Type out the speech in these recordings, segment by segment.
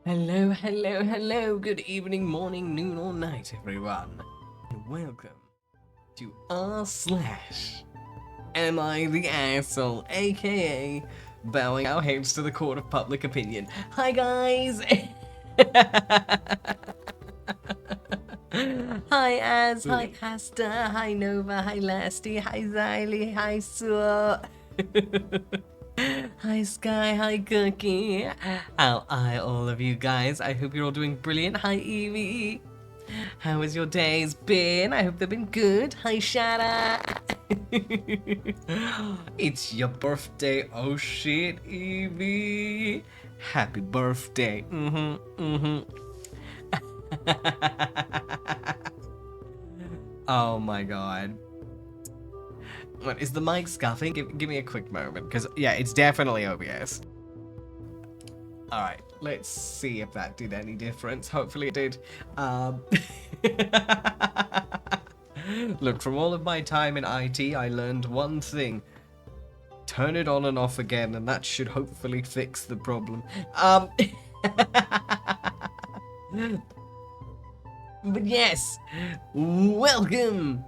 Hello, hello, hello, good evening, morning, noon, or night, everyone. And welcome to Am I the Asshole, aka bowing our heads to the court of public opinion. Hi, guys! Hi, Az, hi, Asta, hi, Nova, hi, Lasty, hi, Xylee, hi, Sue. Hi Sky, hi Cookie. How are all of you guys? I hope you're all doing brilliant. Hi Evie. How has your days been? I hope they've been good. Hi Shada. It's your birthday. Oh shit, Evie. Happy birthday. Oh my god. What, is the mic scuffing? Give me a quick moment, because, yeah, it's definitely OBS. Alright, let's see if that did any difference. Hopefully it did. Look, from all of my time in IT, I learned one thing. Turn it on and off again, and that should hopefully fix the problem. But yes, welcome!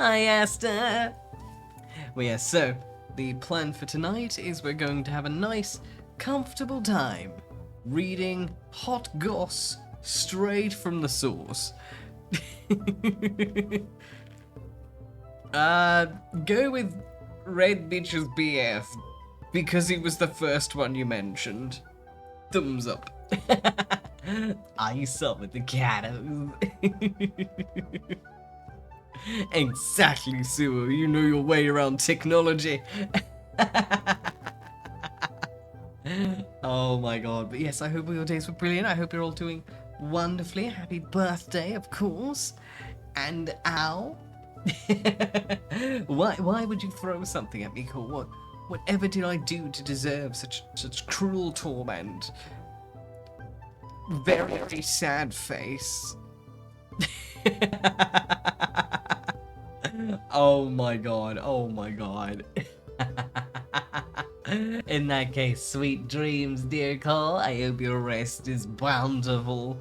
I asked her. Well, yes, so the plan for tonight is we're going to have a nice, comfortable time reading hot goss straight from the source. Go with Red Bitch's BF because it was the first one you mentioned. Thumbs up. I saw with the catos. Exactly, Sue. You know your way around technology. Oh my god. But yes, I hope all your days were brilliant. I hope you're all doing wonderfully. Happy birthday, of course. And ow. Why would you throw something at me, Cole? Whatever did I do to deserve such cruel torment? Very sad face. Oh my god, oh my god. In that case, sweet dreams, dear Cole. I hope your rest is bountiful.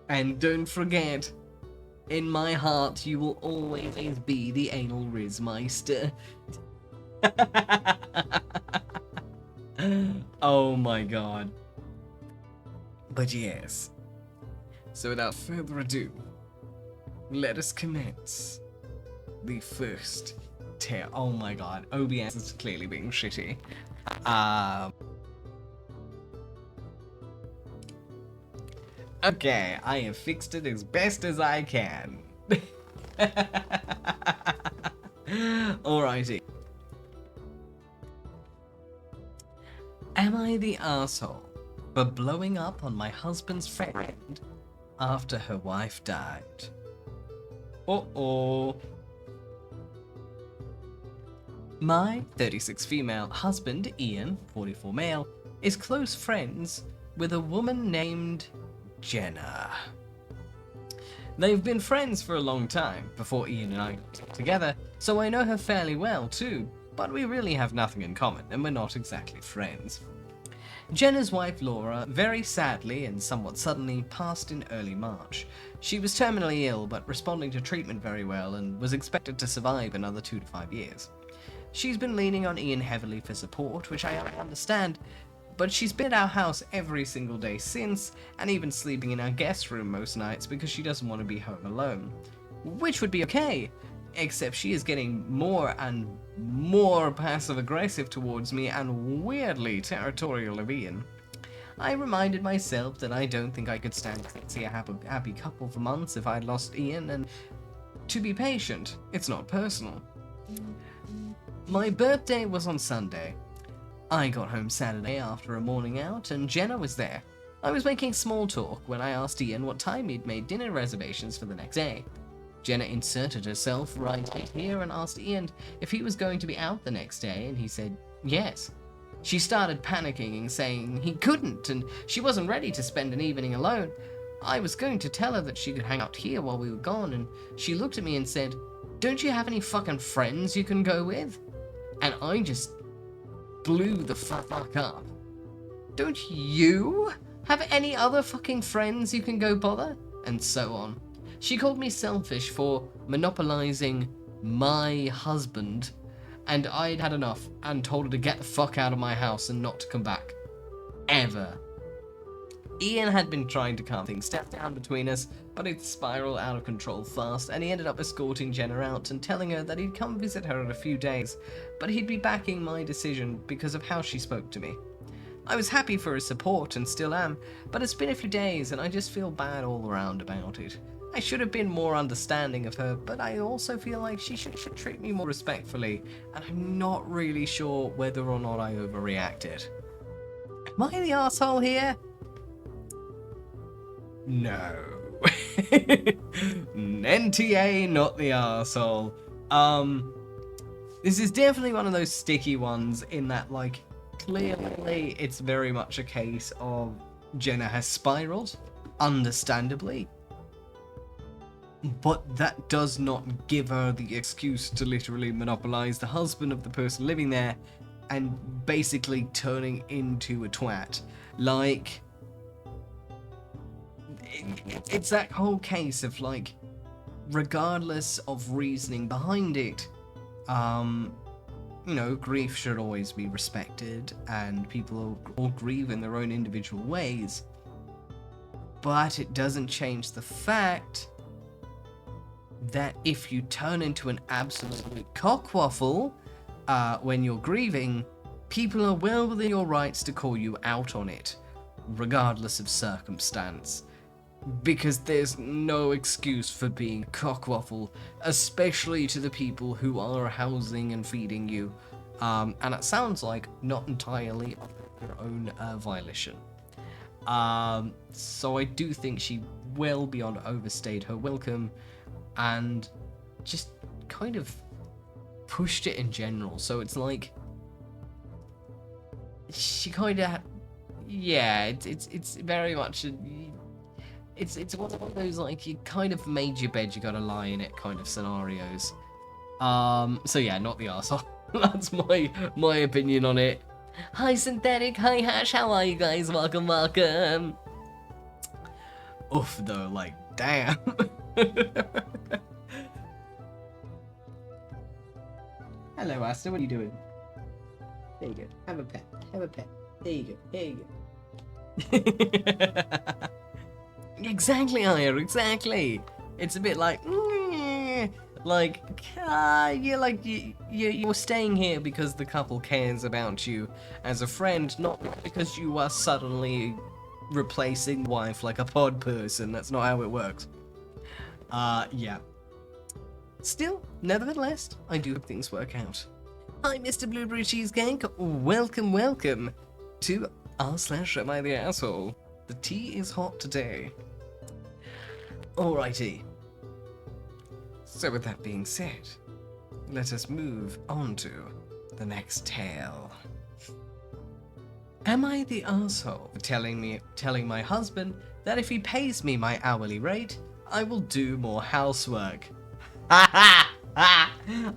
And don't forget, in my heart, you will always be the anal Rizmeister. Oh my god. But yes. So without further ado, let us commence the first tale. Oh my god, OBS is clearly being shitty. Okay, I have fixed it as best as I can. Alrighty. Am I the asshole for blowing up on my husband's friend after her wife died? Uh-oh. My 36 female husband, Ian, 44 male, is close friends with a woman named Jenna. They've been friends for a long time, before Ian and I got together, so I know her fairly well too, but we really have nothing in common, and we're not exactly friends. Jenna's wife Laura, very sadly and somewhat suddenly, passed in early March. She was terminally ill, but responding to treatment very well, and was expected to survive another 2 to 5 years. She's been leaning on Ian heavily for support, which I understand, but she's been at our house every single day since, and even sleeping in our guest room most nights because she doesn't want to be home alone. Which would be okay, except she is getting more and more passive-aggressive towards me and weirdly territorial of Ian. I reminded myself that I don't think I could stand to see a happy couple for months if I'd lost Ian, and to be patient, it's not personal. My birthday was on Sunday. I got home Saturday after a morning out, and Jenna was there. I was making small talk when I asked Ian what time he'd made dinner reservations for the next day. Jenna inserted herself right here and asked Ian if he was going to be out the next day, and he said yes. She started panicking and saying he couldn't, and she wasn't ready to spend an evening alone. I was going to tell her that she could hang out here while we were gone, and she looked at me and said, "Don't you have any fucking friends you can go with?" And I just blew the fuck up. Don't you have any other fucking friends you can go bother? And so on. She called me selfish for monopolizing my husband, and I'd had enough and told her to get the fuck out of my house and not to come back. Ever. Ian had been trying to calm things down between us, but it spiraled out of control fast, and he ended up escorting Jenna out and telling her that he'd come visit her in a few days, but he'd be backing my decision because of how she spoke to me. I was happy for his support and still am, but it's been a few days and I just feel bad all around about it. I should have been more understanding of her, but I also feel like she should treat me more respectfully, and I'm not really sure whether or not I overreacted. Am I the arsehole here? No. NTA, not the arsehole. This is definitely one of those sticky ones in that, like, clearly it's very much a case of Jenna has spiraled, understandably. But that does not give her the excuse to literally monopolize the husband of the person living there and basically turning into a twat. Like, it's that whole case of, like, regardless of reasoning behind it, you know, grief should always be respected and people all grieve in their own individual ways. But it doesn't change the fact that if you turn into an absolute cockwaffle when you're grieving, people are well within your rights to call you out on it, regardless of circumstance. Because there's no excuse for being a cockwaffle, especially to the people who are housing and feeding you. And it sounds like not entirely of their own violation. So I do think she well beyond overstayed her welcome and just kind of pushed it in general. So it's like she kind of, yeah, it's very much it's one of those, like, you kind of made your bed, you gotta lie in it kind of scenarios. So yeah, not the arsehole. That's my opinion on it. Hi Synthetic, hi Hash, how are you guys? Welcome, welcome. Oof though, like, damn. Hello Asta, what are you doing? There you go, have a pet, have a pet. There you go, there you go. Exactly, Aya, exactly. It's a bit like, you're staying here because the couple cares about you as a friend, not because you are suddenly replacing wife like a pod person. That's not how it works. Yeah. Still, nevertheless, I do hope things work out. Hi, Mr. Blueberry Cheesecake. Welcome, welcome to r/AmItheAsshole. The tea is hot today. Alrighty. So with that being said, let us move on to the next tale. Am I the arsehole for telling my husband that if he pays me my hourly rate, I will do more housework? Ha ha!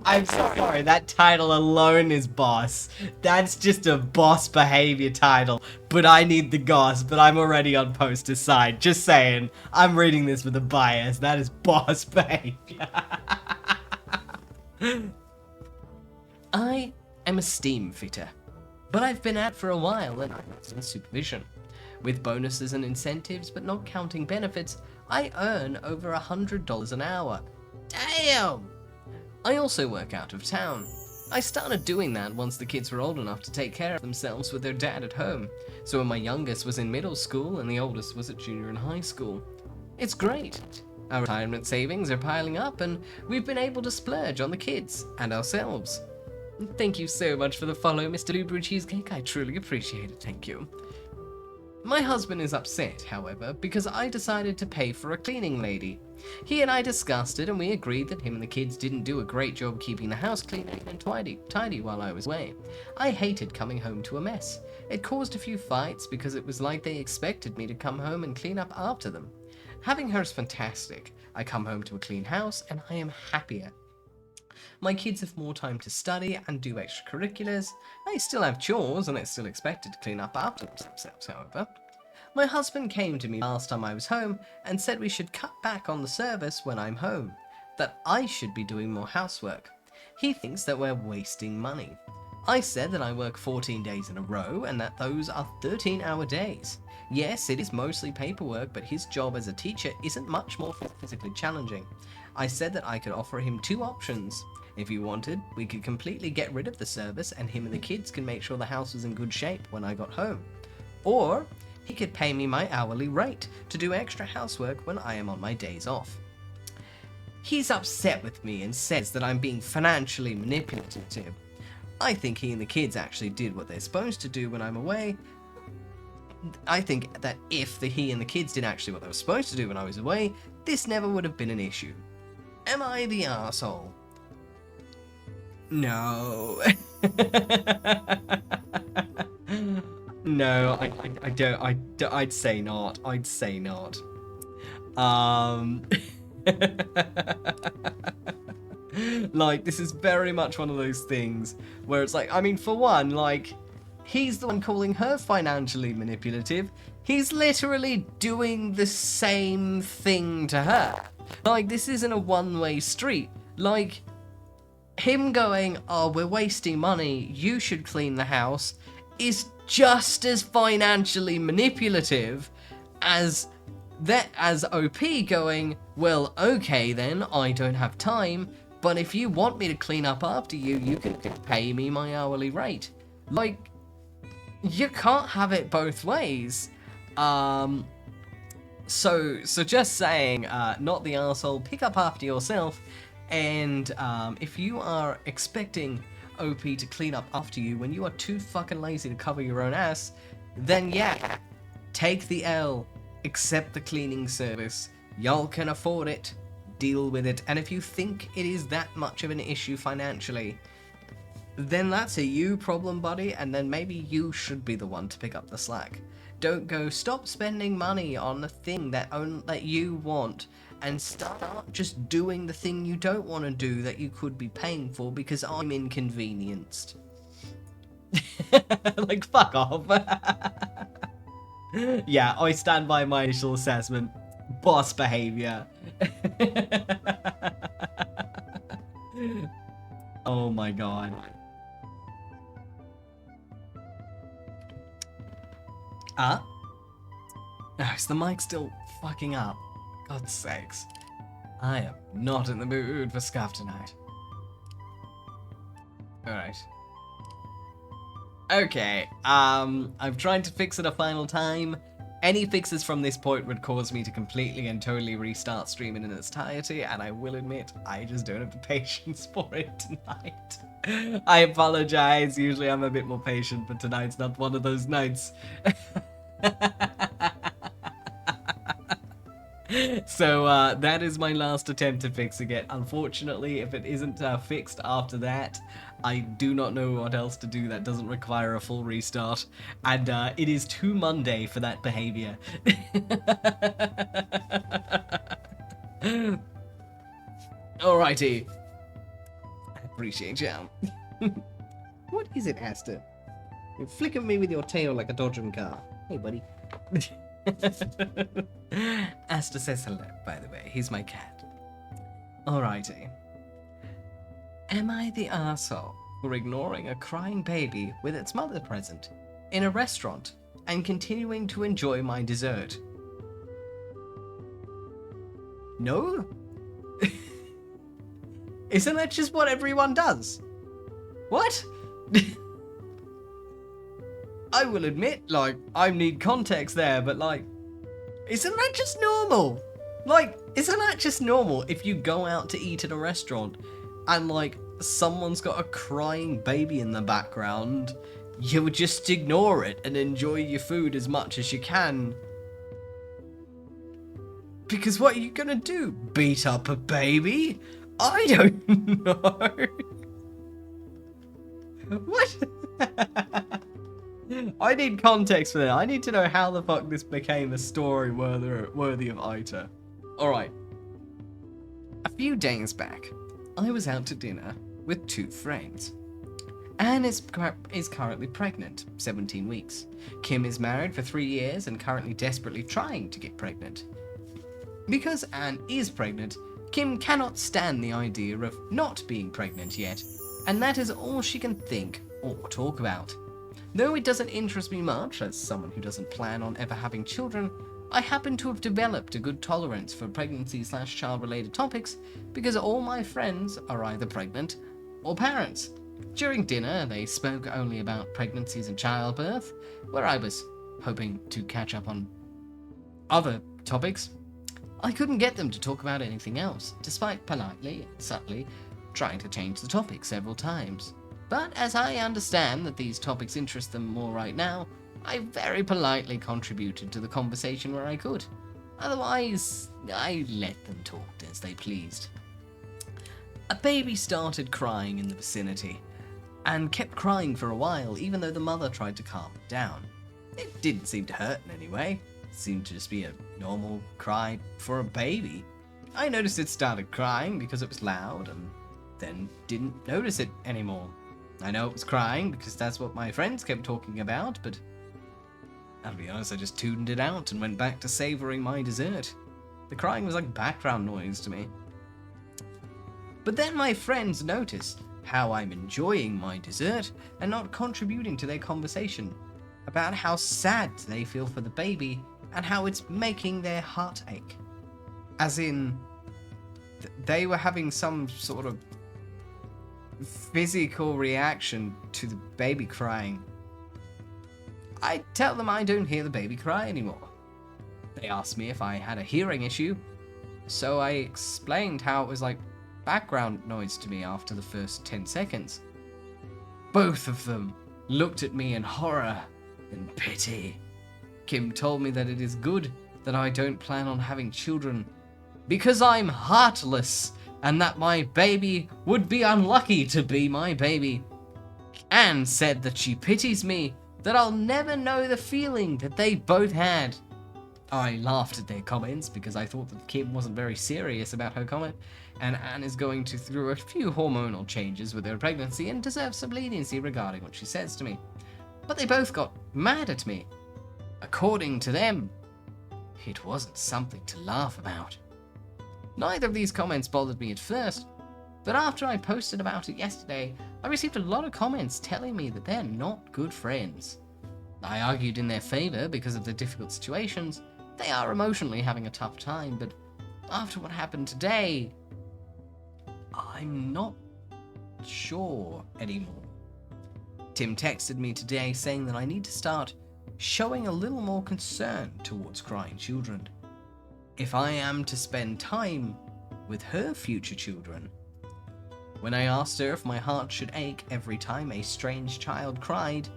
I'm sorry, that title alone is boss. That's just a boss behavior title, but I need the goss, but I'm already on poster side. Just saying, I'm reading this with a bias. That is boss behavior. I am a steam fitter, but I've been at for a while and I'm in supervision. With bonuses and incentives, but not counting benefits, I earn over $100 an hour. Damn! I also work out of town. I started doing that once the kids were old enough to take care of themselves with their dad at home. So when my youngest was in middle school and the oldest was at junior and high school. It's great. Our retirement savings are piling up and we've been able to splurge on the kids and ourselves. Thank you so much for the follow, Mr. Blueberry Cheesecake. I truly appreciate it, thank you. My husband is upset, however, because I decided to pay for a cleaning lady. He and I discussed it and we agreed that him and the kids didn't do a great job keeping the house clean and tidy while I was away. I hated coming home to a mess. It caused a few fights because it was like they expected me to come home and clean up after them. Having her is fantastic. I come home to a clean house and I am happier. My kids have more time to study and do extracurriculars. They still have chores and they're still expected to clean up after themselves, however. My husband came to me last time I was home and said we should cut back on the service when I'm home, that I should be doing more housework. He thinks that we're wasting money. I said that I work 14 days in a row and that those are 13-hour days. Yes, it is mostly paperwork, but his job as a teacher isn't much more physically challenging. I said that I could offer him 2 options. If he wanted, we could completely get rid of the service and him and the kids can make sure the house was in good shape when I got home. Or he could pay me my hourly rate to do extra housework when I am on my days off. He's upset with me and says that I'm being financially manipulative. I think he and the kids actually did what they're supposed to do when I'm away. I think that if he and the kids did actually what they were supposed to do when I was away, this never would have been an issue. Am I the arsehole? No. No, I don't. I'd say not. I'd say not. Like, this is very much one of those things where it's like, I mean, for one, like, he's the one calling her financially manipulative. He's literally doing the same thing to her. Like, this isn't a one-way street. Like, him going, oh, we're wasting money, you should clean the house, is just as financially manipulative as OP going, well, okay then, I don't have time, but if you want me to clean up after you, you can pay me my hourly rate. Like, you can't have it both ways. So just saying, not the arsehole, pick up after yourself, and if you are expecting OP to clean up after you when you are too fucking lazy to cover your own ass, then yeah, take the L, accept the cleaning service. Y'all can afford it, deal with it, and if you think it is that much of an issue financially, then that's a you problem, buddy, and then maybe you should be the one to pick up the slack. Don't go, stop spending money on the thing that you want, and start just doing the thing you don't want to do that you could be paying for because I'm inconvenienced. Like, fuck off. Yeah, I stand by my initial assessment. Boss behavior. Oh my god. Oh, is the mic still fucking up? God's sakes. I am not in the mood for scuff tonight. Alright. Okay, I've tried to fix it a final time. Any fixes from this point would cause me to completely and totally restart streaming in its entirety, and I will admit, I just don't have the patience for it tonight. I apologize, usually I'm a bit more patient, but tonight's not one of those nights. So, that is my last attempt to fixing it. Unfortunately, if it isn't fixed after that, I do not know what else to do that doesn't require a full restart. And it is too Monday for that behavior. Alrighty. I appreciate you. What is it, Asta? You flick at me with your tail like a dodgem car. Hey, buddy. Asta says hello, by the way. He's my cat. Alrighty. Am I the arsehole for ignoring a crying baby with its mother present in a restaurant and continuing to enjoy my dessert? No? Isn't that just what everyone does? What? I will admit, like, I need context there, but, like, isn't that just normal? Like, isn't that just normal if you go out to eat at a restaurant and, like, someone's got a crying baby in the background, you would just ignore it and enjoy your food as much as you can? Because what are you gonna do? Beat up a baby? I don't know. What? I need context for that. I need to know how the fuck this became a story worthy of Ita. Alright. A few days back, I was out to dinner with 2 friends. Anne is currently pregnant, 17 weeks. Kim is married for 3 years and currently desperately trying to get pregnant. Because Anne is pregnant, Kim cannot stand the idea of not being pregnant yet, and that is all she can think or talk about. Though it doesn't interest me much, as someone who doesn't plan on ever having children, I happen to have developed a good tolerance for pregnancy/child-related topics because all my friends are either pregnant or parents. During dinner, they spoke only about pregnancies and childbirth, where I was hoping to catch up on other topics. I couldn't get them to talk about anything else, despite politely and subtly trying to change the topic several times. But as I understand that these topics interest them more right now, I very politely contributed to the conversation where I could. Otherwise, I let them talk as they pleased. A baby started crying in the vicinity, and kept crying for a while, even though the mother tried to calm it down. It didn't seem to hurt in any way. It seemed to just be a normal cry for a baby. I noticed it started crying because it was loud, and then didn't notice it anymore. I know it was crying because that's what my friends kept talking about, but I'll be honest, I just tuned it out and went back to savoring my dessert. The crying was like background noise to me. But then my friends noticed how I'm enjoying my dessert and not contributing to their conversation about how sad they feel for the baby and how it's making their heart ache. As in, they were having some sort of physical reaction to the baby crying. I tell them I don't hear the baby cry anymore. They asked me if I had a hearing issue, so I explained how it was like background noise to me after the first 10 seconds. Both of them looked at me in horror and pity. Kim told me that it is good that I don't plan on having children because I'm heartless and that my baby would be unlucky to be my baby. Anne said that she pities me, that I'll never know the feeling that they both had. I laughed at their comments because I thought that Kim wasn't very serious about her comment, and Anne is going through a few hormonal changes with her pregnancy and deserves some leniency regarding what she says to me. But they both got mad at me. According to them, it wasn't something to laugh about. Neither of these comments bothered me at first, but after I posted about it yesterday, I received a lot of comments telling me that they're not good friends. I argued in their favor because of the difficult situations. They are emotionally having a tough time, but after what happened today, I'm not sure anymore. Tim texted me today saying that I need to start showing a little more concern towards crying children. If I am to spend time with her future children. When I asked her if my heart should ache every time a strange child cried,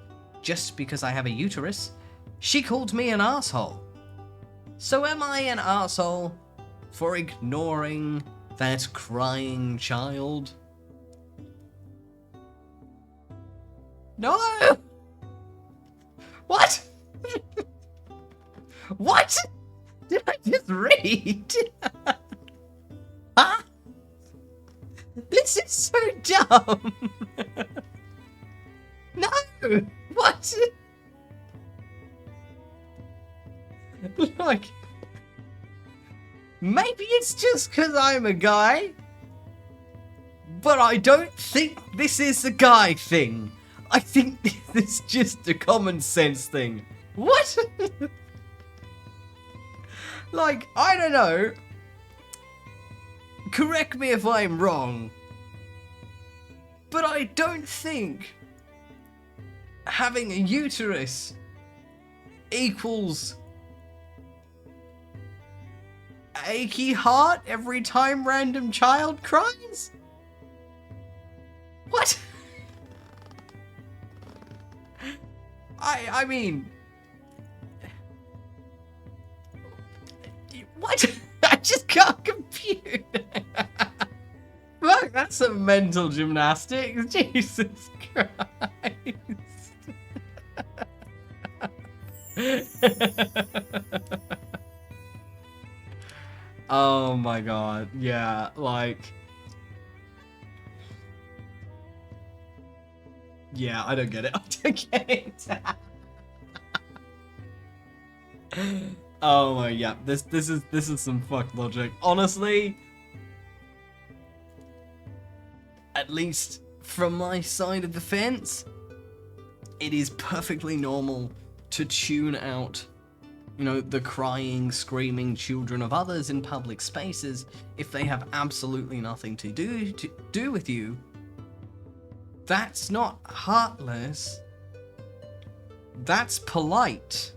just because I have a uterus, she called me an asshole. So am I an asshole for ignoring that crying child? No! What? What did I just read? Huh? This is so dumb. No! What? Like, maybe it's just because I'm a guy, but I don't think this is a guy thing. I think this is just a common sense thing. What? Like, I don't know. Correct me if I'm wrong, but I don't think having a uterus equals achy heart every time random child cries? What? I mean, what? I just can't compute. Fuck, that's some mental gymnastics. Jesus Christ. Oh my god, yeah, like, Yeah, I don't get it. I don't get it. Oh my, yeah. This is some fuck logic. Honestly, at least from my side of the fence, it is perfectly normal to tune out, you know, the crying, screaming children of others in public spaces if they have absolutely nothing to do with you. That's not heartless. That's polite.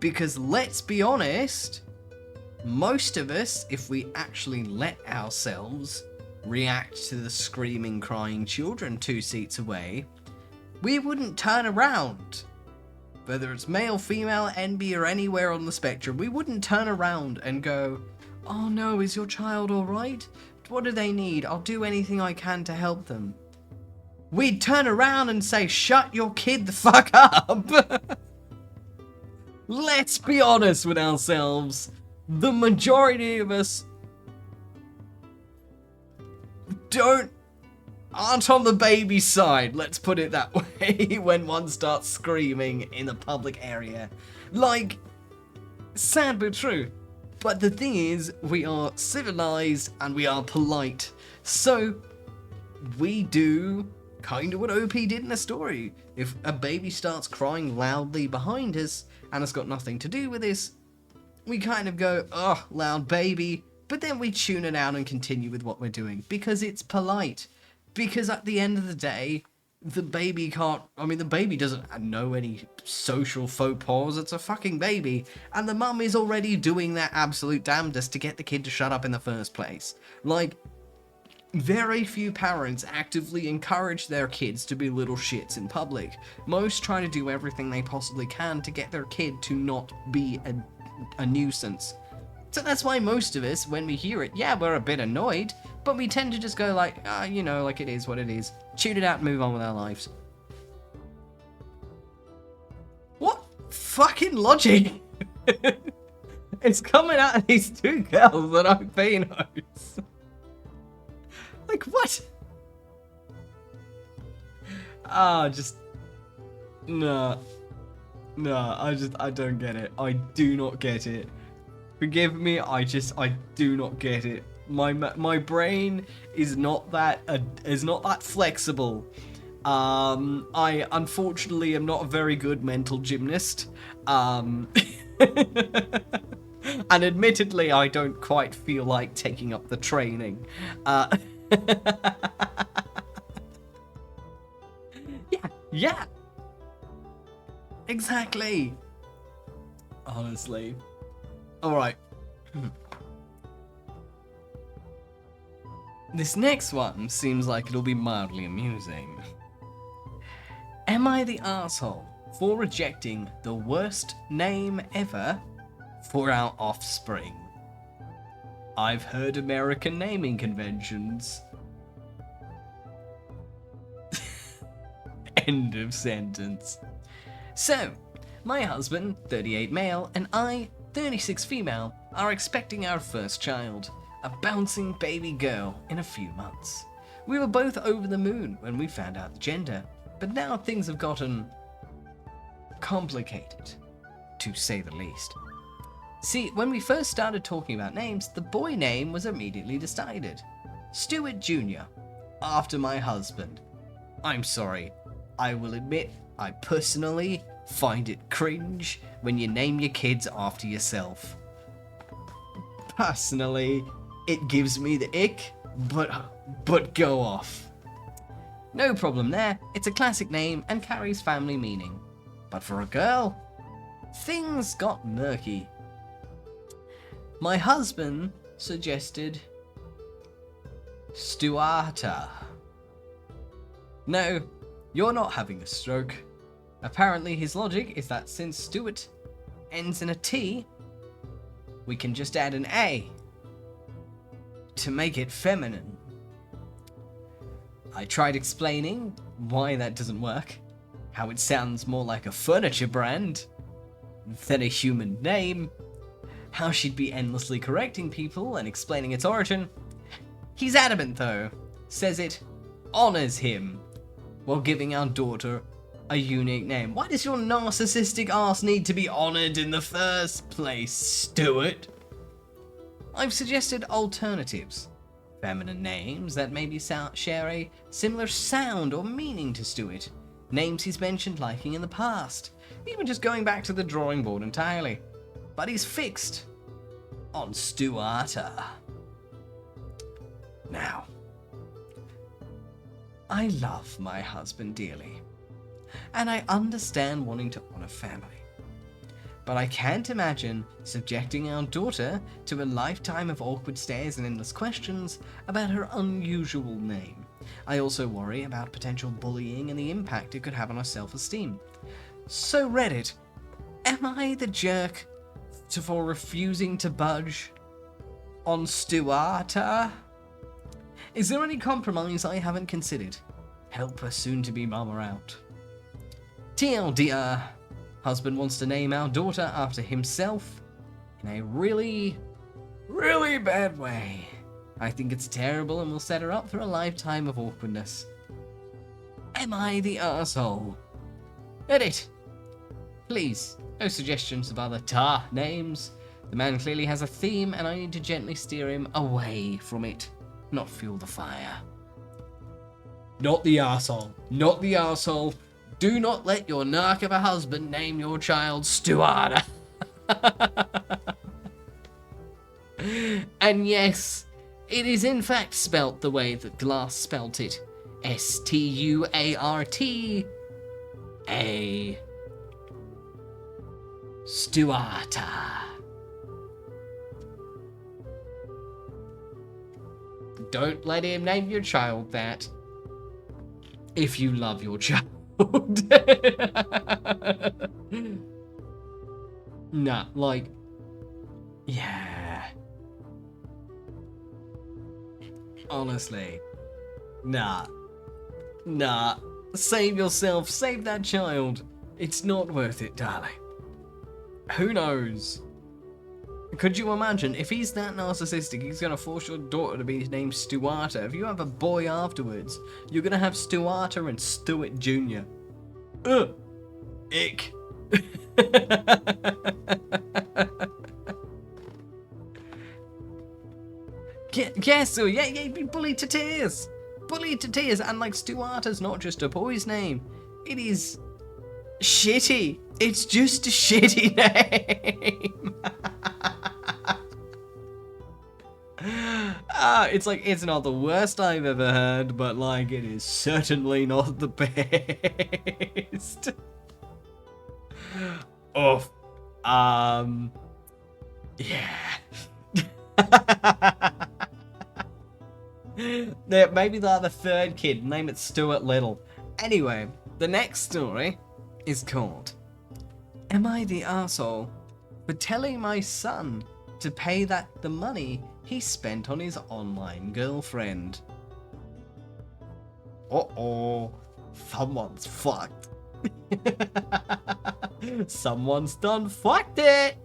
Because let's be honest, most of us, if we actually let ourselves react to the screaming, crying children 2 seats away, we wouldn't turn around. Whether it's male, female, NB, or anywhere on the spectrum, we wouldn't turn around and go, "Oh no, is your child alright? What do they need? I'll do anything I can to help them." We'd turn around and say, "Shut your kid the fuck up." Let's be honest with ourselves. The majority of us aren't on the baby side, let's put it that way, when one starts screaming in a public area. Like, sad but true. But the thing is, we are civilized and we are polite. So, we do kind of what OP did in the story. If a baby starts crying loudly behind us, and it's got nothing to do with this, we kind of go, "Oh, loud baby," but then we tune it out and continue with what we're doing, because it's polite. Because at the end of the day, the baby doesn't know any social faux pas, it's a fucking baby, and the mum is already doing their absolute damnedest to get the kid to shut up in the first place. Like, very few parents actively encourage their kids to be little shits in public. Most try to do everything they possibly can to get their kid to not be a nuisance. So that's why most of us, when we hear it, yeah, we're a bit annoyed, but we tend to just go like, you know, like it is what it is. Tune it out and move on with our lives. What fucking logic? It's coming out of these 2 girls that I'm Beanos. Like, what? No, I don't get it. I do not get it. Forgive me, I do not get it. My brain is not that flexible. I unfortunately am not a very good mental gymnast. And admittedly, I don't quite feel like taking up the training. Yeah. Exactly. Honestly. Alright. This next one seems like it'll be mildly amusing. Am I the asshole for rejecting the worst name ever for our offspring? I've heard American naming conventions. End of sentence. So, my husband, 38 male, and I, 36 female, are expecting our first child, a bouncing baby girl, in a few months. We were both over the moon when we found out the gender, but now things have gotten complicated, to say the least. See, when we first started talking about names, the boy name was immediately decided. Stuart Jr., after my husband. I'm sorry, I will admit, I personally find it cringe when you name your kids after yourself. Personally, it gives me the ick, but go off. No problem there, it's a classic name and carries family meaning. But for a girl, things got murky. My husband suggested Stuarta. No, you're not having a stroke. Apparently his logic is that since Stuart ends in a T, we can just add an A to make it feminine. I tried explaining why that doesn't work, how it sounds more like a furniture brand than a human name, how she'd be endlessly correcting people and explaining its origin. He's adamant though, says it honors him. while giving our daughter a unique name. Why does your narcissistic ass need to be honoured in the first place, Stuart? I've suggested alternatives. Feminine names that maybe share a similar sound or meaning to Stuart. Names he's mentioned liking in the past. Even just going back to the drawing board entirely. But he's fixed on Stuarta. Now, I love my husband dearly, and I understand wanting to honour family. But I can't imagine subjecting our daughter to a lifetime of awkward stares and endless questions about her unusual name. I also worry about potential bullying and the impact it could have on her self-esteem. So Reddit, am I the jerk for refusing to budge on Stuarta? Is there any compromise I haven't considered? Help a soon-to-be mama out. TLDR, husband wants to name our daughter after himself in a really, really bad way. I think it's terrible and will set her up for a lifetime of awkwardness. Am I the arsehole? Edit. Please, no suggestions of other names. The man clearly has a theme and I need to gently steer him away from it, not fuel the fire. Not the arsehole. Not the arsehole. Do not let your narc of a husband name your child Stuart. And yes, it is in fact spelt the way that Glass spelt it. Stuarta. Stuarta. Don't let him name your child that. If you love your child. Nah, like, yeah. Honestly, nah. Save yourself, save that child. It's not worth it, darling. Who knows? Could you imagine, if he's that narcissistic, he's gonna force your daughter to be named Stuarta. If you have a boy afterwards, you're gonna have Stuarta and Stuart Jr. Ugh. Ick. Yes, so yeah, be bullied to tears. Bullied to tears, and like Stuarta's not just a boy's name. It is shitty. It's just a shitty name. It's not the worst I've ever heard, but like it is certainly not the best. Oh, yeah. Maybe they'll have a third kid, name it Stuart Little. Anyway, the next story is called Am I the Arsehole for telling my son to pay the money he spent on his online girlfriend? Uh-oh, someone's fucked. Someone's done fucked it.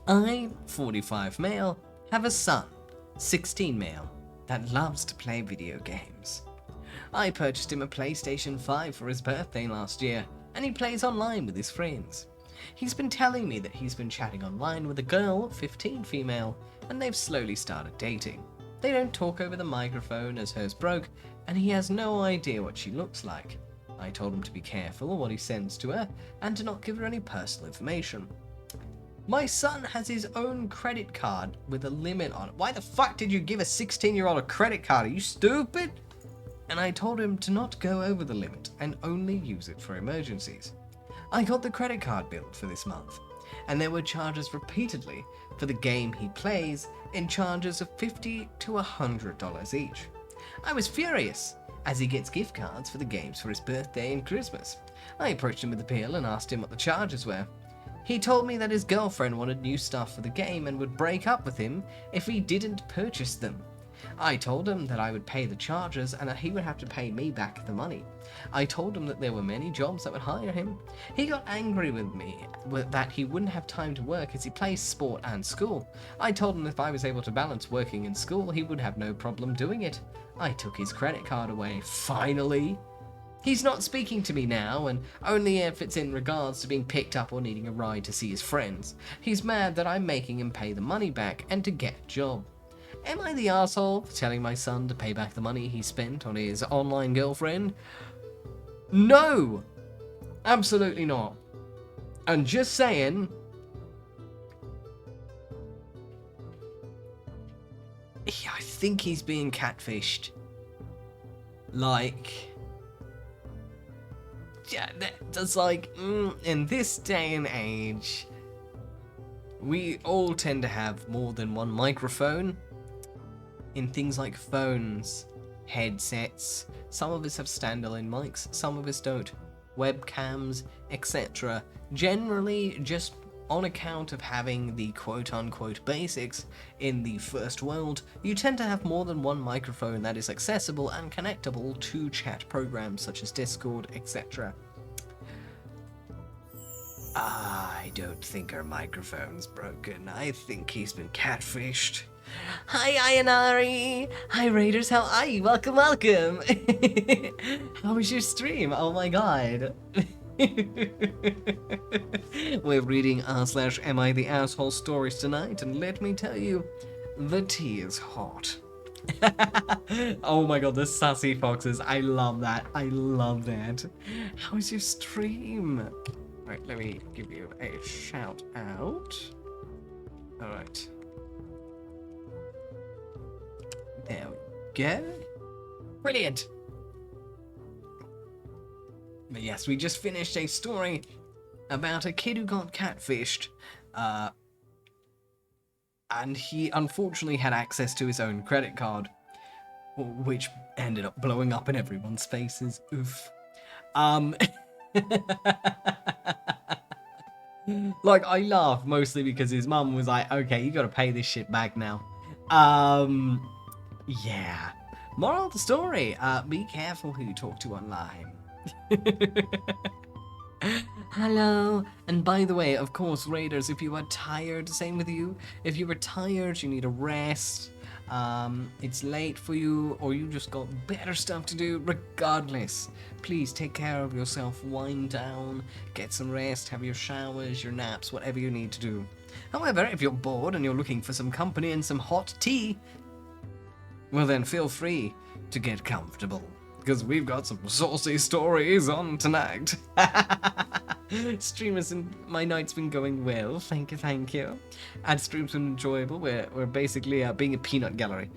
I, 45 male, have a son, 16 male, that loves to play video games. I purchased him a PlayStation 5 for his birthday last year, and he plays online with his friends. He's been telling me that he's been chatting online with a girl, 15 female, and they've slowly started dating. They don't talk over the microphone as hers broke, and he has no idea what she looks like. I told him to be careful of what he sends to her, and to not give her any personal information. My son has his own credit card with a limit on it. Why the fuck did you give a 16-year-old a credit card? Are you stupid? And I told him to not go over the limit and only use it for emergencies. I got the credit card bill for this month, and there were charges repeatedly for the game he plays in charges of $50 to $100 each. I was furious, as he gets gift cards for the games for his birthday and Christmas. I approached him with the bill and asked him what the charges were. He told me that his girlfriend wanted new stuff for the game and would break up with him if he didn't purchase them. I told him that I would pay the charges and that he would have to pay me back the money. I told him that there were many jobs that would hire him. He got angry with me that he wouldn't have time to work as he plays sport and school. I told him if I was able to balance working and school, he would have no problem doing it. I took his credit card away, finally. He's not speaking to me now, and only if it's in regards to being picked up or needing a ride to see his friends. He's mad that I'm making him pay the money back and to get a job. Am I the asshole for telling my son to pay back the money he spent on his online girlfriend? No! Absolutely not. And just saying, I think he's being catfished. Like, yeah, that's like, in this day and age, we all tend to have more than one microphone in things like phones, headsets. Some of us have standalone mics, some of us don't. Webcams, etc. Generally, just on account of having the quote-unquote basics in the first world, you tend to have more than one microphone that is accessible and connectable to chat programs such as Discord, etc. I don't think our microphone's broken. I think he's been catfished. Hi, Ayanari! Hi, Raiders, how are you? Welcome, welcome! How was your stream? Oh my god. We're reading r/AmItheAsshole stories tonight, and let me tell you, the tea is hot. Oh my god, the sassy foxes. I love that. I love that. How was your stream? Right, let me give you a shout out. Alright. There we go. Brilliant. But yes, we just finished a story about a kid who got catfished. And he unfortunately had access to his own credit card, which ended up blowing up in everyone's faces. Oof. Like, I laugh mostly because his mum was like, okay, you gotta pay this shit back now. Yeah. Moral of the story, be careful who you talk to online. Hello, and by the way, of course, Raiders, if you are tired, same with you. If you were tired, you need a rest, it's late for you, or you just got better stuff to do, regardless, please take care of yourself, wind down, get some rest, have your showers, your naps, whatever you need to do. However, if you're bored and you're looking for some company and some hot tea, well then feel free to get comfortable, because we've got some saucy stories on tonight. Streamers, and my night's been going well, thank you, thank you. And stream's been enjoyable, we're basically being a peanut gallery.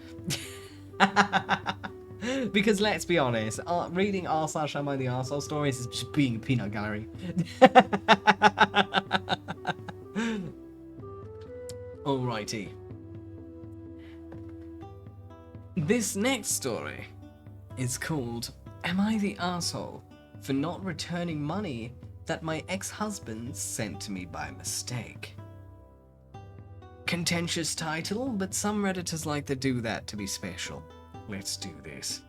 Because let's be honest, reading r/AmItheAsshole stories is just being a peanut gallery. Alrighty. This next story is called, Am I the Asshole for Not Returning Money That My Ex-Husband Sent to Me by Mistake? Contentious title, but some Redditors like to do that to be special. Let's do this.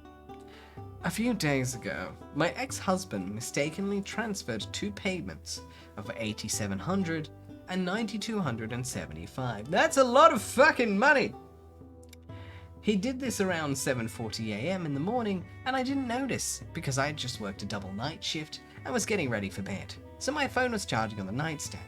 A few days ago, my ex-husband mistakenly transferred two payments of $8,700 and $9,275. That's a lot of fucking money! He did this around 7:40 AM in the morning, and I didn't notice because I had just worked a double night shift and was getting ready for bed, so my phone was charging on the nightstand.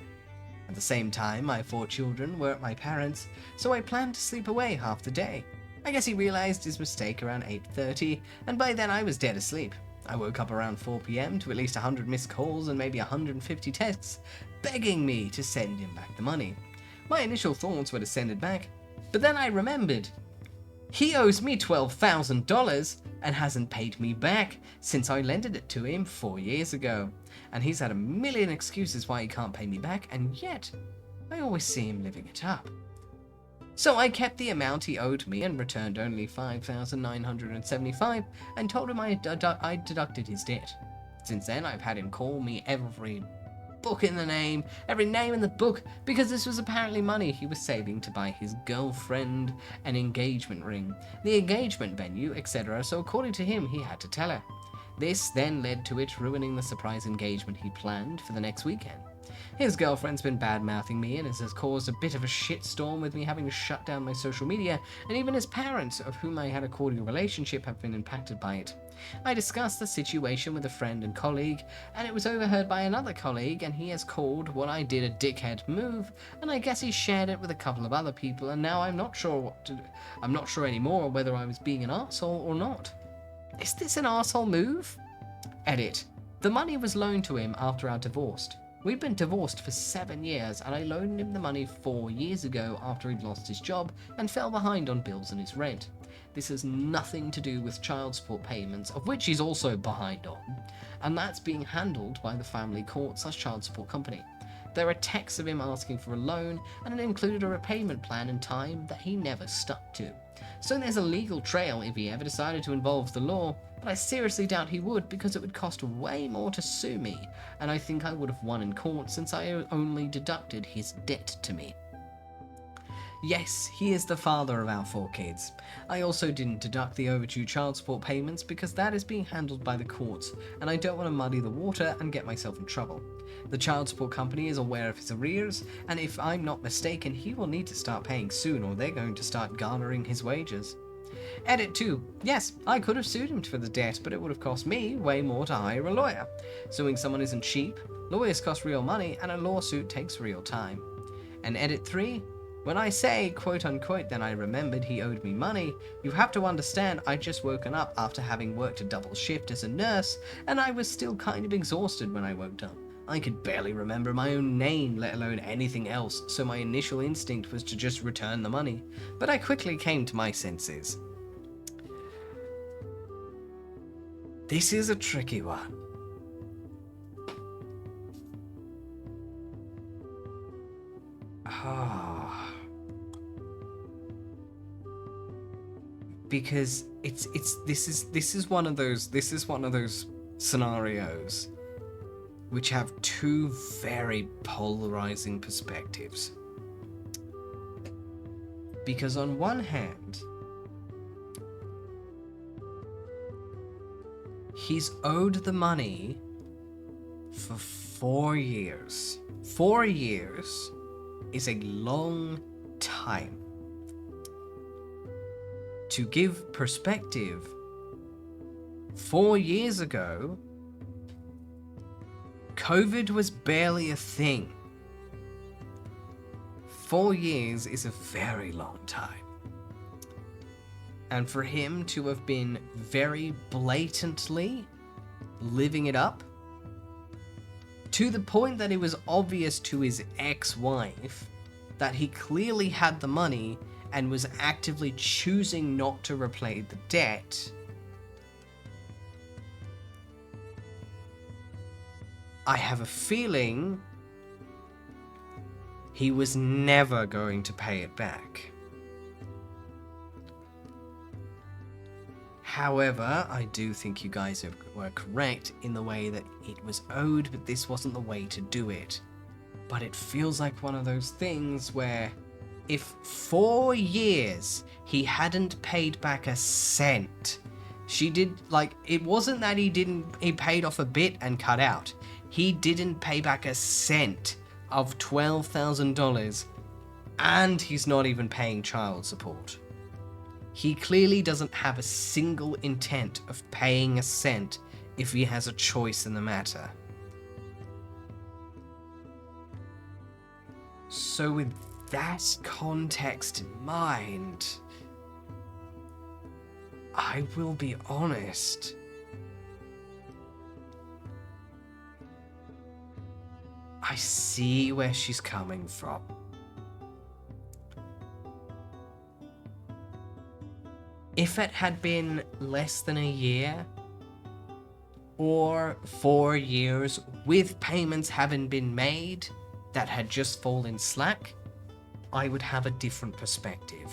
At the same time, my 4 children were at my parents', so I planned to sleep away half the day. I guess he realized his mistake around 8:30, and by then I was dead asleep. I woke up around 4 PM to at least 100 missed calls and maybe 150 texts, begging me to send him back the money. My initial thoughts were to send it back, but then I remembered. He owes me $12,000 and hasn't paid me back since I lended it to him 4 years ago. And he's had a million excuses why he can't pay me back, and yet I always see him living it up. So I kept the amount he owed me and returned only $5,975 and told him I deducted his debt. Since then, I've had him call me every book in the name, every name in the book, because this was apparently money he was saving to buy his girlfriend an engagement ring, the engagement venue, etc. So according to him, he had to tell her. This then led to it ruining the surprise engagement he planned for the next weekend. His girlfriend's been bad-mouthing me and has caused a bit of a shitstorm with me having to shut down my social media, and even his parents, of whom I had a cordial relationship, have been impacted by it. I discussed the situation with a friend and colleague, and it was overheard by another colleague, and he has called what I did a dickhead move, and I guess he shared it with a couple of other people, and now I'm not sure what to do. I'm not sure anymore whether I was being an arsehole or not. Is this an arsehole move? Edit. The money was loaned to him after our divorce. We'd been divorced for 7 years, and I loaned him the money 4 years ago after he'd lost his job and fell behind on bills and his rent. This has nothing to do with child support payments, of which he's also behind on, and that's being handled by the family court/child support company. There are texts of him asking for a loan, and it included a repayment plan and time that he never stuck to. So there's a legal trail if he ever decided to involve the law, but I seriously doubt he would, because it would cost way more to sue me, and I think I would have won in court since I only deducted his debt to me. Yes, he is the father of our 4 kids. I also didn't deduct the overdue child support payments because that is being handled by the courts, and I don't want to muddy the water and get myself in trouble. The child support company is aware of his arrears, and if I'm not mistaken, he will need to start paying soon or they're going to start garnering his wages. Edit 2. Yes, I could have sued him for the debt, but it would have cost me way more to hire a lawyer. Suing someone isn't cheap, lawyers cost real money, and a lawsuit takes real time. And edit 3. When I say, quote unquote, then I remembered he owed me money, you have to understand I'd just woken up after having worked a double shift as a nurse, and I was still kind of exhausted when I woke up. I could barely remember my own name, let alone anything else, so my initial instinct was to just return the money. But I quickly came to my senses. This is a tricky one. Because this is one of those scenarios which have 2 very polarizing perspectives. Because on one hand, he's owed the money for 4 years. 4 years is a long time. To give perspective, 4 years ago, COVID was barely a thing. 4 years is a very long time. And for him to have been very blatantly living it up, to the point that it was obvious to his ex-wife that he clearly had the money and was actively choosing not to repay the debt, I have a feeling he was never going to pay it back. However, I do think you guys were correct in the way that it was owed, but this wasn't the way to do it. But it feels like one of those things where if 4 years he hadn't paid back a cent, it wasn't that he paid off a bit and cut out. He didn't pay back a cent of $12,000, and he's not even paying child support. He clearly doesn't have a single intent of paying a cent if he has a choice in the matter. So with that context in mind, I will be honest. I see where she's coming from. If it had been less than a year, or 4 years with payments having been made that had just fallen slack, I would have a different perspective.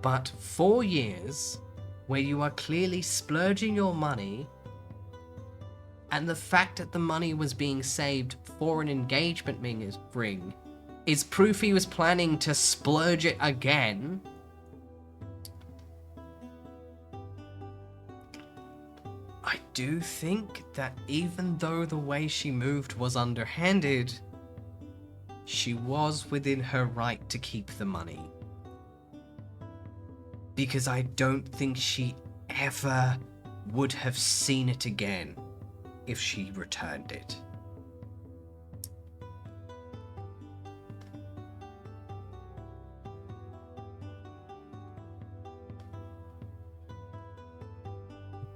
But 4 years where you are clearly splurging your money And the fact that the money was being saved for an engagement ring is proof he was planning to splurge it again. I do think that even though the way she moved was underhanded, she was within her right to keep the money. Because I don't think she ever would have seen it again if she returned it.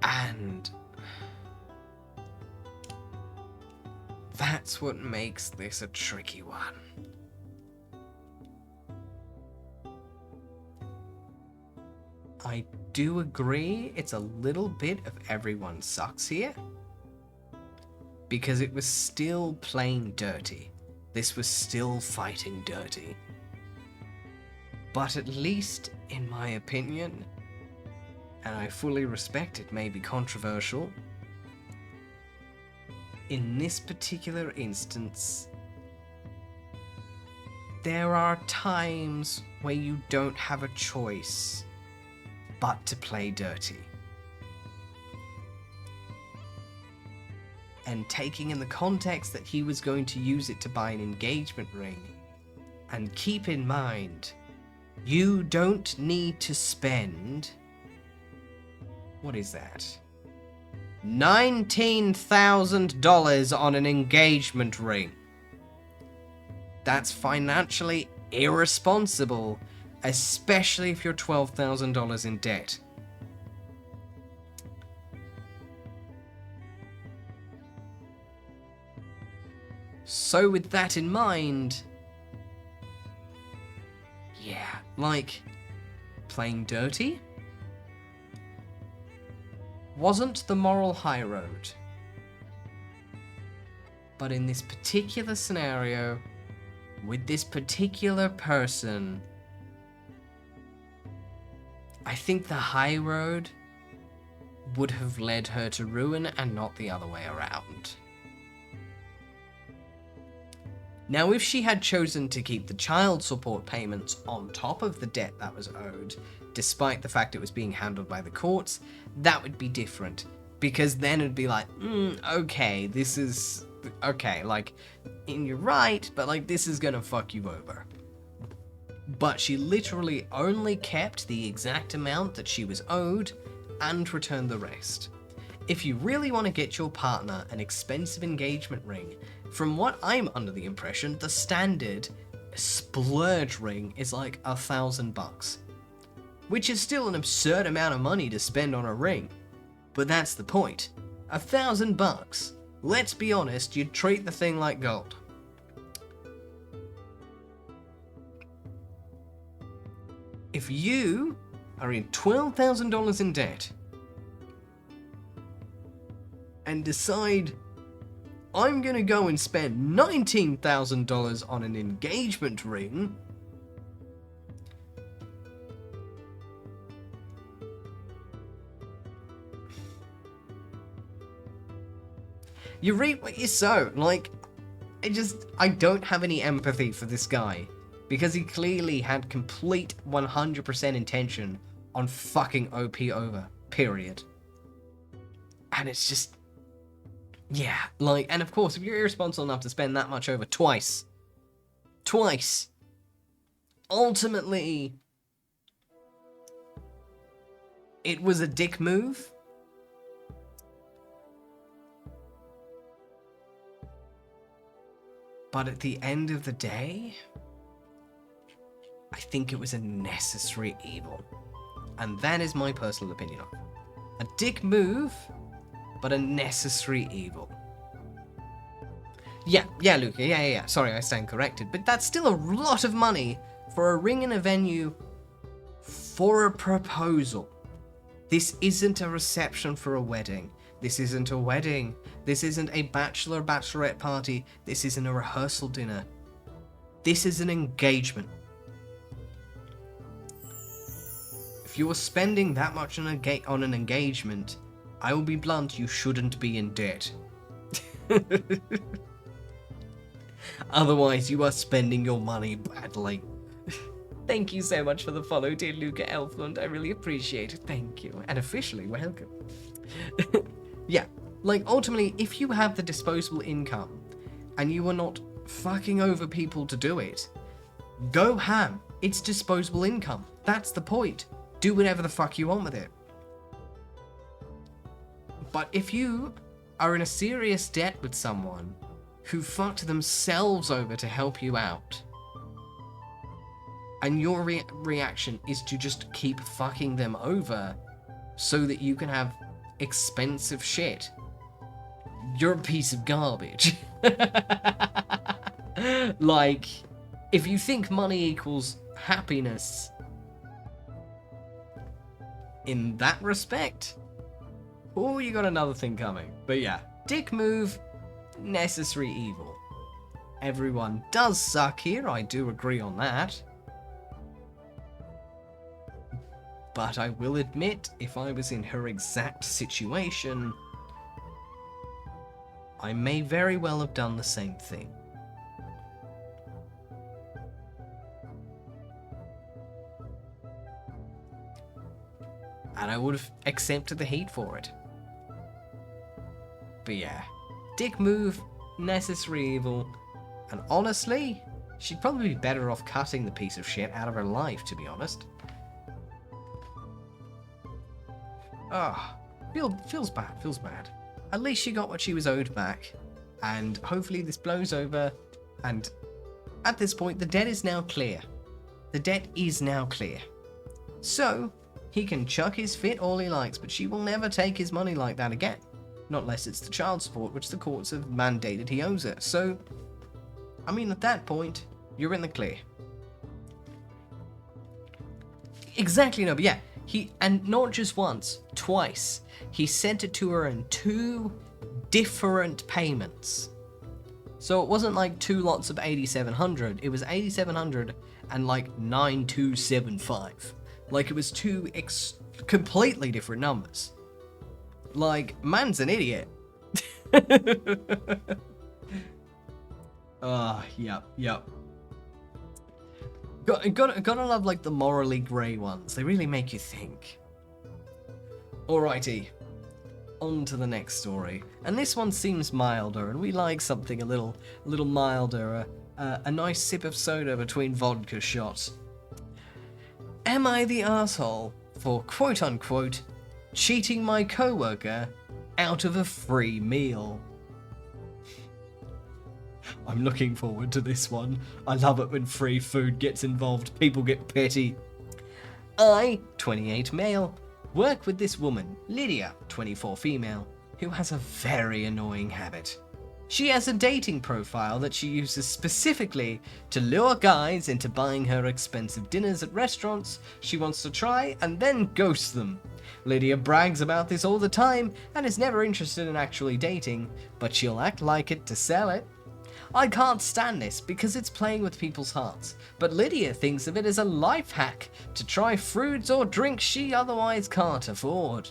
And that's what makes this a tricky one. I do agree it's a little bit of everyone sucks here, because it was still playing dirty. This was still fighting dirty. But at least, in my opinion, and I fully respect it may be controversial, in this particular instance, there are times where you don't have a choice but to play dirty. And taking in the context that he was going to use it to buy an engagement ring, and keep in mind, you don't need to spend, what is that? $19,000 on an engagement ring. That's financially irresponsible, especially if you're $12,000 in debt. So with that in mind, yeah, like, playing dirty wasn't the moral high road. But in this particular scenario, with this particular person, I think the high road would have led her to ruin and not the other way around. Now, if she had chosen to keep the child support payments on top of the debt that was owed, despite the fact it was being handled by the courts, that would be different. Because then it'd be like, okay, this is, okay, like, and you're right, but like, this is gonna fuck you over. But she literally only kept the exact amount that she was owed and returned the rest. If you really want to get your partner an expensive engagement ring, from what I'm under the impression, the standard splurge ring is like $1,000, which is still an absurd amount of money to spend on a ring. But that's the point. $1,000. Let's be honest, you'd treat the thing like gold. If you are in $12,000 in debt and decide, I'm gonna go and spend $19,000 on an engagement ring, you reap what you sow. Like, I don't have any empathy for this guy, because he clearly had complete 100% intention on fucking OP over, period. And it's just, yeah, like, and of course, if you're irresponsible enough to spend that much over twice, ultimately, it was a dick move. But at the end of the day, I think it was a necessary evil. And that is my personal opinion on it. A dick move, but a necessary evil. Yeah, Luca, yeah. Sorry, I stand corrected. But that's still a lot of money for a ring in a venue for a proposal. This isn't a reception for a wedding. This isn't a wedding. This isn't a bachelorette party. This isn't a rehearsal dinner. This is an engagement. If you're spending that much on an engagement, I will be blunt, you shouldn't be in debt. Otherwise, you are spending your money badly. Thank you so much for the follow, dear Luca Elflund. I really appreciate it. Thank you. And officially welcome. Yeah, like, ultimately, if you have the disposable income and you are not fucking over people to do it, go ham. It's disposable income. That's the point. Do whatever the fuck you want with it. But if you are in a serious debt with someone who fucked themselves over to help you out, and your reaction is to just keep fucking them over so that you can have expensive shit, you're a piece of garbage. Like, if you think money equals happiness in that respect, oh, you got another thing coming. But yeah, dick move, necessary evil. Everyone does suck here, I do agree on that. But I will admit, if I was in her exact situation, I may very well have done the same thing. And I would have accepted the heat for it. But yeah, dick move, necessary evil, and honestly, she'd probably be better off cutting the piece of shit out of her life, to be honest. Ah, feels bad. At least she got what she was owed back, and hopefully this blows over, and at this point the debt is now clear. The debt is now clear. So, he can chuck his fit all he likes, but she will never take his money like that again. Not unless it's the child support, which the courts have mandated he owes her. So, I mean, at that point, you're in the clear. Exactly, no, but yeah. And not just once, twice. He sent it to her in 2 different payments. So it wasn't like 2 lots of 8,700. It was 8,700 and like 9,275. Like, it was 2 completely different numbers. Like, man's an idiot. Yep. Gotta love, like, the morally grey ones. They really make you think. Alrighty. On to the next story. And this one seems milder, and we like something a little milder. A nice sip of soda between vodka shots. Am I the asshole for, quote-unquote, cheating my coworker out of a free meal? I'm looking forward to this one. I love it when free food gets involved. People get petty. I, 28 male, work with this woman, Lydia, 24 female, who has a very annoying habit. She has a dating profile that she uses specifically to lure guys into buying her expensive dinners at restaurants she wants to try and then ghost them. Lydia brags about this all the time and is never interested in actually dating, but she'll act like it to sell it. I can't stand this because it's playing with people's hearts, but Lydia thinks of it as a life hack to try foods or drinks she otherwise can't afford.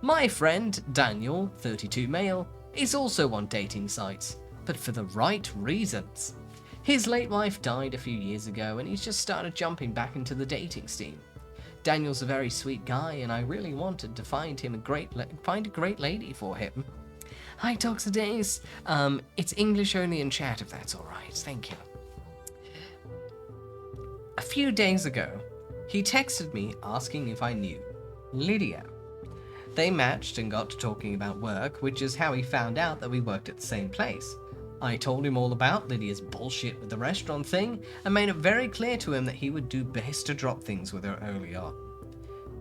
My friend, Daniel, 32 male, is also on dating sites, but for the right reasons. His late wife died a few years ago and he's just started jumping back into the dating scene. Daniel's a very sweet guy and I really wanted to find a great lady for him. Hi Toxadace, it's English only in chat if that's alright, thank you. A few days ago, he texted me asking if I knew Lydia. They matched and got to talking about work, which is how he found out that we worked at the same place. I told him all about Lydia's bullshit with the restaurant thing and made it very clear to him that he would do best to drop things with her early on.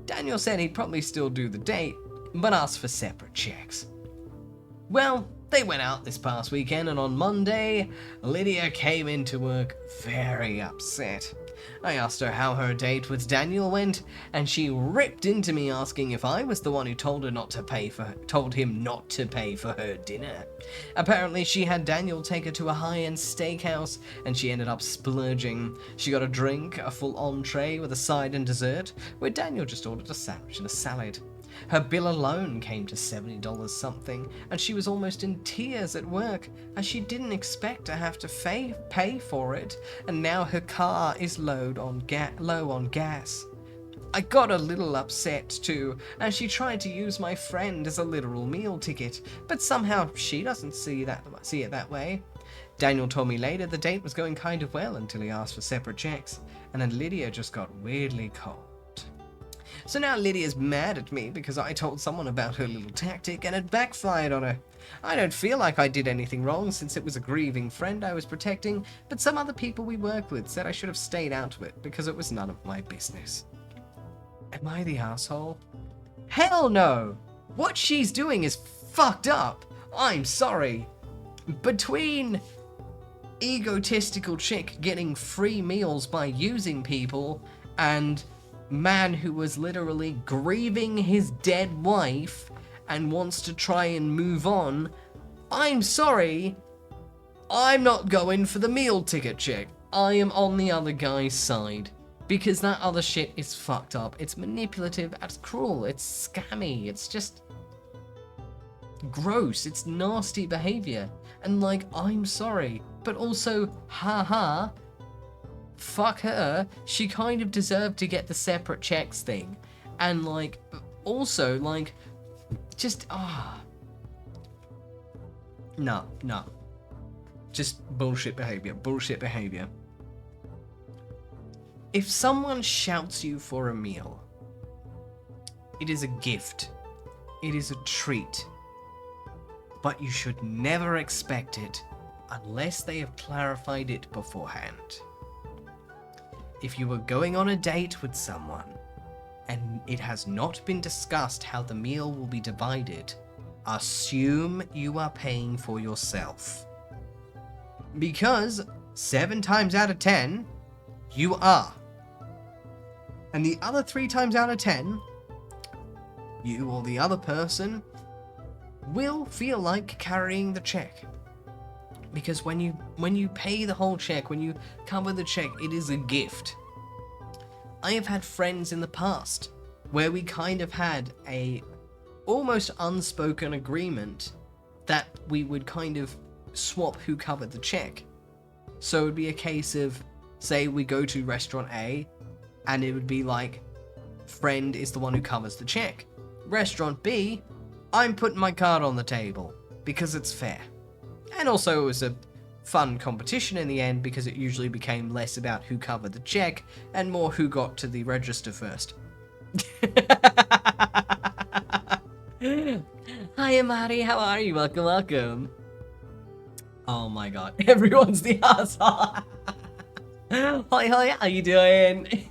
Daniel said he'd probably still do the date, but asked for separate checks. Well, they went out this past weekend and on Monday, Lydia came into work very upset. I asked her how her date with Daniel went, and she ripped into me asking if I was the one who told him not to pay for her dinner. Apparently she had Daniel take her to a high-end steakhouse, and she ended up splurging. She got a drink, a full entree with a side and dessert, where Daniel just ordered a sandwich and a salad. Her bill alone came to $70 something, and she was almost in tears at work as she didn't expect to have to pay for it, and now her car is low on gas. I got a little upset too, as she tried to use my friend as a literal meal ticket, but somehow she doesn't see it that way. Daniel told me later the date was going kind of well until he asked for separate checks, and then Lydia just got weirdly cold. So now Lydia's mad at me because I told someone about her little tactic and it backfired on her. I don't feel like I did anything wrong since it was a grieving friend I was protecting, but some other people we work with said I should have stayed out of it because it was none of my business. Am I the asshole? Hell no! What she's doing is fucked up. I'm sorry. Between egotistical chick getting free meals by using people and man who was literally grieving his dead wife and wants to try and move on, I'm sorry, I'm not going for the meal ticket chick. I am on the other guy's side. Because that other shit is fucked up. It's manipulative, it's cruel, it's scammy, it's just gross, it's nasty behavior. And like, I'm sorry, but also, haha, fuck her, she kind of deserved to get the separate checks thing. And like, also, like, just, no. Just bullshit behavior. If someone shouts you for a meal, it is a gift. It is a treat. But you should never expect it unless they have clarified it beforehand. If you are going on a date with someone and it has not been discussed how the meal will be divided, assume you are paying for yourself. Because 7 times out of 10, you are. And the other 3 times out of 10, you or the other person will feel like carrying the check. Because when you pay the whole check, when you cover the check, it is a gift. I have had friends in the past where we kind of had a almost unspoken agreement that we would kind of swap who covered the check. So it would be a case of, say we go to restaurant A, and it would be like, friend is the one who covers the check. Restaurant B, I'm putting my card on the table, because it's fair. And also it was a fun competition in the end, because it usually became less about who covered the check, and more who got to the register first. Hi Amari, how are you? Welcome. Oh my god, everyone's the asshole. Hi, how you doing?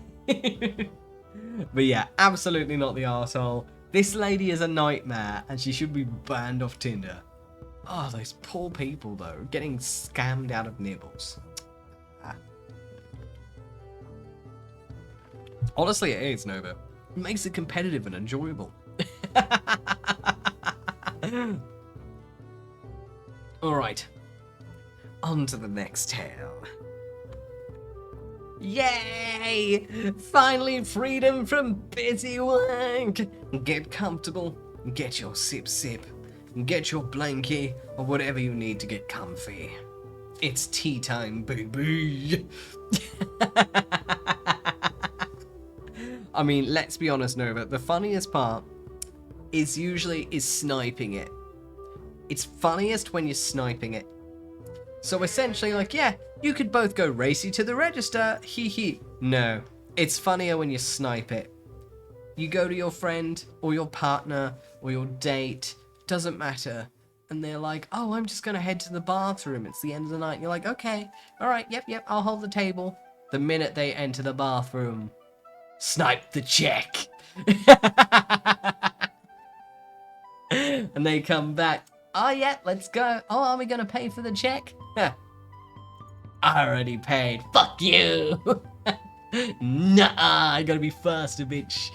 But yeah, absolutely not the arsehole. This lady is a nightmare and she should be banned off Tinder. Oh, those poor people though, getting scammed out of nibbles. Honestly, it is, Nova. It makes it competitive and enjoyable. Alright, on to the next tale. Yay! Finally freedom from busy work! Get comfortable, get your sip, get your blankie, or whatever you need to get comfy. It's tea time, baby! I mean, let's be honest, Nova, the funniest part is sniping it. It's funniest when you're sniping it. So essentially, like, yeah, you could both go racy to the register, hee hee. No, it's funnier when you snipe it. You go to your friend, or your partner, or your date, doesn't matter, and they're like, oh, I'm just gonna head to the bathroom, it's the end of the night. And you're like, okay, alright, yep, I'll hold the table. The minute they enter the bathroom, snipe the check. And they come back, oh yeah, let's go. Oh, are we gonna pay for the check? I already paid. Fuck you. Nah, I gotta be faster, bitch.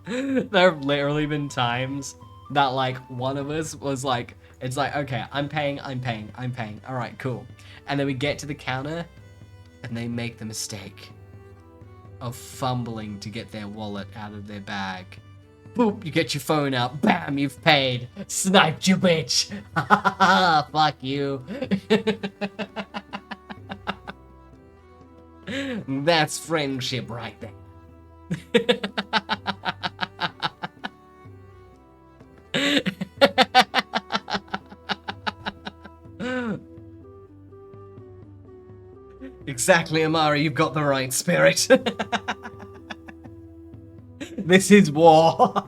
There have literally been times that like one of us was like, it's like, okay, I'm paying. Alright, cool. And then we get to the counter and they make the mistake. of fumbling to get their wallet out of their bag. Boop, you get your phone out. Bam, you've paid. Sniped you, bitch. Fuck you. That's friendship right there. Exactly, Amari, you've got the right spirit. This is war.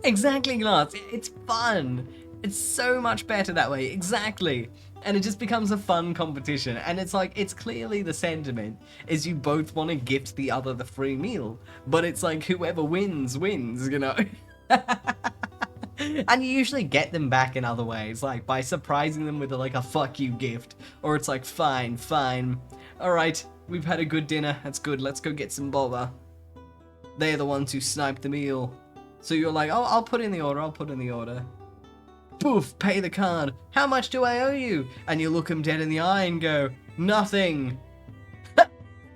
Exactly, Glass. It's fun. It's so much better that way. Exactly. And it just becomes a fun competition. And it's like, it's clearly the sentiment is you both want to gift the other the free meal. But it's like whoever wins, wins, you know? And you usually get them back in other ways, like by surprising them with like a fuck you gift. Or it's like, fine, fine. Alright, we've had a good dinner. That's good. Let's go get some boba. They're the ones who sniped the meal. So you're like, oh, I'll put in the order. I'll put in the order. Poof, pay the card. How much do I owe you? And you look them dead in the eye and go, nothing.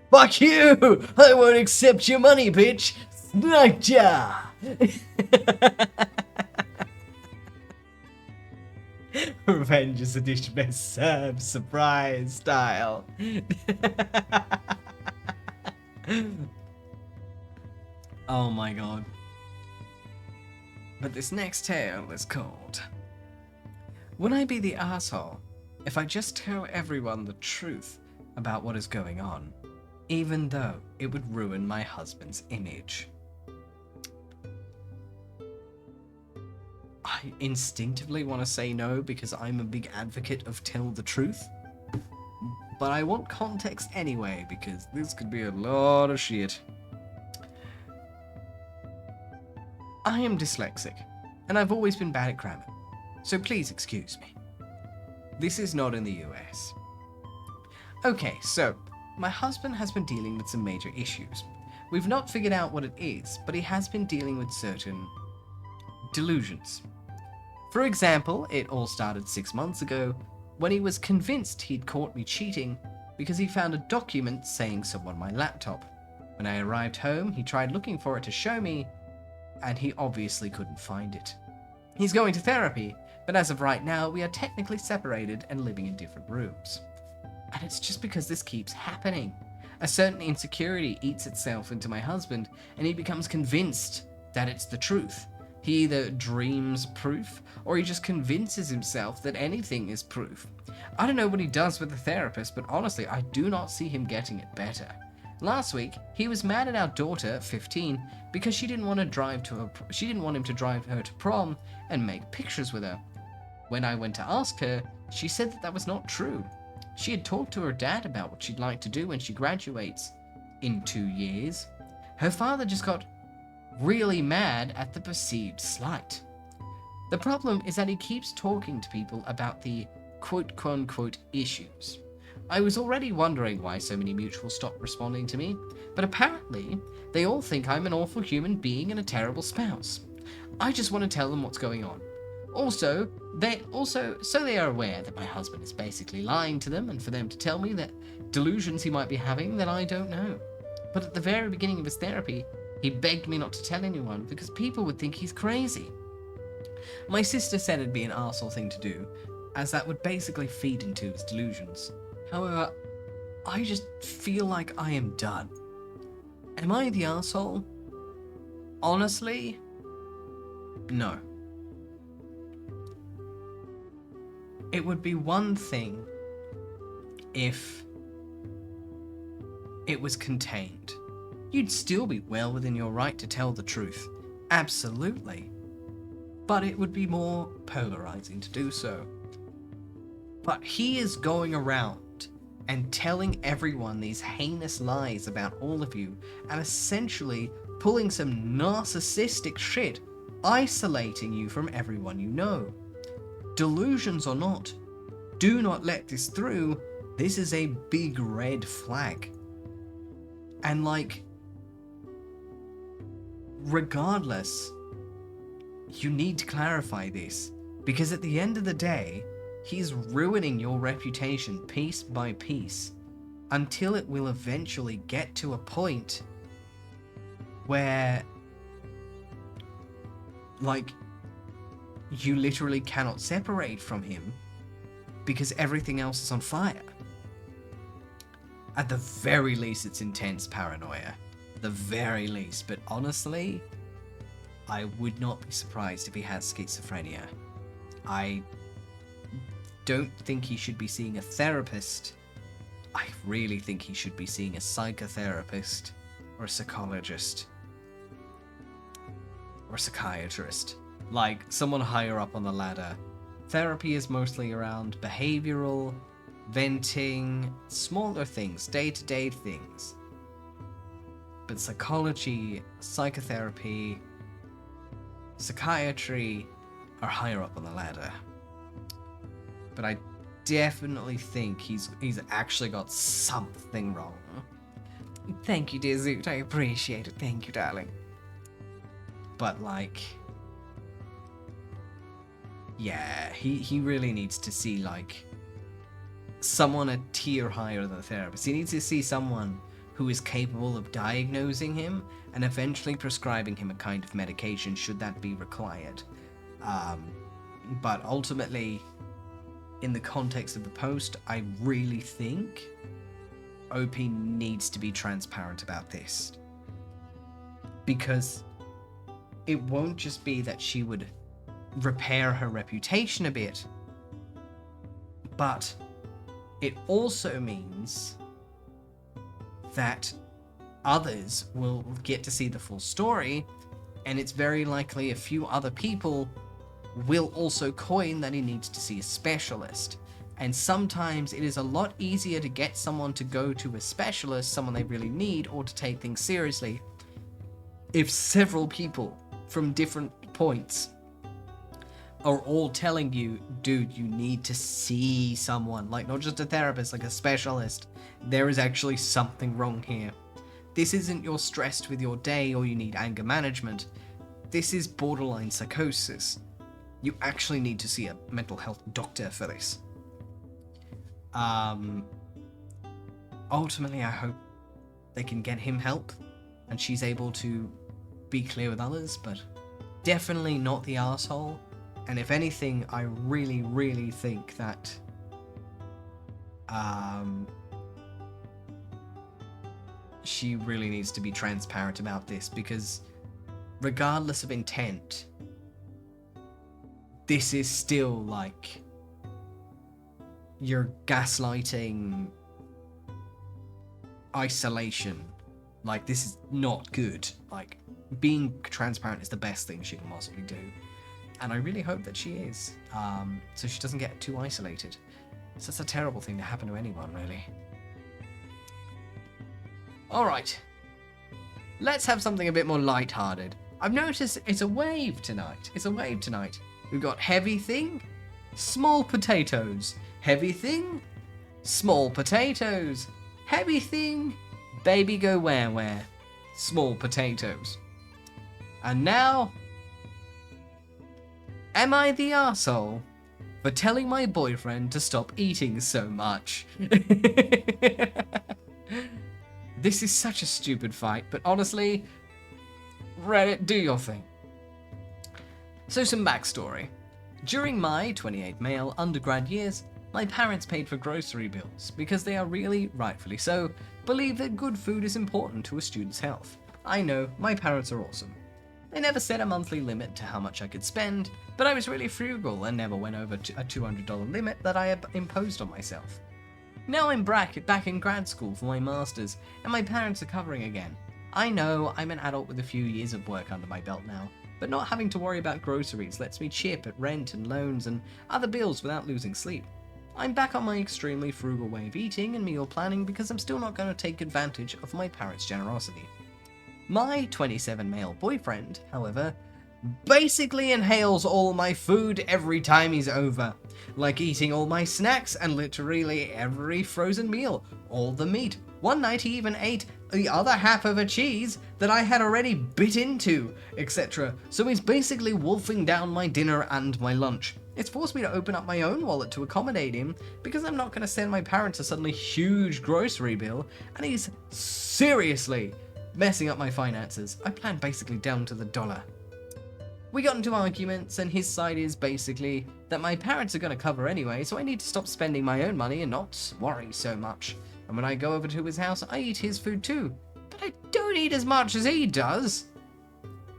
Fuck you! I won't accept your money, bitch. Sniped ya! Revenge is a dish best served surprise style. Oh my god. But this next tale is called Would I Be the Asshole If I Just Tell Everyone the Truth About What Is Going On, Even Though It Would Ruin My Husband's Image? I instinctively want to say no because I'm a big advocate of tell the truth. But I want context anyway because this could be a lot of shit. I am dyslexic, and I've always been bad at grammar, so please excuse me. This is not in the US. Okay, so, my husband has been dealing with some major issues. We've not figured out what it is, but he has been dealing with certain delusions. For example, it all started 6 months ago, when he was convinced he'd caught me cheating because he found a document saying so on my laptop. When I arrived home, he tried looking for it to show me, and he obviously couldn't find it. He's going to therapy, but as of right now, we are technically separated and living in different rooms. And it's just because this keeps happening. A certain insecurity eats itself into my husband, and he becomes convinced that it's the truth. He either dreams proof, or he just convinces himself that anything is proof. I don't know what he does with the therapist, but honestly, I do not see him getting it better. Last week, he was mad at our daughter, 15, because she didn't want him to drive her to prom and make pictures with her. When I went to ask her, she said that was not true. She had talked to her dad about what she'd like to do when she graduates in 2 years. Her father just got really mad at the perceived slight. The problem is that he keeps talking to people about the quote-unquote issues. I was already wondering why so many mutuals stopped responding to me, but apparently they all think I'm an awful human being and a terrible spouse. I just want to tell them what's going on. So they are aware that my husband is basically lying to them, and for them to tell me that delusions he might be having that I don't know. But at the very beginning of his therapy, he begged me not to tell anyone because people would think he's crazy. My sister said it'd be an arsehole thing to do, as that would basically feed into his delusions. However, I just feel like I am done. Am I the arsehole? Honestly, no. It would be one thing if it was contained. You'd still be well within your right to tell the truth. Absolutely. But it would be more polarizing to do so. But he is going around and telling everyone these heinous lies about all of you and essentially pulling some narcissistic shit, isolating you from everyone you know. Delusions or not, do not let this through. This is a big red flag. And regardless, you need to clarify this, because at the end of the day, he's ruining your reputation piece by piece. until it will eventually get to a point where, like, you literally cannot separate from him because everything else is on fire. At the very least, it's intense paranoia. The very least. But honestly, I would not be surprised if he has schizophrenia. I don't think he should be seeing a therapist. I really think he should be seeing a psychotherapist or a psychologist or a psychiatrist. Like, someone higher up on the ladder. Therapy is mostly around behavioral, venting, smaller things, day-to-day things. But psychology, psychotherapy, psychiatry are higher up on the ladder. But I definitely think he's actually got something wrong. Thank you, dear Zoot. I appreciate it. Thank you, darling. But, like, yeah, he really needs to see, like, someone a tier higher than a therapist. He needs to see someone who is capable of diagnosing him and eventually prescribing him a kind of medication should that be required. But ultimately, in the context of the post, I really think OP needs to be transparent about this. Because it won't just be that she would repair her reputation a bit, but it also means that others will get to see the full story, and it's very likely a few other people will also coin that he needs to see a specialist. And sometimes it is a lot easier to get someone to go to a specialist, someone they really need, or to take things seriously, if several people from different points are all telling you, dude, you need to see someone, like not just a therapist, like a specialist. There is actually something wrong here. This isn't you're stressed with your day or you need anger management. This is borderline psychosis. You actually need to see a mental health doctor for this. Ultimately, I hope they can get him help and she's able to be clear with others, but definitely not the arsehole. And if anything, I really, really think that she really needs to be transparent about this, because regardless of intent, this is still like you're gaslighting, isolation. Like, this is not good. Like, being transparent is the best thing she can possibly do. And I really hope that she is, so she doesn't get too isolated. So that's a terrible thing to happen to anyone, really. Alright, let's have something a bit more lighthearted. I've noticed it's a wave tonight. We've got heavy thing, small potatoes. Heavy thing, small potatoes. Heavy thing, baby go where, small potatoes. And now, am I the arsehole for telling my boyfriend to stop eating so much? This is such a stupid fight, but honestly, Reddit, do your thing. So some backstory. During my 28 male undergrad years, my parents paid for grocery bills because they are really, rightfully so, believe that good food is important to a student's health. I know, my parents are awesome. They never set a monthly limit to how much I could spend, but I was really frugal and never went over a $200 limit that I had imposed on myself. Now I'm back in grad school for my masters, and my parents are covering again. I know I'm an adult with a few years of work under my belt now, but not having to worry about groceries lets me chip at rent and loans and other bills without losing sleep. I'm back on my extremely frugal way of eating and meal planning because I'm still not going to take advantage of my parents' generosity. My 27 male boyfriend, however, basically inhales all my food every time he's over, like eating all my snacks and literally every frozen meal, all the meat. One night he even ate the other half of a cheese that I had already bit into, etc. So he's basically wolfing down my dinner and my lunch. It's forced me to open up my own wallet to accommodate him, because I'm not going to send my parents a suddenly huge grocery bill, and he's seriously messing up my finances. I plan basically down to the dollar. We got into arguments, and his side is basically that my parents are going to cover anyway, so I need to stop spending my own money and not worry so much. And when I go over to his house, I eat his food too. But I don't eat as much as he does.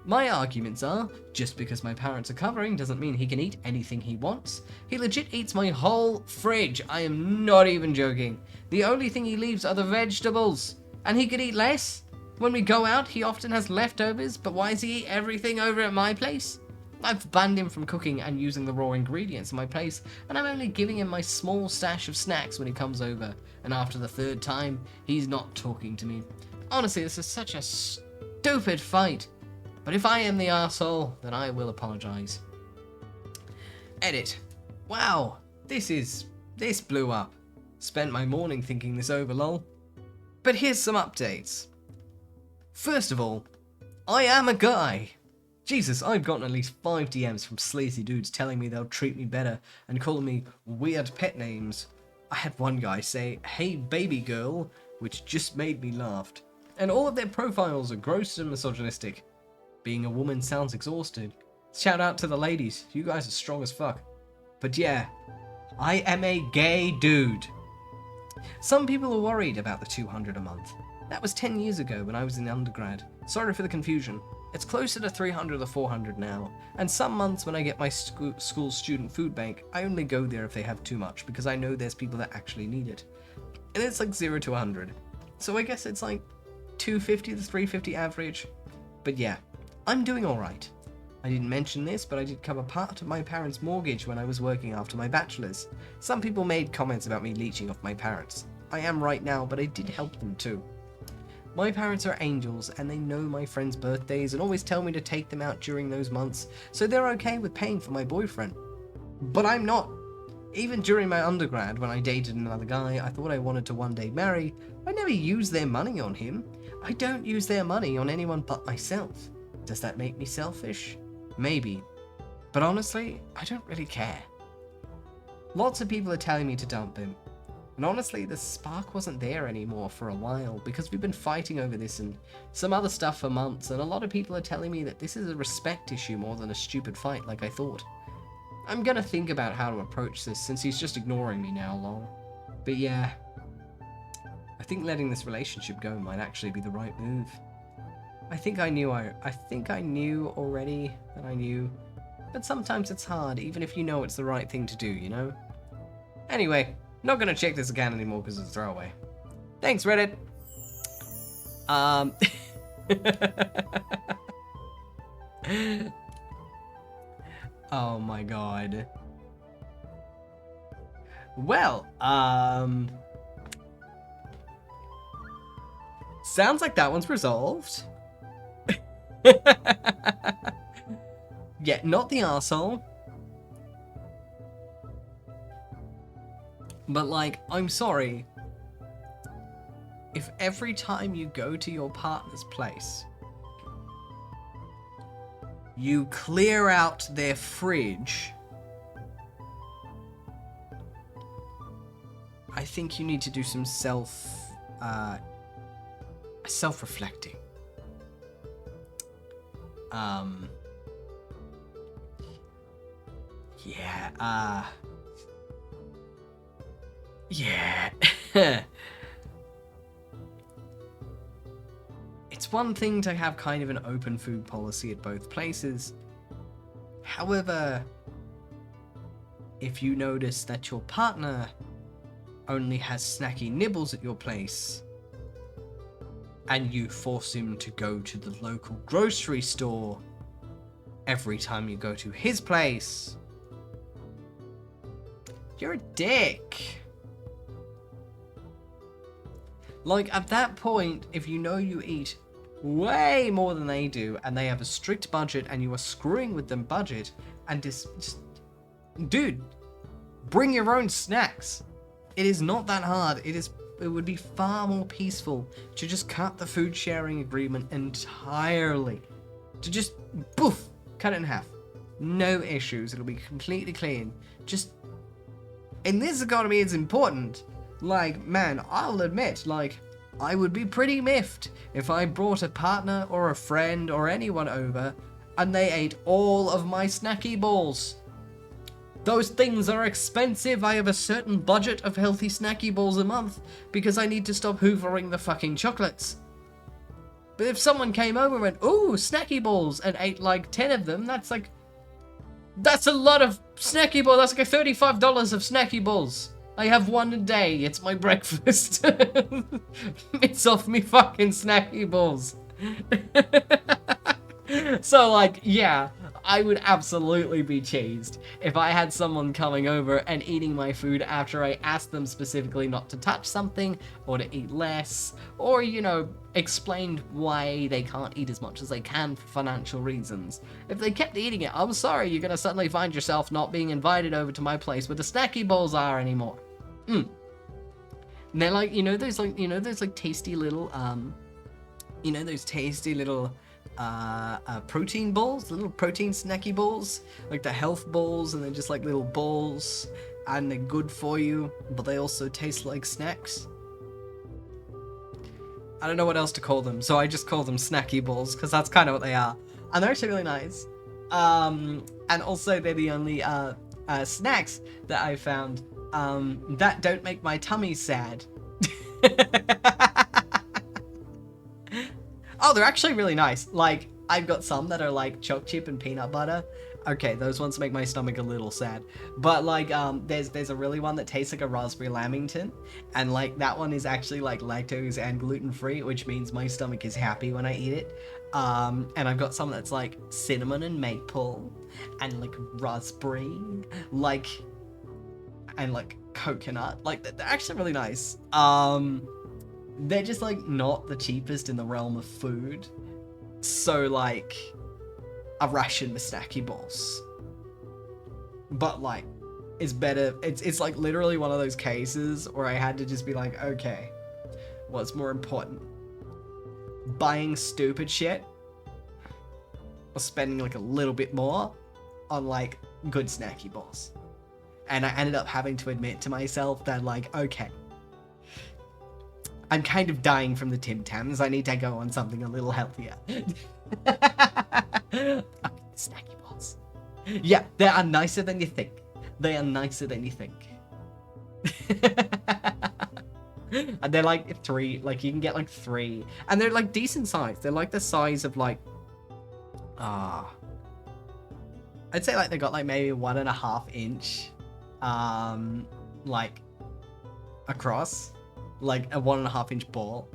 My arguments are, just because my parents are covering doesn't mean he can eat anything he wants. He legit eats my whole fridge. I am not even joking. The only thing he leaves are the vegetables. And he could eat less. When we go out, he often has leftovers, but why does he eat everything over at my place? I've banned him from cooking and using the raw ingredients in my place, and I'm only giving him my small stash of snacks when he comes over. And after the third time, he's not talking to me. Honestly, this is such a stupid fight. But if I am the arsehole, then I will apologize. Edit. Wow, this blew up. Spent my morning thinking this over, lol. But here's some updates. First of all, I am a guy. Jesus, I've gotten at least 5 DMs from sleazy dudes telling me they'll treat me better and calling me weird pet names. I had one guy say, "Hey baby girl," which just made me laugh. And all of their profiles are gross and misogynistic. Being a woman sounds exhausted. Shout out to the ladies, you guys are strong as fuck. But yeah, I am a gay dude. Some people are worried about the $200 a month. That was 10 years ago when I was in undergrad. Sorry for the confusion. It's closer to $300 or $400 now. And some months when I get my school student food bank, I only go there if they have too much, because I know there's people that actually need it. And it's like 0 to 100. So I guess it's like $250 to $350 average. But yeah, I'm doing alright. I didn't mention this, but I did cover part of my parents' mortgage when I was working after my bachelor's. Some people made comments about me leeching off my parents. I am right now, but I did help them too. My parents are angels, and they know my friends' birthdays and always tell me to take them out during those months, so they're okay with paying for my boyfriend. But I'm not. Even during my undergrad, when I dated another guy I thought I wanted to one day marry, I never used their money on him. I don't use their money on anyone but myself. Does that make me selfish? Maybe. But honestly, I don't really care. Lots of people are telling me to dump him. And honestly, the spark wasn't there anymore for a while, because we've been fighting over this and some other stuff for months, and a lot of people are telling me that this is a respect issue more than a stupid fight like I thought. I'm gonna think about how to approach this, since he's just ignoring me now, lol. But yeah, I think letting this relationship go might actually be the right move. I think I knew already that I knew, but sometimes it's hard, even if you know it's the right thing to do, you know? Anyway, not gonna check this again anymore because it's a throwaway. Thanks, Reddit. Oh my god. Well, sounds like that one's resolved. Yeah, not the arsehole. But like, I'm sorry. If every time you go to your partner's place, you clear out their fridge, I think you need to do some self-reflecting. Yeah. It's one thing to have kind of an open food policy at both places. However, if you notice that your partner only has snacky nibbles at your place, and you force him to go to the local grocery store every time you go to his place, you're a dick. Like, at that point, if you know you eat way more than they do, and they have a strict budget, and you are screwing with them budget, and just dude, bring your own snacks. It is not that hard. It would be far more peaceful to just cut the food sharing agreement entirely. To just, poof, cut it in half. No issues. It'll be completely clean. Just, in this economy, it's important. Like, man, I'll admit, like, I would be pretty miffed if I brought a partner or a friend or anyone over and they ate all of my snacky balls. Those things are expensive. I have a certain budget of healthy snacky balls a month because I need to stop hoovering the fucking chocolates. But if someone came over and went, ooh, snacky balls, and ate like 10 of them, that's a lot of snacky balls. That's like $35 of snacky balls. I have one a day. It's my breakfast. It's off me fucking snacky balls. So, like, yeah, I would absolutely be cheesed if I had someone coming over and eating my food after I asked them specifically not to touch something, or to eat less, or, you know, explained why they can't eat as much as they can for financial reasons. If they kept eating it, I'm sorry, you're gonna suddenly find yourself not being invited over to my place where the snacky bowls are anymore. And they're like, those tasty little, protein balls, little protein snacky balls, like the health balls, and they're just like little balls, and they're good for you, but they also taste like snacks. I don't know what else to call them, so I just call them snacky balls, because that's kind of what they are. And they're actually really nice. And also they're the only snacks that I found that don't make my tummy sad. Oh, they're actually really nice. Like, I've got some that are like choc chip and peanut butter. Okay, those ones make my stomach a little sad. But like, there's a really one that tastes like a raspberry lamington, and like that one is actually like lactose and gluten free, which means my stomach is happy when I eat it. And I've got some that's like cinnamon and maple, and like raspberry, like, and like coconut. Like, they're actually really nice. They're just like not the cheapest in the realm of food. So like, a ration with snacky balls. But like, it's better. It's like literally one of those cases where I had to just be like, okay, what's more important? Buying stupid shit, or spending like a little bit more on like good snacky balls? And I ended up having to admit to myself that like, okay, I'm kind of dying from the Tim Tams. I need to go on something a little healthier. Okay, snacky balls. Yeah, they are nicer than you think. They are nicer than you think. And they're like 3, like you can get like 3. And they're like decent size. They're like the size of like, I'd say like they got like maybe 1.5 inch, like across. Like a 1.5 inch ball.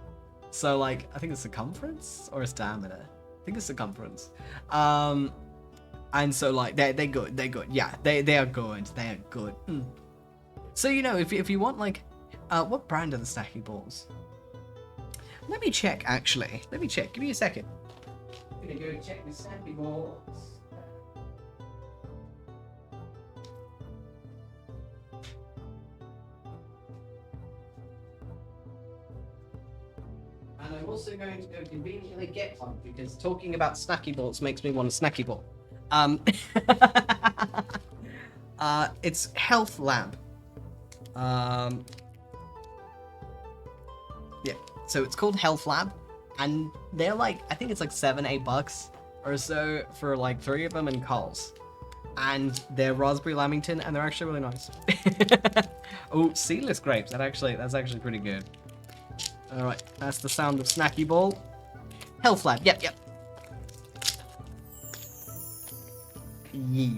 So like, I think it's circumference or it's diameter. I think it's circumference. And so like, they're good. Yeah, they are good. They are good. So, you know, if you want like, what brand are the snacky balls? Let me check, actually. Let me check. Give me a second. I'm gonna go check the snacky balls. And I'm also going to go conveniently get one, because talking about snacky balls makes me want a snacky ball. It's Health Lab. Yeah, so it's called Health Lab, and they're like, I think it's like $7-8 or so for like 3 of them in Coles. And they're raspberry lamington, and they're actually really nice. Oh, seedless grapes. That's actually pretty good. Alright, that's the sound of snacky ball. Health Lab, yep. Yeah.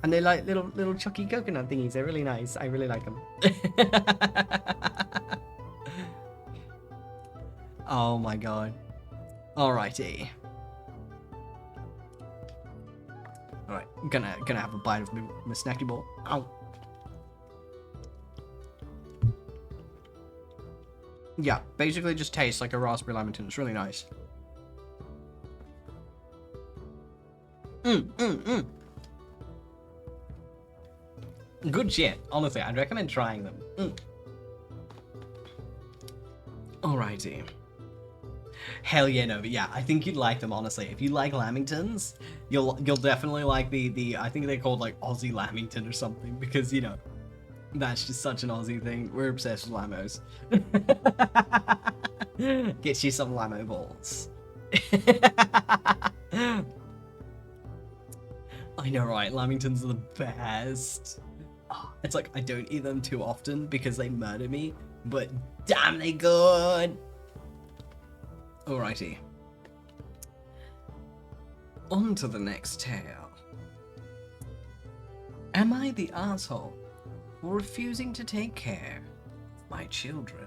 And they're like little chucky coconut thingies. They're really nice. I really like them. Oh my god. Alrighty. Alright, I'm gonna have a bite of my snacky ball. Ow. Yeah, basically just tastes like a raspberry lamington. It's really nice. Good shit. Honestly, I'd recommend trying them. Alrighty. Hell yeah, no, but yeah, I think you'd like them, honestly. If you like Lamingtons, you'll definitely like the I think they're called like Aussie Lamington or something, because, you know, that's just such an Aussie thing. We're obsessed with Lamos. Get you some Lamo balls. I know, right? Lamingtons are the best. Oh, it's like I don't eat them too often because they murder me, but damn, they good. Alrighty. On to the next tale. Am I the asshole for refusing to take care of my children?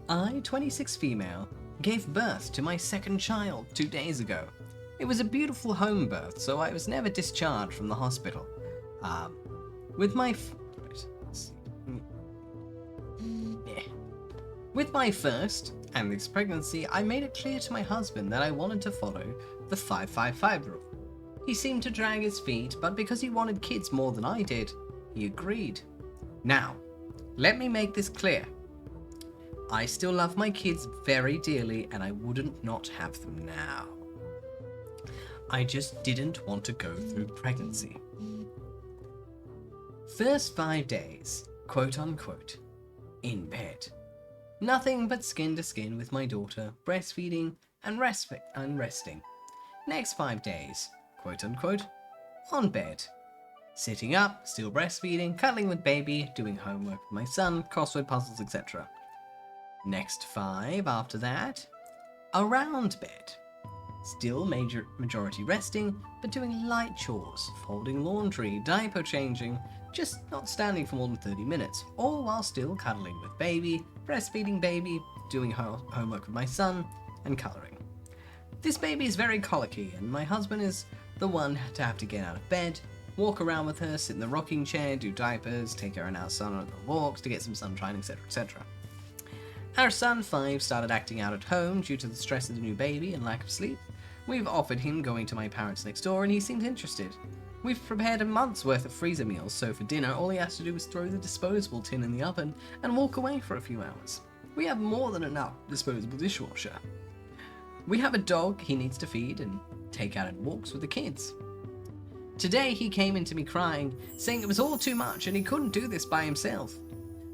I, 26 female, gave birth to my second child 2 days ago. It was a beautiful home birth, so I was never discharged from the hospital. With my first and this pregnancy, I made it clear to my husband that I wanted to follow the 5-5-5 rule. He seemed to drag his feet, but because he wanted kids more than I did, he agreed. Now, let me make this clear. I still love my kids very dearly, and I wouldn't not have them now. I just didn't want to go through pregnancy. First 5 days, quote unquote, in bed. Nothing but skin to skin with my daughter, breastfeeding and resting. Next 5 days, quote unquote, on bed. Sitting up, still breastfeeding, cuddling with baby, doing homework with my son, crossword puzzles, etc. Next 5 after that, around bed. Still majority resting, but doing light chores, folding laundry, diaper changing, just not standing for more than 30 minutes, all while still cuddling with baby, breastfeeding baby, doing homework with my son, and colouring. This baby is very colicky, and my husband is the one to have to get out of bed, walk around with her, sit in the rocking chair, do diapers, take her and our son on walks to get some sunshine, etc, etc. Our son, 5, started acting out at home due to the stress of the new baby and lack of sleep. We've offered him going to my parents next door, and he seemed interested. We've prepared a month's worth of freezer meals, so for dinner all he has to do is throw the disposable tin in the oven and walk away for a few hours. We have more than enough disposable dishwasher. We have a dog he needs to feed and take out on walks with the kids. Today he came into me crying, saying it was all too much and he couldn't do this by himself.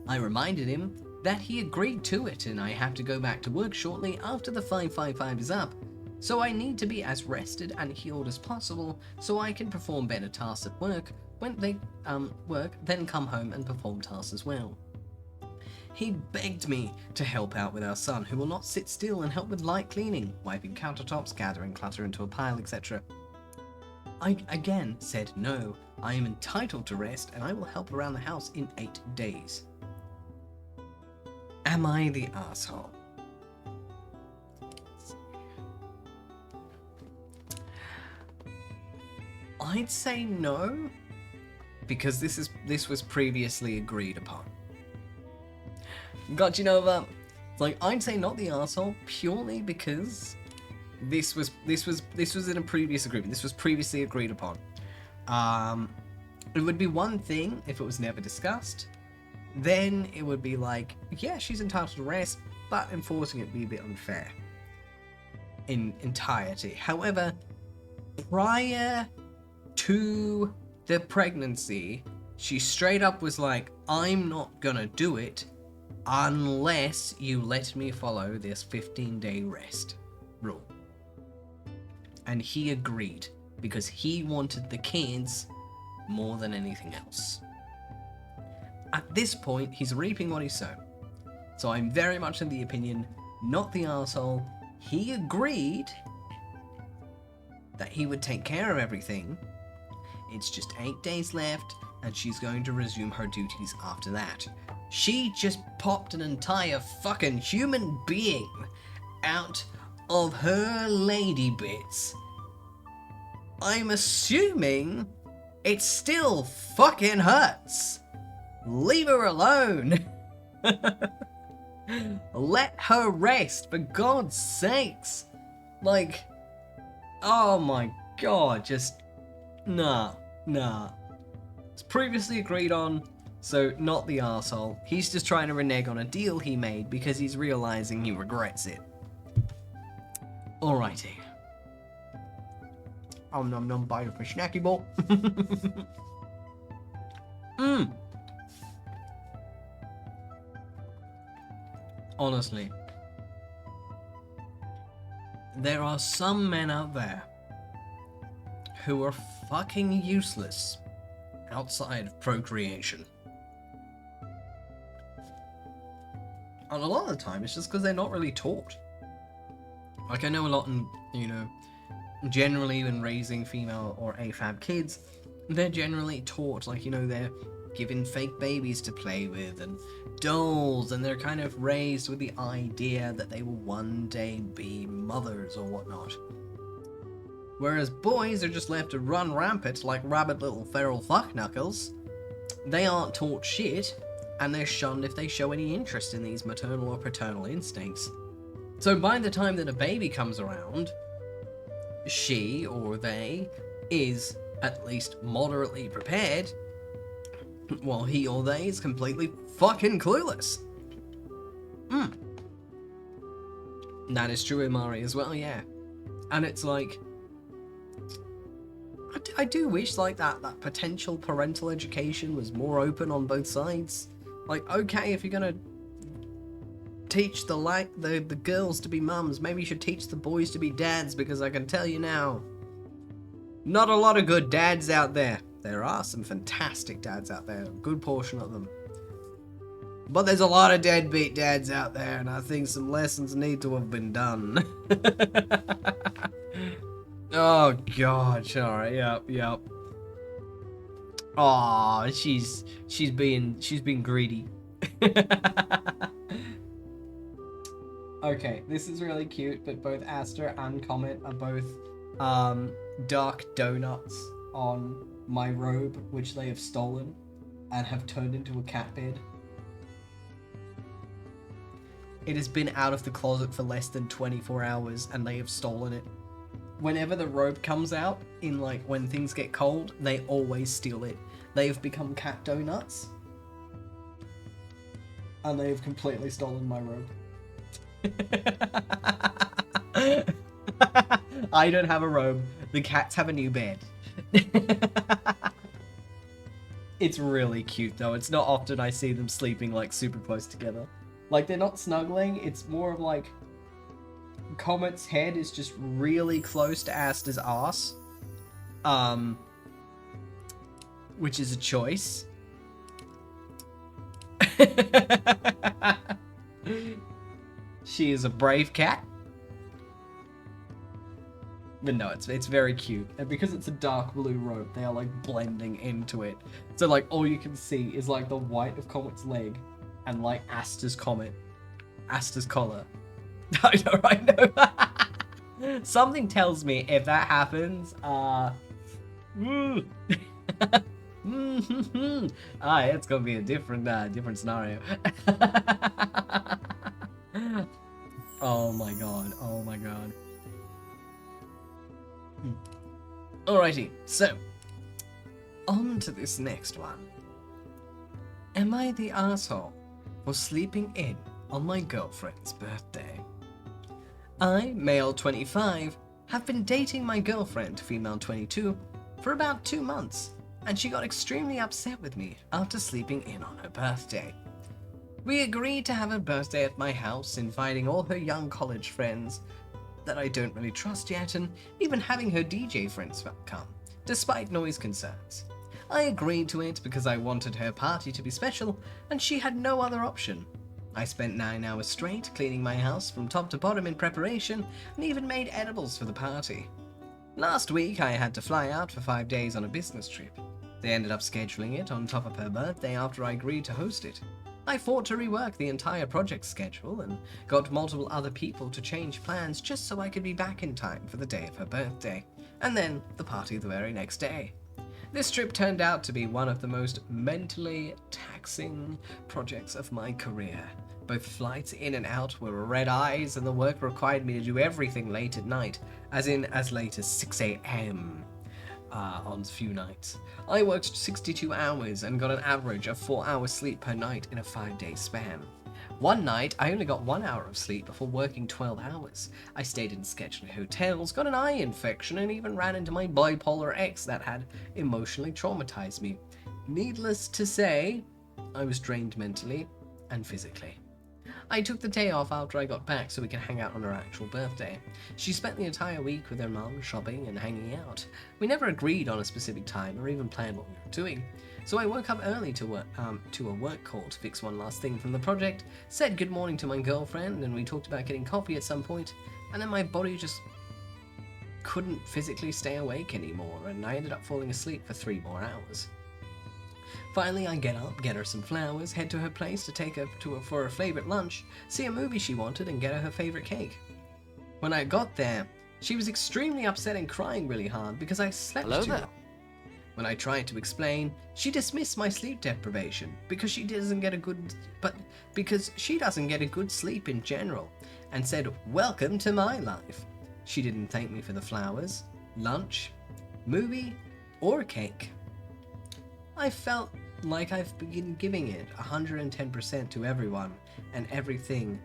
I reminded him that he agreed to it and I have to go back to work shortly after the 5-5-5 is up. So I need to be as rested and healed as possible so I can perform better tasks at work when they work, then come home and perform tasks as well. He begged me to help out with our son, who will not sit still, and help with light cleaning, wiping countertops, gathering clutter into a pile, etc. I again said no, I am entitled to rest and I will help around the house in 8 days. Am I the asshole? I'd say no, because this was previously agreed upon. Got you, Nova? Like, I'd say not the asshole purely because this was in a previous agreement. This was previously agreed upon. It would be one thing if it was never discussed. Then it would be like, yeah, she's entitled to rest, but enforcing it would be a bit unfair in entirety. However, prior to the pregnancy, she straight up was like, I'm not gonna do it unless you let me follow this 15-day rest rule. And he agreed because he wanted the kids more than anything else. At this point, he's reaping what he's sown. So I'm very much of the opinion, not the arsehole. He agreed that he would take care of everything. It's just 8 days left, and she's going to resume her duties after that. She just popped an entire fucking human being out of her lady bits. I'm assuming it still fucking hurts. Leave her alone. Let her rest, for God's sakes. Like, oh my god, just nah. It's previously agreed on, so not the arsehole. He's just trying to renege on a deal he made because he's realizing he regrets it. Alrighty. Nom nom, bite of a snacky ball. Honestly, there are some men out there who are fucking useless outside of procreation. And a lot of the time, it's just because they're not really taught. Like, I know a lot in, generally when raising female or AFAB kids, they're generally taught, like, they're given fake babies to play with and dolls, and they're kind of raised with the idea that they will one day be mothers or whatnot. Whereas boys are just left to run rampant like rabid little feral fuckknuckles. They aren't taught shit, and they're shunned if they show any interest in these maternal or paternal instincts. So by the time that a baby comes around, she or they is at least moderately prepared, while he or they is completely fucking clueless. That is true in Mari as well, yeah. And it's like, I do wish like that potential parental education was more open on both sides. Like, okay, if you're gonna teach the girls to be mums, maybe you should teach the boys to be dads, because I can tell you now, not a lot of good dads out there. There are some fantastic dads out there, a good portion of them. But there's a lot of deadbeat dads out there, and I think some lessons need to have been done. Oh god, alright, yep. Aw, she's being greedy. Okay, this is really cute, but both Aster and Comet are both dark donuts on my robe, which they have stolen and have turned into a cat bed. It has been out of the closet for less than 24 hours and they have stolen it. Whenever the robe comes out, in like when things get cold, they always steal it. They have become cat donuts. And they have completely stolen my robe. I don't have a robe. The cats have a new bed. It's really cute though. It's not often I see them sleeping like super close together. Like, they're not snuggling, it's more of like Comet's head is just really close to Aster's ass. Which is a choice. She is a brave cat. But no, it's very cute. And because it's a dark blue robe, they are like blending into it. So like all you can see is like the white of Comet's leg and like Aster's collar. I know. Something tells me if that happens, it's gonna be a different scenario. Oh my god. Alrighty, so on to this next one. Am I the asshole for sleeping in on my girlfriend's birthday? I, male 25, have been dating my girlfriend, female 22, for about 2 months, and she got extremely upset with me after sleeping in on her birthday. We agreed to have her birthday at my house, inviting all her young college friends that I don't really trust yet, and even having her DJ friends come, despite noise concerns. I agreed to it because I wanted her party to be special, and she had no other option. I spent 9 hours straight cleaning my house from top to bottom in preparation, and even made edibles for the party. Last week I had to fly out for 5 days on a business trip. They ended up scheduling it on top of her birthday after I agreed to host it. I fought to rework the entire project schedule and got multiple other people to change plans just so I could be back in time for the day of her birthday, and then the party the very next day. This trip turned out to be one of the most mentally taxing projects of my career. Both flights in and out were red eyes, and the work required me to do everything late at night, as in as late as 6 AM. On a few nights. I worked 62 hours and got an average of 4 hours sleep per night in a 5-day span. One night, I only got 1 hour of sleep before working 12 hours. I stayed in sketchy hotels, got an eye infection, and even ran into my bipolar ex that had emotionally traumatized me. Needless to say, I was drained mentally and physically. I took the day off after I got back so we could hang out on her actual birthday. She spent the entire week with her mum, shopping and hanging out. We never agreed on a specific time or even planned what we were doing. So I woke up early to a work call to fix one last thing from the project, said good morning to my girlfriend, and we talked about getting coffee at some point, and then my body just couldn't physically stay awake anymore, and I ended up falling asleep for 3 more hours. Finally, I get up, get her some flowers, head to her place to take her for her favourite lunch, see a movie she wanted, and get her favourite cake. When I got there, she was extremely upset and crying really hard because I slept too long. When I tried to explain, she dismissed my sleep deprivation because she doesn't get a good sleep in general, and said, "Welcome to my life." She didn't thank me for the flowers, lunch, movie, or cake. I felt like I've been giving it 110% to everyone and everything,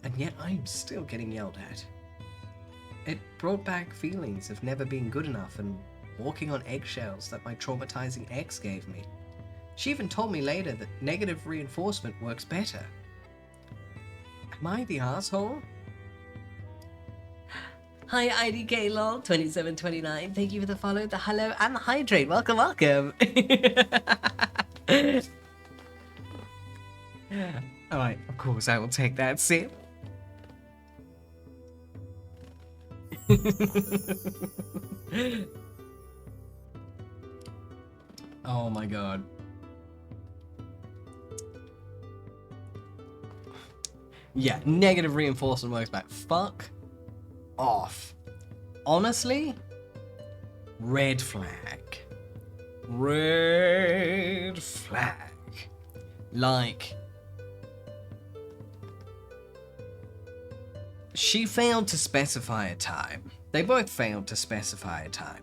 and yet I'm still getting yelled at. It brought back feelings of never being good enough and walking on eggshells that my traumatizing ex gave me. She even told me later that negative reinforcement works better. Am I the asshole? Hi IDK 2729, thank you for the follow, the hello, and the hydrate. Welcome, welcome. Alright, of course I will take that sip. Oh my god. Yeah, negative reinforcement works back. Fuck off. Honestly, red flag. Red flag. Like, she failed to specify a time. They both failed to specify a time.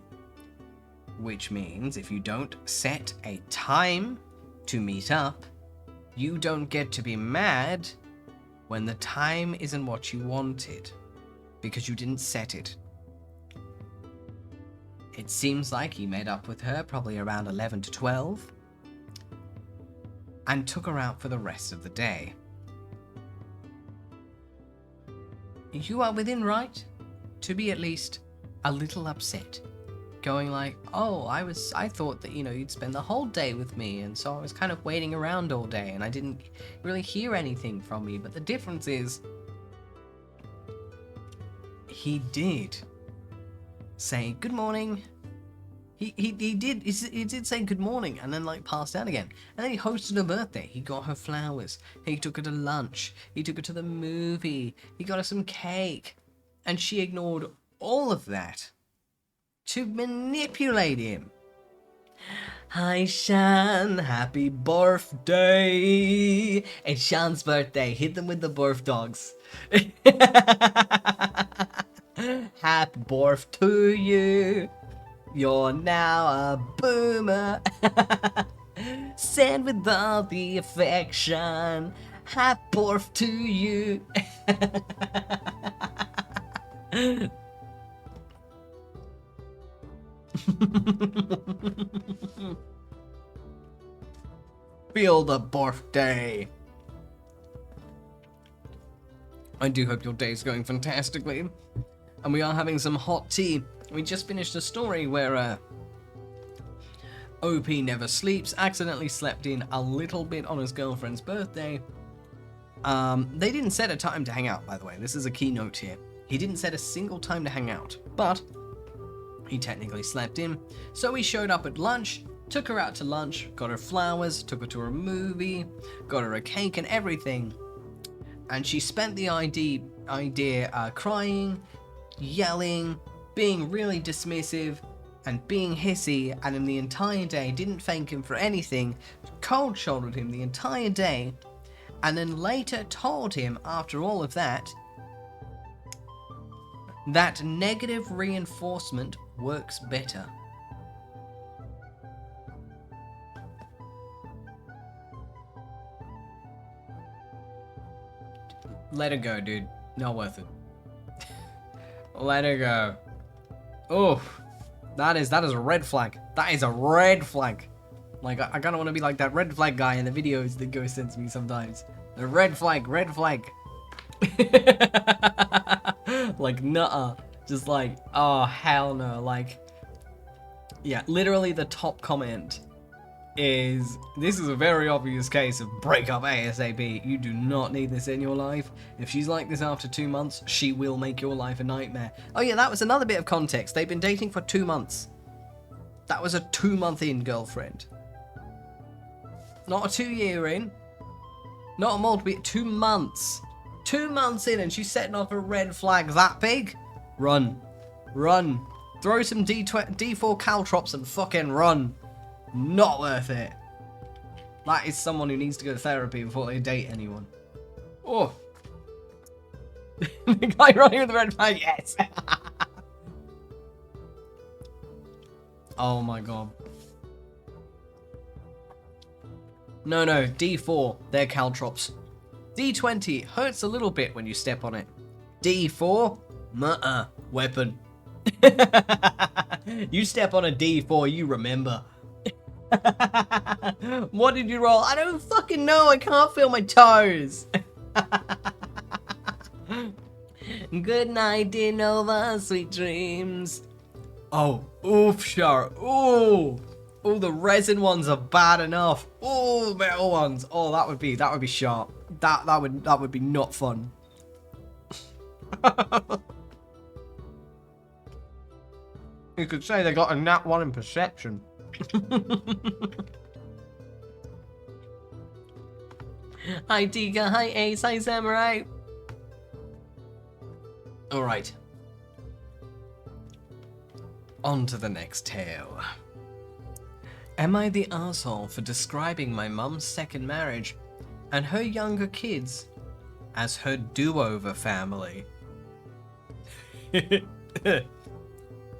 Which means if you don't set a time to meet up, you don't get to be mad when the time isn't what you wanted, because you didn't set it. It seems like he met up with her probably around 11 to 12 and took her out for the rest of the day. You are within right to be at least a little upset. Going like, oh, I thought that, you know, you'd spend the whole day with me, and so I was kind of waiting around all day and I didn't really hear anything from you. But the difference is, he did say good morning. He did say good morning and then like passed out again. And then he hosted her birthday. He got her flowers. He took her to lunch. He took her to the movie. He got her some cake. And she ignored all of that to manipulate him. Hi Shan, happy birthday. It's Shan's birthday. Hit them with the birth dogs. Happy birth to you. You're now a boomer. Send with all the affection. Happy birth to you. Feel the birthday. I do hope your day's going fantastically. And we are having some hot tea. We just finished a story where OP never sleeps, accidentally slept in a little bit on his girlfriend's birthday. They didn't set a time to hang out, by the way. This is a key note here. He didn't set a single time to hang out, but he technically slept in. So he showed up at lunch, took her out to lunch, got her flowers, took her to a movie, got her a cake and everything. And she spent the idea crying, yelling, being really dismissive, and being hissy, and in the entire day didn't thank him for anything, cold-shouldered him the entire day, and then later told him, after all of that, that negative reinforcement works better. Let her go, dude. Not worth it. Let her go. Oh, that is a red flag. That is a red flag. Like, I kind of want to be like that red flag guy in the videos that Ghost sends me sometimes. The red flag, red flag. Like, nuh-uh. Just like, oh, hell no. Like, yeah, literally the top comment is, this is a very obvious case of break up ASAP. You do not need this in your life. If she's like this after 2 months, she will make your life a nightmare. Oh yeah, that was another bit of context. They've been dating for 2 months. That was a 2-month-in girlfriend. Not a 2-year in. Not a multiple, 2 months. 2 months in and she's setting off a red flag that big? Run. Run. Throw some D4 caltrops and fucking run. Not worth it. That is someone who needs to go to therapy before they date anyone. Oh. The guy running with the red flag, yes. Oh my god. No, D4, they're caltrops. D20 hurts a little bit when you step on it. D4, weapon. You step on a D4, you remember. What did you roll? I don't fucking know. I can't feel my toes. Good night, dear Nova. Sweet dreams. Oh, oof, sure. Ooh. Oh, the resin ones are bad enough. Oh, metal ones. Oh, that would be sharp. That would be not fun. You could say they got a nat 1 in perception. Hi Tika, hi Ace, hi Samurai. Alright. On to the next tale. Am I the asshole for describing my mum's second marriage and her younger kids as her do-over family?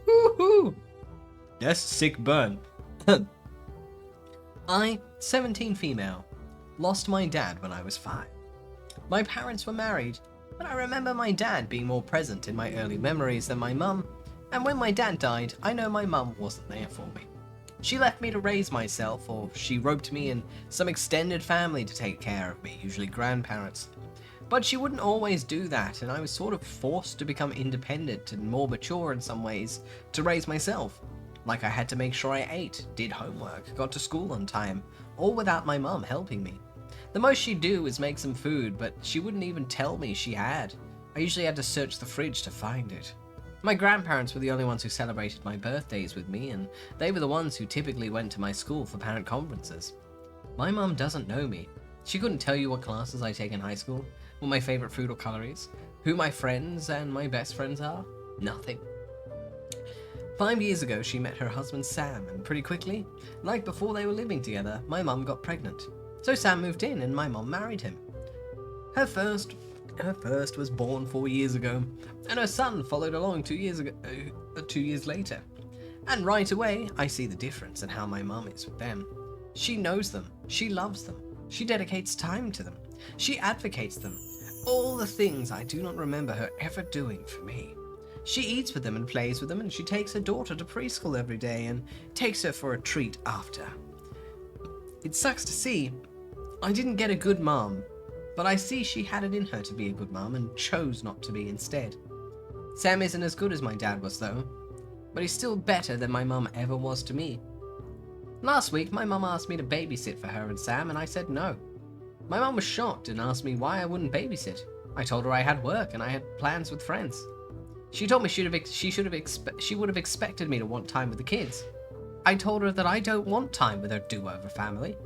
Woohoo! That's a sick burn. I, 17 female, lost my dad when I was 5. My parents were married, but I remember my dad being more present in my early memories than my mum, and when my dad died, I know my mum wasn't there for me. She left me to raise myself, or she roped me in some extended family to take care of me, usually grandparents. But she wouldn't always do that, and I was sort of forced to become independent and more mature in some ways to raise myself. Like I had to make sure I ate, did homework, got to school on time, all without my mum helping me. The most she'd do was make some food, but she wouldn't even tell me she had. I usually had to search the fridge to find it. My grandparents were the only ones who celebrated my birthdays with me, and they were the ones who typically went to my school for parent conferences. My mum doesn't know me. She couldn't tell you what classes I take in high school, what my favorite food or calories, who my friends and my best friends are. Nothing. 5 years ago, she met her husband Sam, and pretty quickly, like before they were living together, my mum got pregnant. So Sam moved in, and my mum married him. Her first was born 4 years ago, and her son followed along 2 years later. And right away, I see the difference in how my mum is with them. She knows them, she loves them, she dedicates time to them, she advocates them. All the things I do not remember her ever doing for me. She eats with them and plays with them, and she takes her daughter to preschool every day and takes her for a treat after. It sucks to see. I didn't get a good mom, but I see she had it in her to be a good mom and chose not to be instead. Sam isn't as good as my dad was though, but he's still better than my mum ever was to me. Last week, my mum asked me to babysit for her and Sam, and I said no. My mum was shocked and asked me why I wouldn't babysit. I told her I had work and I had plans with friends. She told me she would have expected me to want time with the kids. I told her that I don't want time with her do-over family.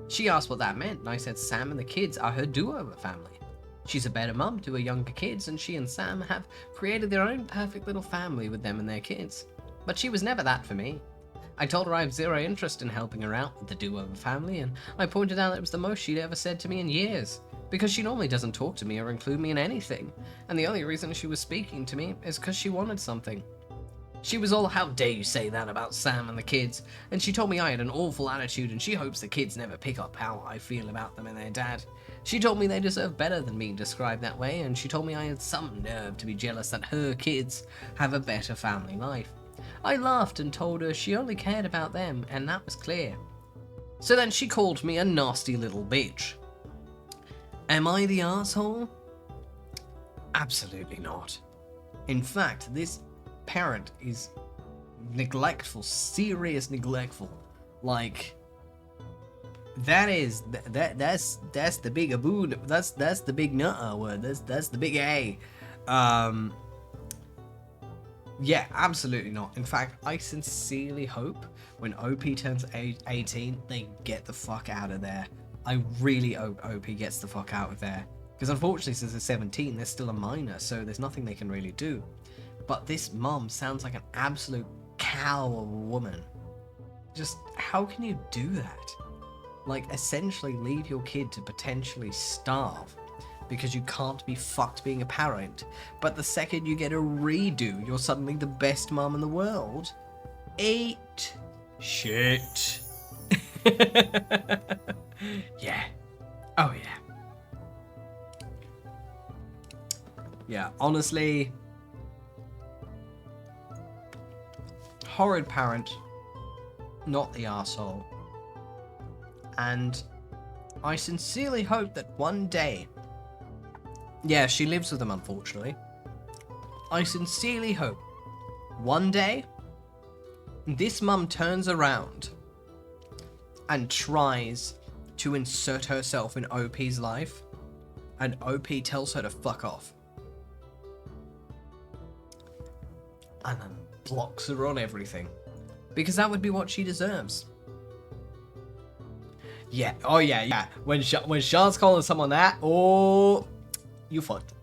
She asked what that meant, and I said Sam and the kids are her do-over family. She's a better mum to her younger kids, and she and Sam have created their own perfect little family with them and their kids. But she was never that for me. I told her I have zero interest in helping her out with the do-over family, and I pointed out that it was the most she'd ever said to me in years, because she normally doesn't talk to me or include me in anything, and the only reason she was speaking to me is because she wanted something. She was all, how dare you say that about Sam and the kids, and she told me I had an awful attitude and she hopes the kids never pick up how I feel about them and their dad. She told me they deserve better than being described that way, and she told me I had some nerve to be jealous that her kids have a better family life. I laughed and told her she only cared about them, and that was clear. So then she called me a nasty little bitch. Am I the asshole? Absolutely not. In fact, this parent is neglectful, serious neglectful. Like, that's the big aboon. That's the big nutter word. That's the big A. Yeah, absolutely not. In fact, I sincerely hope when OP turns 18, they get the fuck out of there. I really hope OP gets the fuck out of there. Because unfortunately, since they're 17, they're still a minor, so there's nothing they can really do. But this mum sounds like an absolute cow of a woman. Just, how can you do that? Like, essentially leave your kid to potentially starve because you can't be fucked being a parent. But the second you get a redo, you're suddenly the best mum in the world. Eat shit. Yeah. Oh yeah. Yeah, honestly, horrid parent, not the arsehole. And I sincerely hope that one day, yeah, she lives with them unfortunately. I sincerely hope one day this mum turns around and tries to insert herself in OP's life, and OP tells her to fuck off. And then blocks her on everything. Because that would be what she deserves. Yeah, oh yeah. When Sean's calling someone that, oh, you fucked.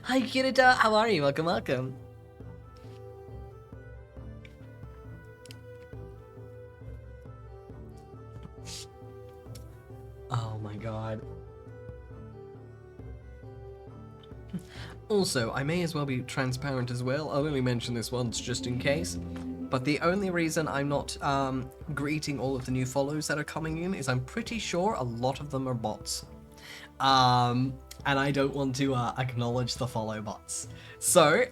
Hi Kirita, how are you? Welcome. Oh my god. Also, I may as well be transparent as well. I'll only mention this once just in case. But the only reason I'm not greeting all of the new follows that are coming in is I'm pretty sure a lot of them are bots. And I don't want to acknowledge the follow bots. So,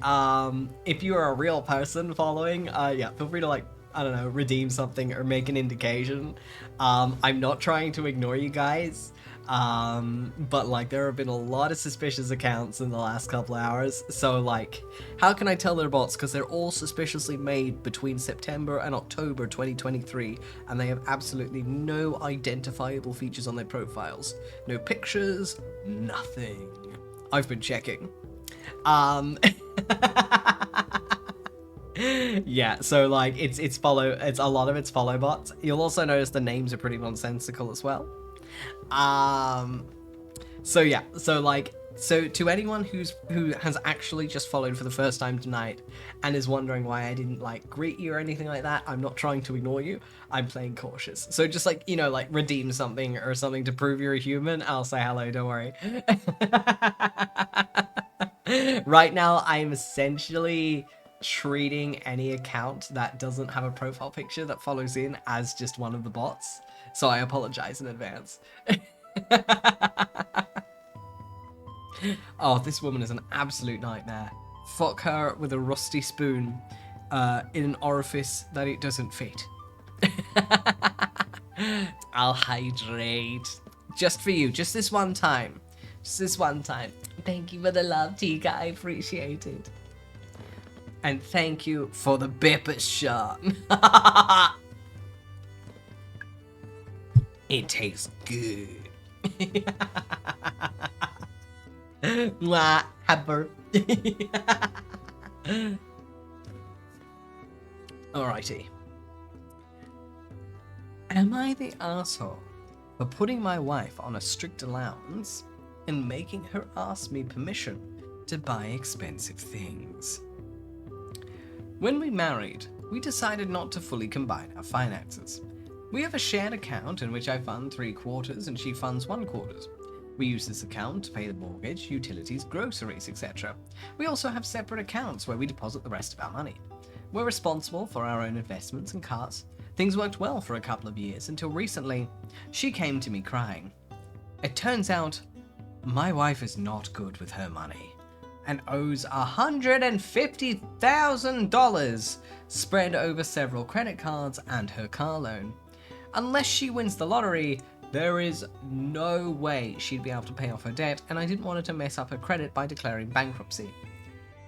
if you are a real person following, yeah, feel free to, like, I don't know, redeem something or make an indication. I'm not trying to ignore you guys. But like there have been a lot of suspicious accounts in the last couple hours, so like how can I tell they're bots? Because they're all suspiciously made between September and October 2023, and they have absolutely no identifiable features on their profiles, no pictures, nothing. I've been checking. Yeah, so like it's a lot of it's follow bots. You'll also notice the names are pretty nonsensical as well. So yeah, so to anyone who has actually just followed for the first time tonight and is wondering why I didn't like greet you or anything like that, I'm not trying to ignore you. I'm playing cautious. So just like, you know, like redeem something or something to prove you're a human. I'll say hello, don't worry. Right now, I'm essentially treating any account that doesn't have a profile picture that follows in as just one of the bots. So I apologize in advance. Oh, this woman is an absolute nightmare. Fuck her with a rusty spoon in an orifice that it doesn't fit. I'll hydrate. Just for you, just this one time. Just this one time. Thank you for the love, Tika. I appreciate it. And thank you for the Bipper shot. It tastes good. Mwah, Happer. Alrighty. Am I the asshole for putting my wife on a strict allowance and making her ask me permission to buy expensive things? When we married, we decided not to fully combine our finances. We have a shared account in which I fund 3/4 and she funds 1/4. We use this account to pay the mortgage, utilities, groceries, etc. We also have separate accounts where we deposit the rest of our money. We're responsible for our own investments and cars. Things worked well for a couple of years until recently she came to me crying. It turns out my wife is not good with her money and owes $150,000 spread over several credit cards and her car loan. Unless she wins the lottery, there is no way she'd be able to pay off her debt, and I didn't want her to mess up her credit by declaring bankruptcy.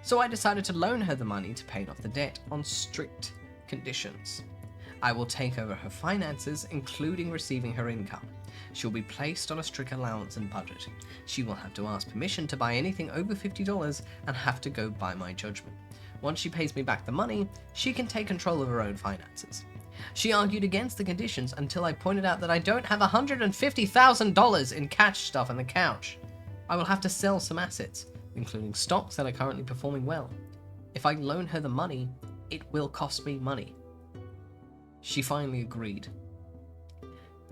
So I decided to loan her the money to pay off the debt on strict conditions. I will take over her finances, including receiving her income. She'll be placed on a strict allowance and budget. She will have to ask permission to buy anything over $50 and have to go by my judgment. Once she pays me back the money, she can take control of her own finances. She argued against the conditions until I pointed out that I don't have $150,000 in cash stuff on the couch. I will have to sell some assets, including stocks that are currently performing well. If I loan her the money, it will cost me money. She finally agreed.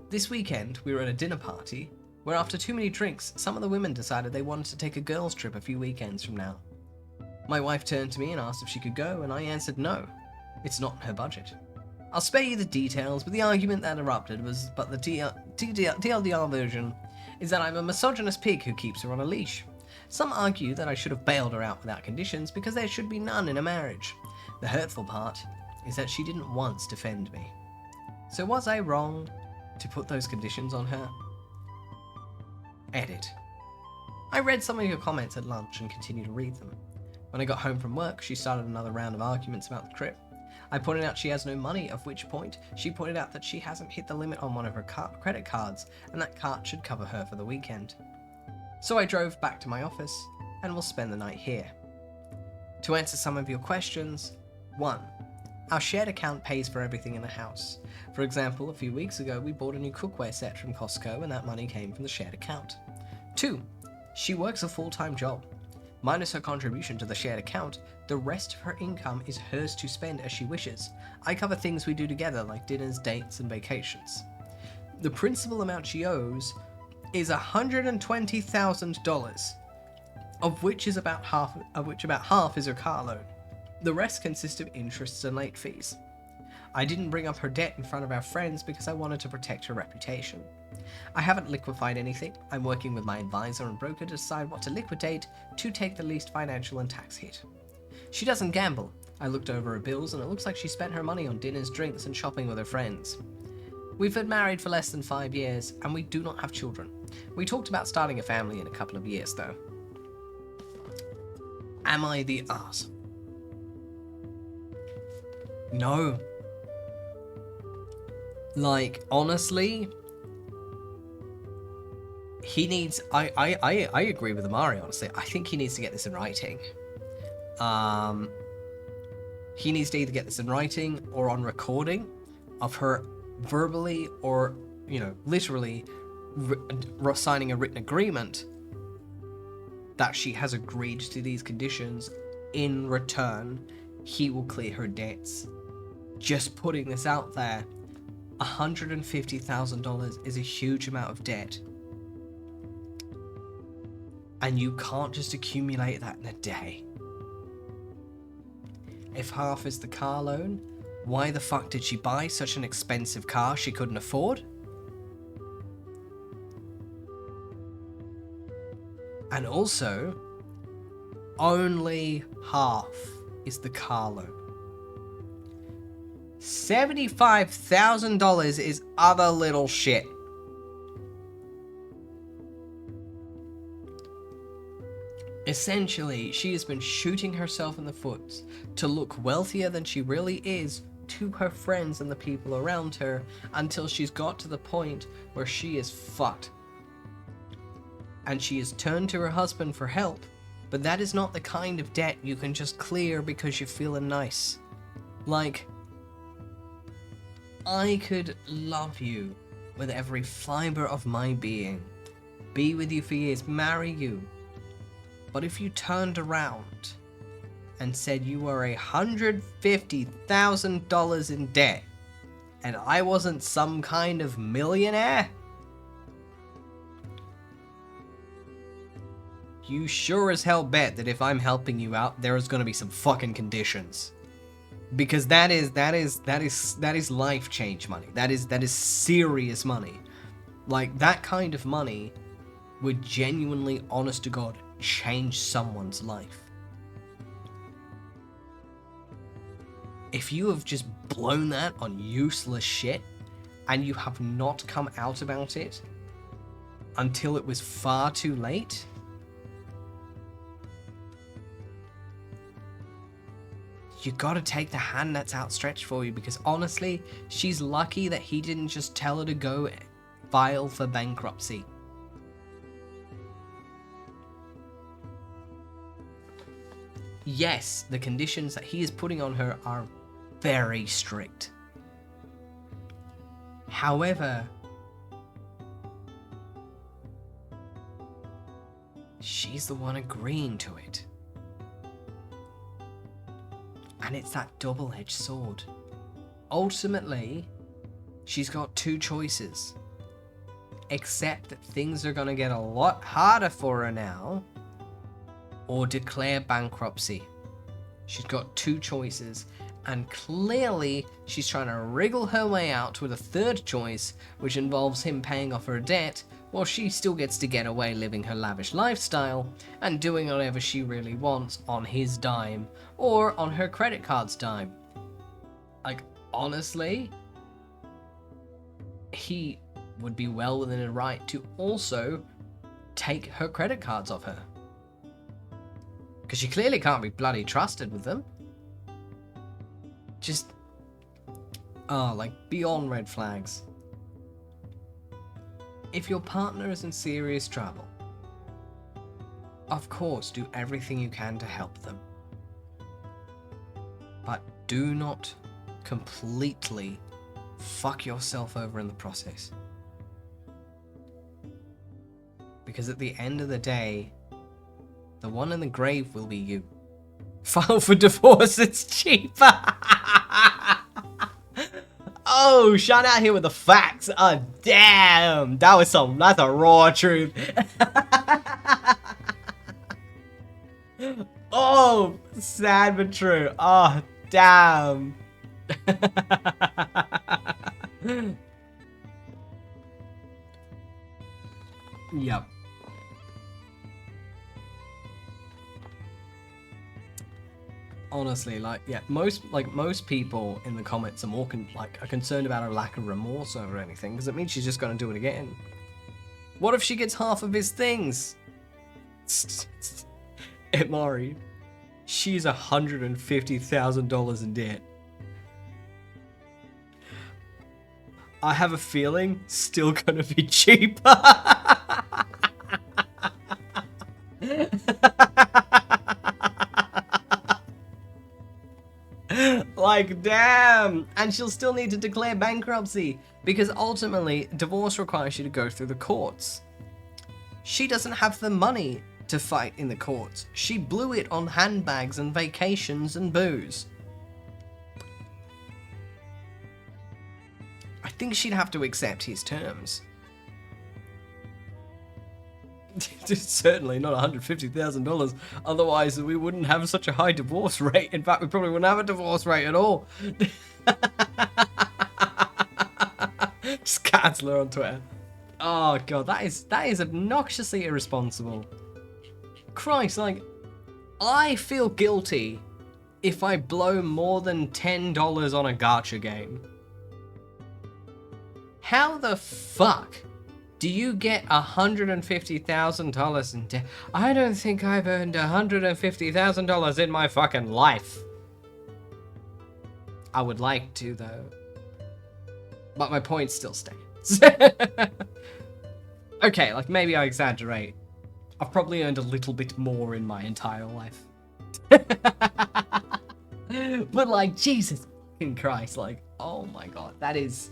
This weekend, we were at a dinner party where after too many drinks, some of the women decided they wanted to take a girls' trip a few weekends from now. My wife turned to me and asked if she could go, and I answered no. It's not in her budget. I'll spare you the details, but the argument that erupted was, but the TLDR version is that I'm a misogynist pig who keeps her on a leash. Some argue that I should have bailed her out without conditions because there should be none in a marriage. The hurtful part is that she didn't once defend me. So was I wrong to put those conditions on her? Edit. I read some of your comments at lunch and continued to read them. When I got home from work, she started another round of arguments about the trip. I pointed out she has no money, of which point she pointed out that she hasn't hit the limit on one of her credit cards, and that card should cover her for the weekend. So I drove back to my office, and we'll spend the night here. To answer some of your questions, 1. Our shared account pays for everything in the house. For example, a few weeks ago we bought a new cookware set from Costco, and that money came from the shared account. 2. She works a full-time job. Minus her contribution to the shared account, the rest of her income is hers to spend as she wishes. I cover things we do together like dinners, dates, and vacations. The principal amount she owes is $120,000, of which about half is her car loan. The rest consists of interests and late fees. I didn't bring up her debt in front of our friends because I wanted to protect her reputation. I haven't liquefied anything. I'm working with my advisor and broker to decide what to liquidate to take the least financial and tax hit. She doesn't gamble. I looked over her bills and it looks like she spent her money on dinners, drinks, and shopping with her friends. We've been married for less than 5 years and we do not have children. We talked about starting a family in a couple of years though. Am I the ass? No. Like, honestly, he needs, I agree with Amari, honestly. I think he needs to get this in writing. He needs to either get this in writing or on recording of her verbally or, literally signing a written agreement that she has agreed to these conditions. In return, he will clear her debts. Just putting this out there, $150,000 is a huge amount of debt. And you can't just accumulate that in a day. If half is the car loan, why the fuck did she buy such an expensive car she couldn't afford? And also, only half is the car loan. $75,000 is other little shit. Essentially, she has been shooting herself in the foot to look wealthier than she really is to her friends and the people around her until she's got to the point where she is fucked. And she has turned to her husband for help, but that is not the kind of debt you can just clear because you're feeling nice. Like, I could love you with every fiber of my being, be with you for years, marry you. But if you turned around and said you were $150,000 in debt and I wasn't some kind of millionaire, you sure as hell bet that if I'm helping you out, there is going to be some fucking conditions. Because that is life change money. That is serious money. Like, that kind of money would genuinely, honest to God, change someone's life. If you have just blown that on useless shit, and you have not come out about it until it was far too late, you gotta take the hand that's outstretched for you, because honestly, she's lucky that he didn't just tell her to go file for bankruptcy. Yes, the conditions that he is putting on her are very strict. However, she's the one agreeing to it. And it's that double-edged sword. Ultimately, she's got two choices. Accept that things are going to get a lot harder for her now, or declare bankruptcy. She's got two choices, and clearly she's trying to wriggle her way out with a third choice, which involves him paying off her debt, while she still gets to get away living her lavish lifestyle and doing whatever she really wants on his dime or on her credit card's dime. Like, honestly, he would be well within a right to also take her credit cards off her. Because she clearly can't be bloody trusted with them. Just, like, beyond red flags. If your partner is in serious trouble, of course, do everything you can to help them. But do not completely fuck yourself over in the process. Because at the end of the day, the one in the grave will be you. File for divorce, it's cheaper. Oh, Sean out here with the facts. Oh, damn. That's a raw truth. Oh, sad but true. Oh, damn. Yep. Honestly, like, yeah, most people in the comments are more are concerned about her lack of remorse over anything, because it means she's just going to do it again. What if she gets half of his things? Mari, she's $150,000 in debt. I have a feeling still going to be cheaper. Like, damn! And she'll still need to declare bankruptcy, because ultimately, divorce requires you to go through the courts. She doesn't have the money to fight in the courts. She blew it on handbags and vacations and booze. I think she'd have to accept his terms. Certainly not $150,000. Otherwise, we wouldn't have such a high divorce rate. In fact, we probably wouldn't have a divorce rate at all. Just cancel her on Twitter. Oh god, that is obnoxiously irresponsible. Christ, like, I feel guilty if I blow more than $10 on a gacha game. How the fuck do you get $150,000 in debt? I don't think I've earned $150,000 in my fucking life. I would like to, though. But my point still stands. Okay, like, maybe I exaggerate. I've probably earned a little bit more in my entire life. But, like, Jesus fucking Christ, like, oh my god, that is...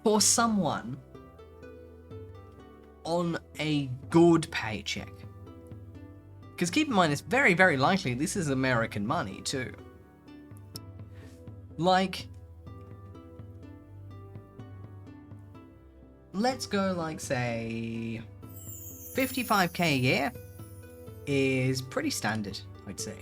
For someone on a good paycheck. Because keep in mind, it's very, very likely this is American money, too. Like, let's go, like, say, $55K a year is pretty standard, I'd say.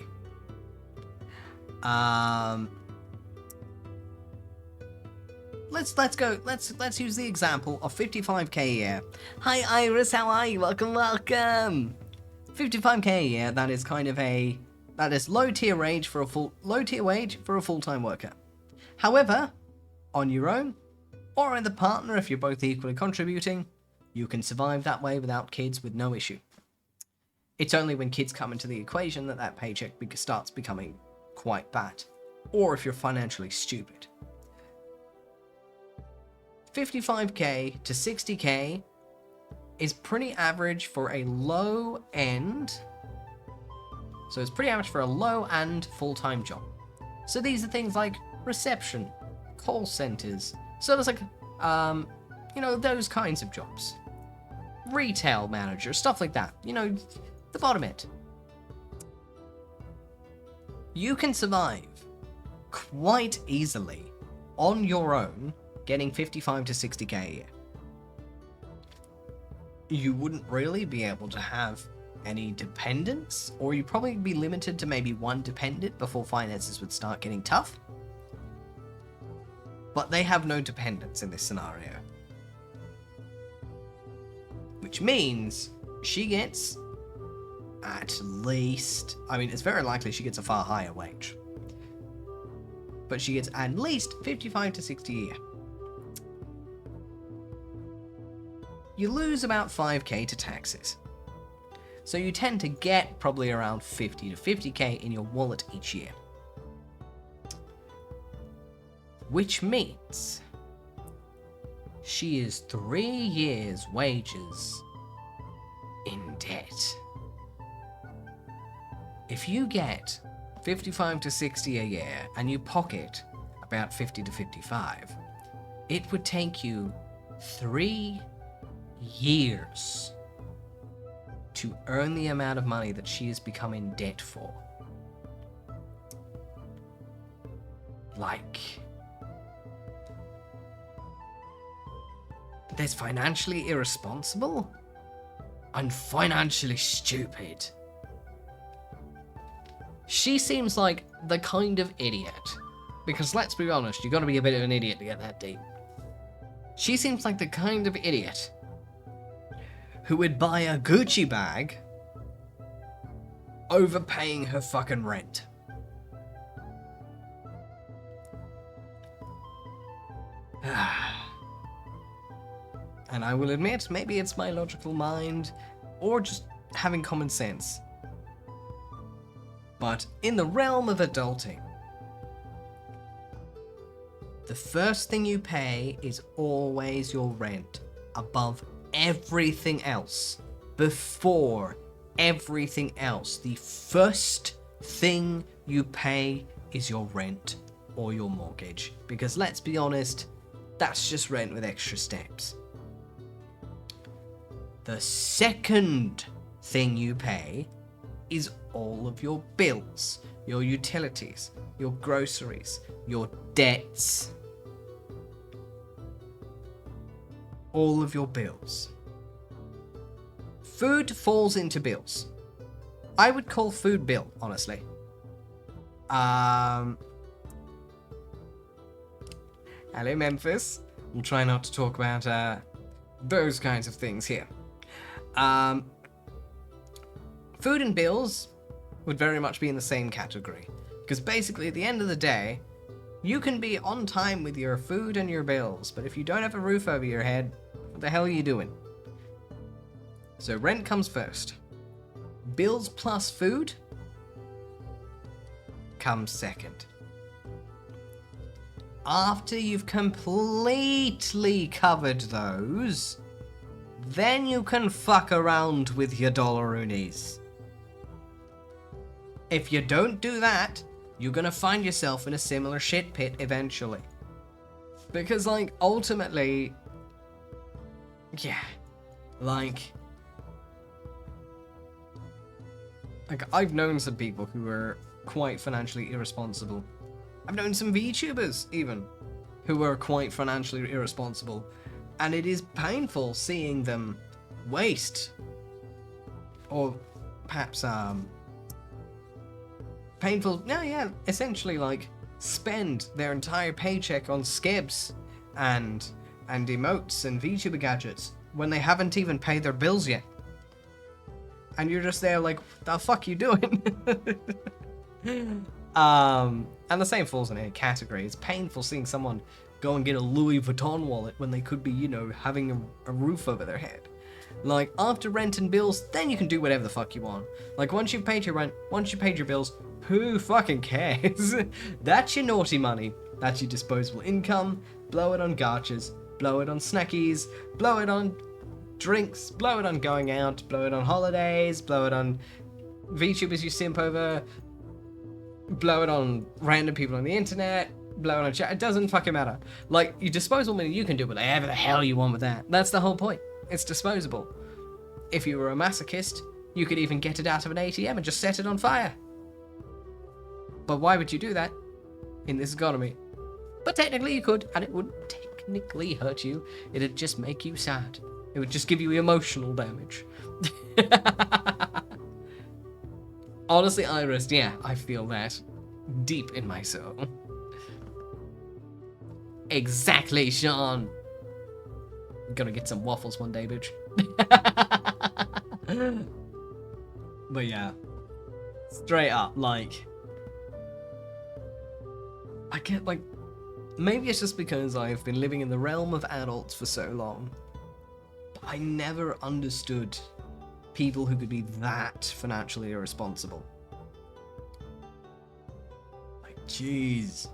Let's use the example of 55k a year. Hi Iris, how are you? Welcome. 55k a year, that is low tier wage for a full-time worker. However, on your own, or with a partner if you're both equally contributing, you can survive that way without kids with no issue. It's only when kids come into the equation that paycheck starts becoming quite bad, or if you're financially stupid. 55k to 60k is pretty average for a low end. So it's pretty average for a low and full-time job. So these are things like reception, call centers, so there's like, those kinds of jobs. Retail manager, stuff like that. The bottom end. You can survive quite easily on your own getting 55 to 60k a year. You wouldn't really be able to have any dependents, or you'd probably be limited to maybe one dependent before finances would start getting tough. But they have no dependents in this scenario. Which means she gets at least, it's very likely she gets a far higher wage. But she gets at least 55 to 60 a year. You lose about 5k to taxes. So you tend to get probably around 50 to 50k in your wallet each year. Which means she is 3 years' wages in debt. If you get 55 to 60 a year and you pocket about 50 to 55, it would take you 3 years to earn the amount of money that she has become in debt for. There's financially irresponsible and financially stupid. She seems like the kind of idiot, because let's be honest, you gotta be a bit of an idiot to get that deep. She seems like the kind of idiot who would buy a Gucci bag over paying her fucking rent. And I will admit, maybe it's my logical mind, or just having common sense. But in the realm of adulting, the first thing you pay is always your rent, above everything else, before everything else. The first thing you pay is your rent or your mortgage, because let's be honest, that's just rent with extra steps. The second thing you pay is all of your bills, your utilities, your groceries, your debts. All of your bills. Food falls into bills. I would call food bill, honestly. Hello, Memphis. We'll try not to talk about those kinds of things here. Food and bills would very much be in the same category. Because basically, at the end of the day, you can be on time with your food and your bills, but if you don't have a roof over your head, what the hell are you doing? So rent comes first. Bills plus food comes second. After you've completely covered those, then you can fuck around with your dollaroonies. If you don't do that, you're gonna find yourself in a similar shit pit eventually. Because, ultimately, I've known some people who are quite financially irresponsible. I've known some VTubers, even, who are quite financially irresponsible. And it is painful seeing them waste, or perhaps painful, yeah, essentially like spend their entire paycheck on skibs and emotes and VTuber gadgets when they haven't even paid their bills yet. And you're just there like, the fuck you doing? And the same falls in any category. It's painful seeing someone go and get a Louis Vuitton wallet when they could be, you know, having a roof over their head. Like, after rent and bills, then you can do whatever the fuck you want. Like, once you've paid your rent, once you've paid your bills, who fucking cares? That's your naughty money. That's your disposable income. Blow it on gachas, blow it on snackies, blow it on drinks, blow it on going out, blow it on holidays, blow it on VTubers you simp over, blow it on random people on the internet, blow it on chat. It doesn't fucking matter. Like, your disposable money, you can do whatever the hell you want with that. That's the whole point. It's disposable. If you were a masochist, you could even get it out of an ATM and just set it on fire. But why would you do that in this economy? But technically you could, and it wouldn't technically hurt you. It'd just make you sad. It would just give you emotional damage. Honestly, Iris, yeah, I feel that deep in my soul. Exactly, Sean. I'm gonna get some waffles one day, bitch. But yeah, straight up, like, I get, like, maybe it's just because I've been living in the realm of adults for so long. But I never understood people who could be that financially irresponsible. Like, jeez.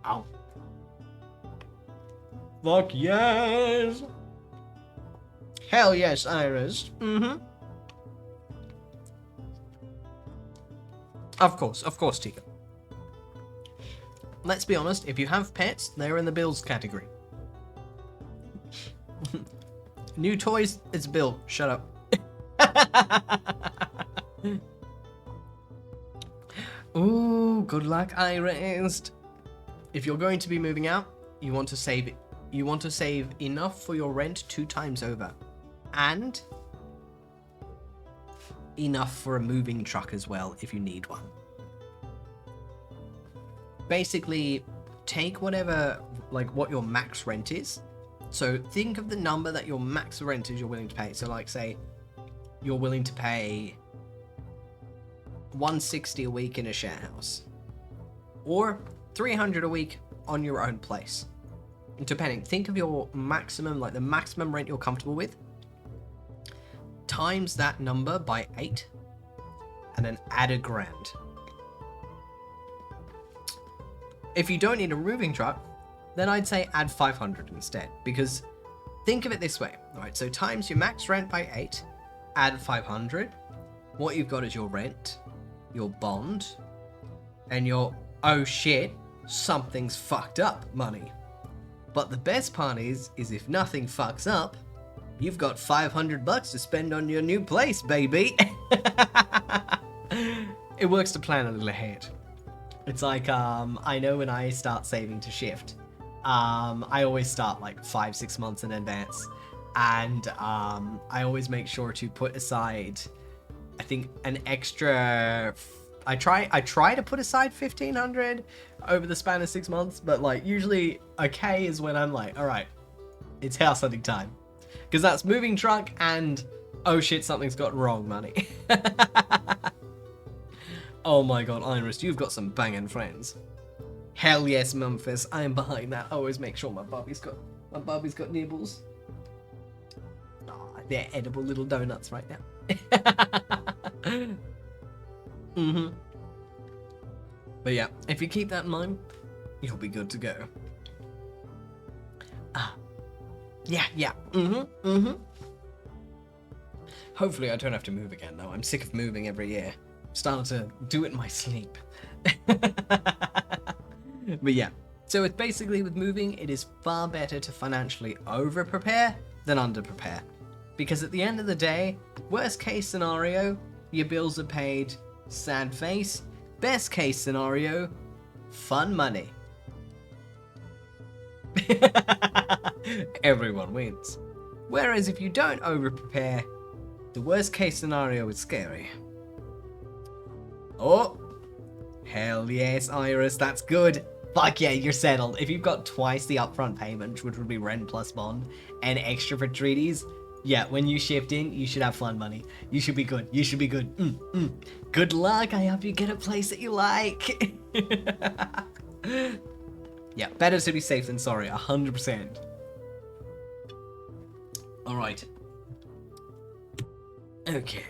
Ow. Fuck yes! Hell yes, Iris. Mm-hmm. Of course, Tika. Let's be honest, if you have pets, they're in the bills category. New toys, it's a bill. Shut up. Ooh, good luck, Iris. If you're going to be moving out, you want to save enough for your rent 2 times over. And enough for a moving truck as well if you need one. Basically, take whatever, like, what your max rent is. So think of the number that your max rent is you're willing to pay. So, like, say you're willing to pay $160 a week in a share house, or $300 a week on your own place. Depending, think of your maximum, like the maximum rent you're comfortable with, times that number by 8, and then add $1,000. If you don't need a moving truck, then I'd say add 500 instead, because think of it this way. All right, so times your max rent by 8, add 500. What you've got is your rent, your bond, and your, oh shit, something's fucked up money. But the best part is if nothing fucks up, you've got $500 to spend on your new place, baby. It works to plan a little ahead. It's like, I know when I start saving to shift, I always start like 5-6 months in advance. And I always make sure to put aside, I think, an extra, I try to put aside $1,500 over the span of 6 months, but like usually a K is when I'm like, all right, it's house hunting time, because that's moving truck and oh shit, something's got wrong money. Oh my god, Iris, you've got some banging friends. Hell yes, Memphis, I am behind that. I always make sure my Bobby's got nibbles. Oh, they're edible little donuts right now. Mm-hmm. But yeah, if you keep that in mind, you'll be good to go. Yeah. Hopefully I don't have to move again, though. I'm sick of moving every year. I'm starting to do it in my sleep. But yeah, so it's basically with moving, it is far better to financially over-prepare than under-prepare. Because at the end of the day, worst case scenario, your bills are paid, sad face. Best case scenario, fun money. Everyone wins. Whereas if you don't over-prepare, the worst case scenario is scary. Oh, hell yes, Iris, that's good. Fuck yeah, you're settled. If you've got twice the upfront payment, which would be rent plus bond, and extra for treaties, yeah, when you shift in, you should have fun money. You should be good. You should be good. Good luck. I hope you get a place that you like. Yeah, better to be safe than sorry, 100%. Alright. Okay.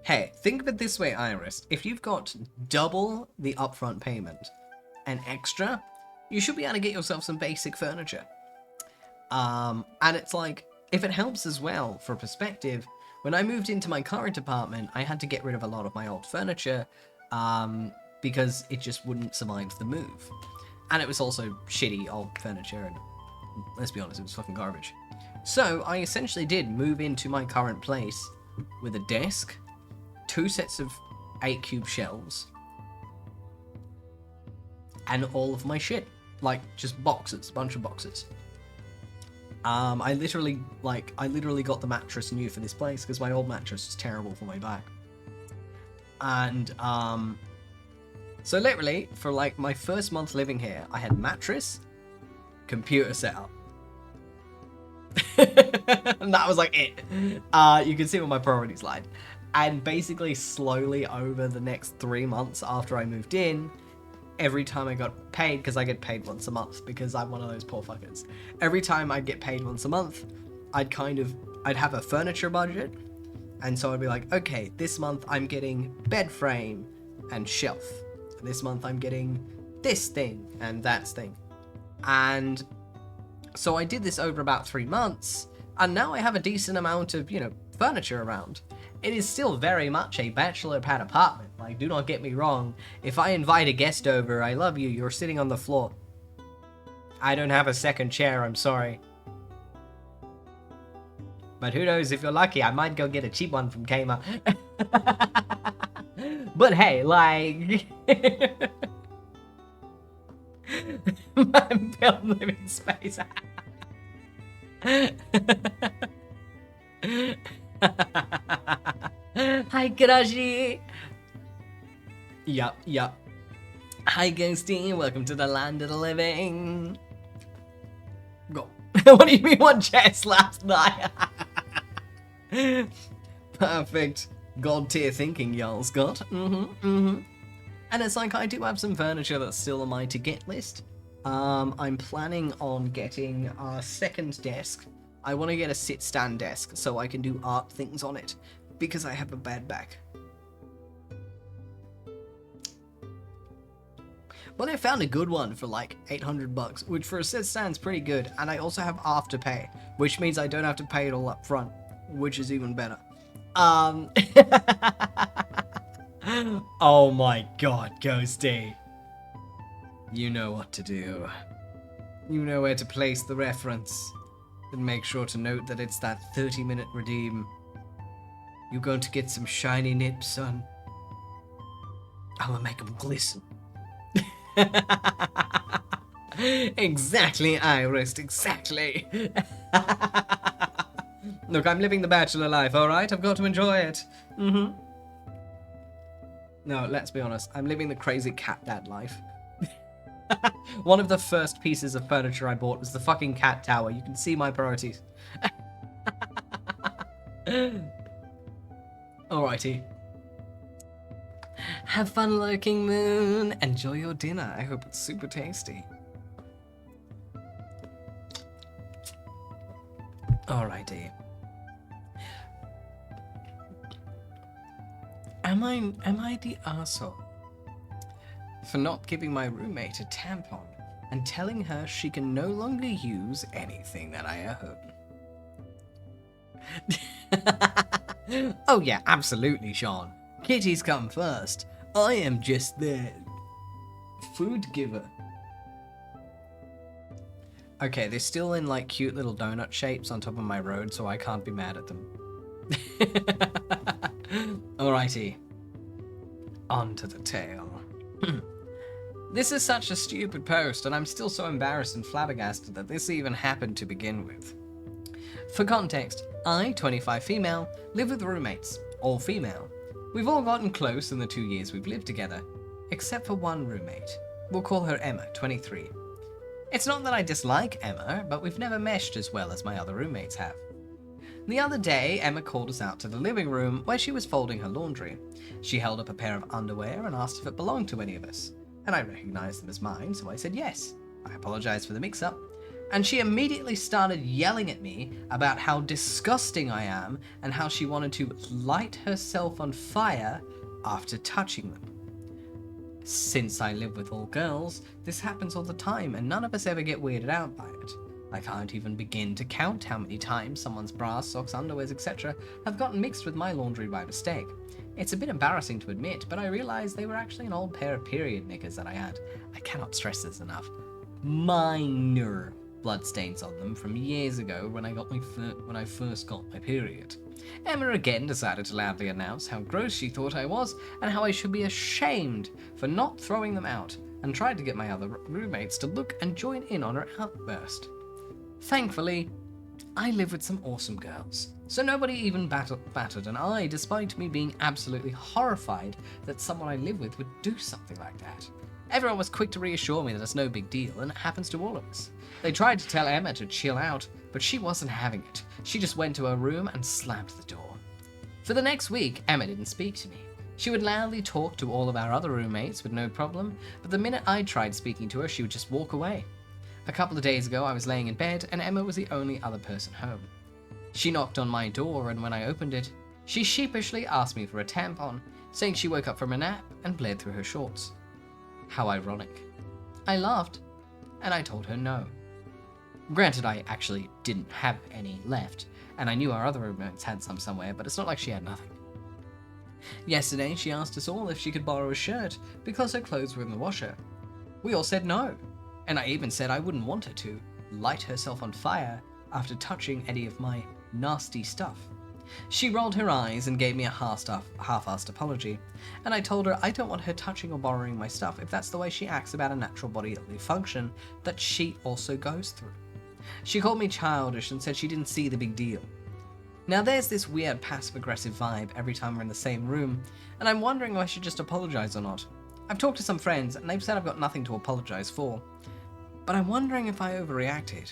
Hey, think of it this way, Iris. If you've got double the upfront payment and extra, you should be able to get yourself some basic furniture. And it's like, if it helps as well, for perspective, when I moved into my current apartment, I had to get rid of a lot of my old furniture, because it just wouldn't survive the move. And it was also shitty old furniture, and let's be honest, it was fucking garbage. So I essentially did move into my current place with a desk, 2 sets of 8-cube shelves, and all of my shit. Like, just boxes, bunch of boxes. I literally got the mattress new for this place because my old mattress was terrible for my back. And, so literally, for like my first month living here, I had mattress, computer setup. And that was like it. You can see what my priorities lied. And basically, slowly over the next 3 months after I moved in, every time I got paid, because I get paid once a month, because I'm one of those poor fuckers. Every time I'd get paid once a month, I'd have a furniture budget. And so I'd be like, okay, this month I'm getting bed frame and shelf. This month I'm getting this thing and that thing. And so I did this over about 3 months, and now I have a decent amount of, furniture around. It is still very much a bachelor pad apartment. Like, do not get me wrong. If I invite a guest over, I love you, you're sitting on the floor. I don't have a second chair, I'm sorry. But who knows, if you're lucky, I might go get a cheap one from 𝐄𝐍𝐕𝐓𝐮𝐞𝐫. But hey, like... build living space. Hi, 𝐄𝐍𝐕𝐓𝐮𝐞𝐫. Yup. Hi, Ghosty. Welcome to the land of the living. Go. What do you mean one chest last night? Perfect. God tier thinking, y'all, Scott. And it's like, I do have some furniture that's still on my to-get list. I'm planning on getting a second desk. I want to get a sit-stand desk so I can do art things on it, because I have a bad back. But I found a good one for like $800, which for a sit-stand's pretty good, and I also have afterpay, which means I don't have to pay it all up front, which is even better. Oh my god, Ghosty. You know what to do. You know where to place the reference. And make sure to note that it's that 30-minute redeem. You're going to get some shiny nips, son. I'm gonna make them glisten. Exactly, Iris, exactly. Look, I'm living the bachelor life, alright? I've got to enjoy it. No, let's be honest. I'm living the crazy cat dad life. One of the first pieces of furniture I bought was the fucking cat tower. You can see my priorities. Alrighty. Have fun, lurking moon. Enjoy your dinner. I hope it's super tasty. Alrighty. Am I the arsehole for not giving my roommate a tampon and telling her she can no longer use anything that I own? Oh yeah, absolutely, Sean. Kitties come first. I am just the food giver. Okay, they're still in like cute little donut shapes on top of my road, so I can't be mad at them. Alrighty. On to the tale. This is such a stupid post, and I'm still so embarrassed and flabbergasted that this even happened to begin with. For context, I, 25 female, live with roommates, all female. We've all gotten close in the 2 years we've lived together, except for one roommate. We'll call her Emma, 23. It's not that I dislike Emma, but we've never meshed as well as my other roommates have. The other day, Emma called us out to the living room where she was folding her laundry. She held up a pair of underwear and asked if it belonged to any of us, and I recognized them as mine, so I said yes. I apologized for the mix-up, and she immediately started yelling at me about how disgusting I am and how she wanted to light herself on fire after touching them. Since I live with all girls, this happens all the time and none of us ever get weirded out by it. I can't even begin to count how many times someone's bras, socks, underwears, etc. have gotten mixed with my laundry by mistake. It's a bit embarrassing to admit, but I realized they were actually an old pair of period knickers that I had. I cannot stress this enough. Minor bloodstains on them from years ago when I first got my period. Emma again decided to loudly announce how gross she thought I was and how I should be ashamed for not throwing them out, and tried to get my other roommates to look and join in on her outburst. Thankfully, I live with some awesome girls, so nobody even battered an eye, despite me being absolutely horrified that someone I live with would do something like that. Everyone was quick to reassure me that it's no big deal and it happens to all of us. They tried to tell Emma to chill out, but she wasn't having it. She just went to her room and slammed the door. For the next week, Emma didn't speak to me. She would loudly talk to all of our other roommates with no problem, but the minute I tried speaking to her, she would just walk away. A couple of days ago, I was laying in bed and Emma was the only other person home. She knocked on my door, and when I opened it, she sheepishly asked me for a tampon, saying she woke up from a nap and bled through her shorts. How ironic. I laughed, and I told her no. Granted, I actually didn't have any left, and I knew our other roommates had some somewhere, but it's not like she had nothing. Yesterday, she asked us all if she could borrow a shirt because her clothes were in the washer. We all said no, and I even said I wouldn't want her to light herself on fire after touching any of my nasty stuff. She rolled her eyes and gave me a half-assed apology, and I told her I don't want her touching or borrowing my stuff if that's the way she acts about a natural bodily function that she also goes through. She called me childish and said she didn't see the big deal. Now there's this weird passive-aggressive vibe every time we're in the same room, and I'm wondering if I should just apologize or not. I've talked to some friends, and they've said I've got nothing to apologize for, but I'm wondering if I overreacted.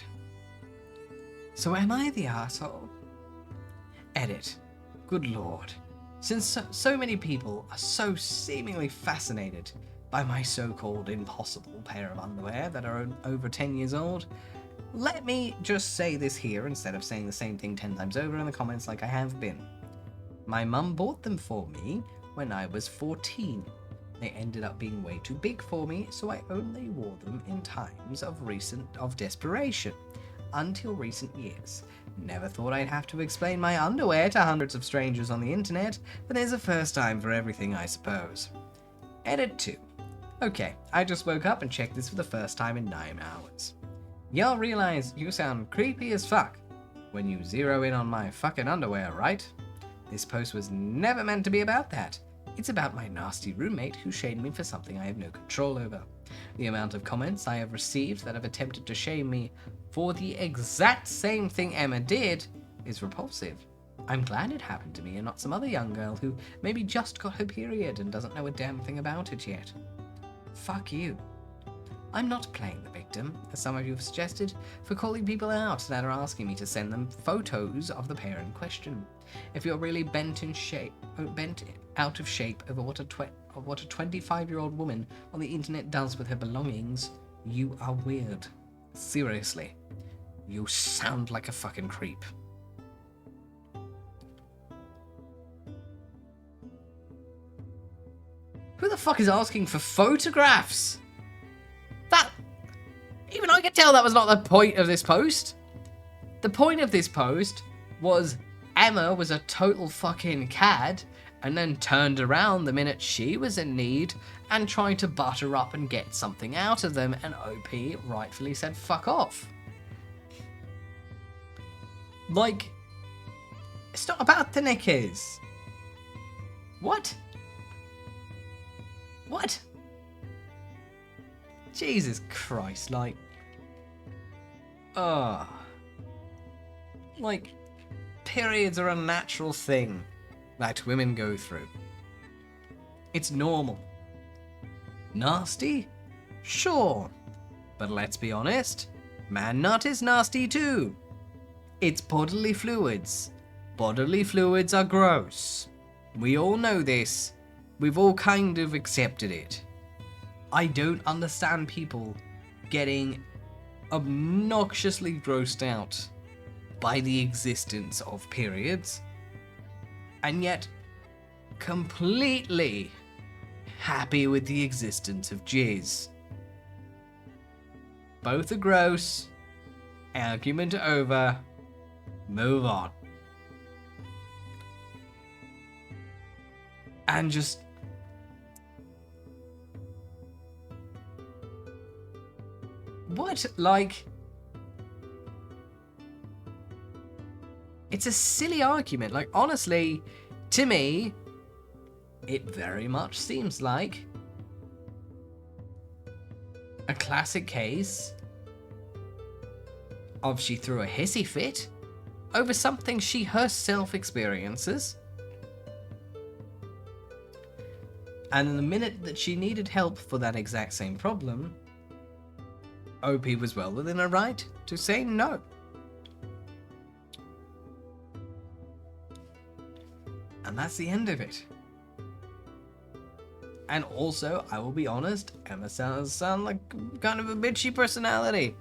So am I the asshole? Edit. Good lord. Since so many people are so seemingly fascinated by my so-called impossible pair of underwear that are over 10 years old, let me just say this here instead of saying the same thing 10 times over in the comments like I have been. My mum bought them for me when I was 14. They ended up being way too big for me, so I only wore them in times of desperation. Until recent years. Never thought I'd have to explain my underwear to hundreds of strangers on the internet, but there's a first time for everything, I suppose. Edit 2. Okay, I just woke up and checked this for the first time in 9 hours. Y'all realize you sound creepy as fuck when you zero in on my fucking underwear, right? This post was never meant to be about that. It's about my nasty roommate who shamed me for something I have no control over. The amount of comments I have received that have attempted to shame me for the exact same thing Emma did is repulsive. I'm glad it happened to me and not some other young girl who maybe just got her period and doesn't know a damn thing about it yet. Fuck you. I'm not playing the victim, as some of you have suggested, for calling people out that are asking me to send them photos of the pair in question. If you're really bent out of shape over what a 25-year-old woman on the internet does with her belongings, you are weird. Seriously. You sound like a fucking creep. Who the fuck is asking for photographs? Even I can tell that was not the point of this post. The point of this post was Emma was a total fucking cad and then turned around the minute she was in need and tried to butter up and get something out of them, and OP rightfully said fuck off. Like, it's not about the knickers. What? What? Jesus Christ, like, like, periods are a natural thing that women go through. It's normal. Nasty? Sure. But let's be honest, man nut is nasty too. It's bodily fluids. Bodily fluids are gross. We all know this. We've all kind of accepted it. I don't understand people getting obnoxiously grossed out by the existence of periods, and yet completely happy with the existence of jizz. Both are gross. Argument over. Move on. And just... what? Like... it's a silly argument. Like, honestly, to me, it very much seems like a classic case of she threw a hissy fit over something she herself experiences. And the minute that she needed help for that exact same problem, OP was well within her right to say no. And that's the end of it. And also, I will be honest, Emma sound like kind of a bitchy personality.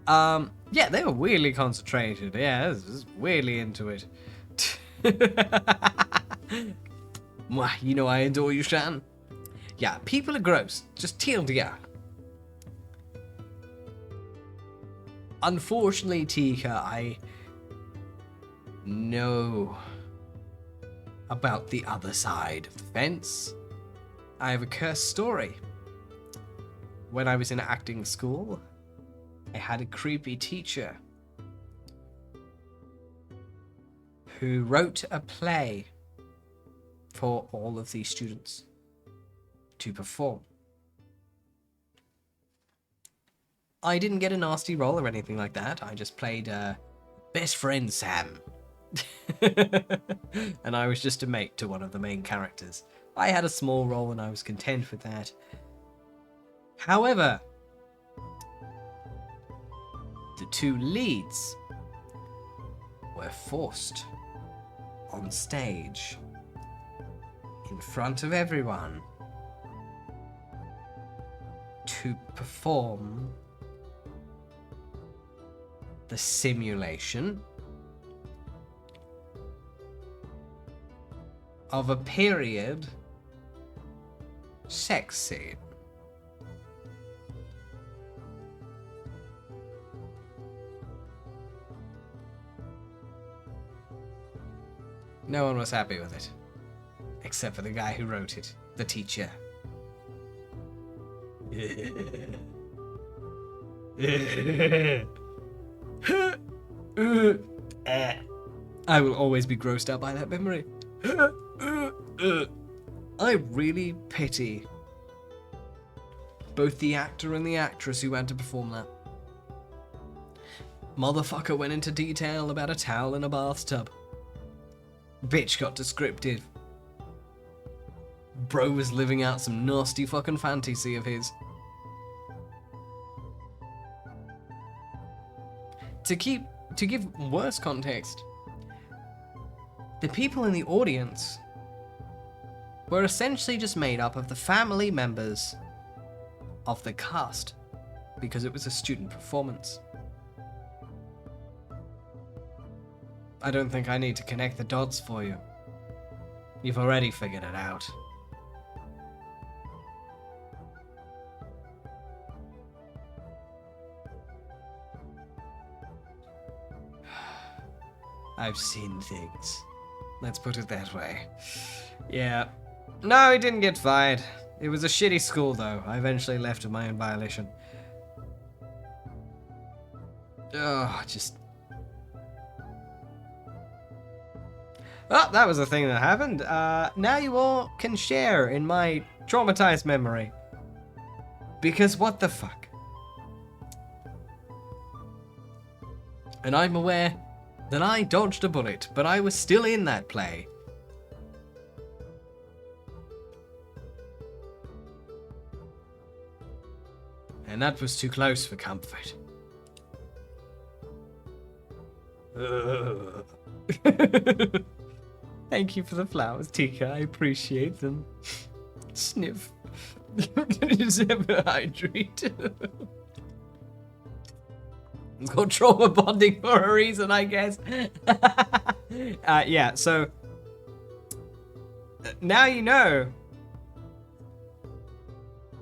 Yeah, they were weirdly concentrated. Yeah, this is weirdly into it. You know I adore you, Shan. Yeah, people are gross. Just TLDR. Unfortunately, Tika, I know about the other side of the fence. I have a cursed story. When I was in acting school, I had a creepy teacher who wrote a play for all of these students to perform. I didn't get a nasty role or anything like that. I just played best friend Sam. And I was just a mate to one of the main characters. I had a small role and I was content with that. However, the two leads were forced on stage in front of everyone to perform the simulation of a period sex scene. No one was happy with it, except for the guy who wrote it, the teacher. I will always be grossed out by that memory. I really pity both the actor and the actress who had to perform that. Motherfucker went into detail about a towel in a bathtub. Bitch got descriptive. Bro was living out some nasty fucking fantasy of his. To give worse context, the people in the audience were essentially just made up of the family members of the cast, because it was a student performance. I don't think I need to connect the dots for you. You've already figured it out. I've seen things. Let's put it that way. Yeah. No, he didn't get fired. It was a shitty school, though. I eventually left of my own violation. Oh, just... Oh, that was a thing that happened. Now you all can share in my traumatized memory. Because what the fuck? And I'm aware that I dodged a bullet, but I was still in that play. And that was too close for comfort. Thank you for the flowers, Tika. I appreciate them. Sniff. Just ever hydrate. It's called trauma bonding for a reason, I guess. Yeah, so now you know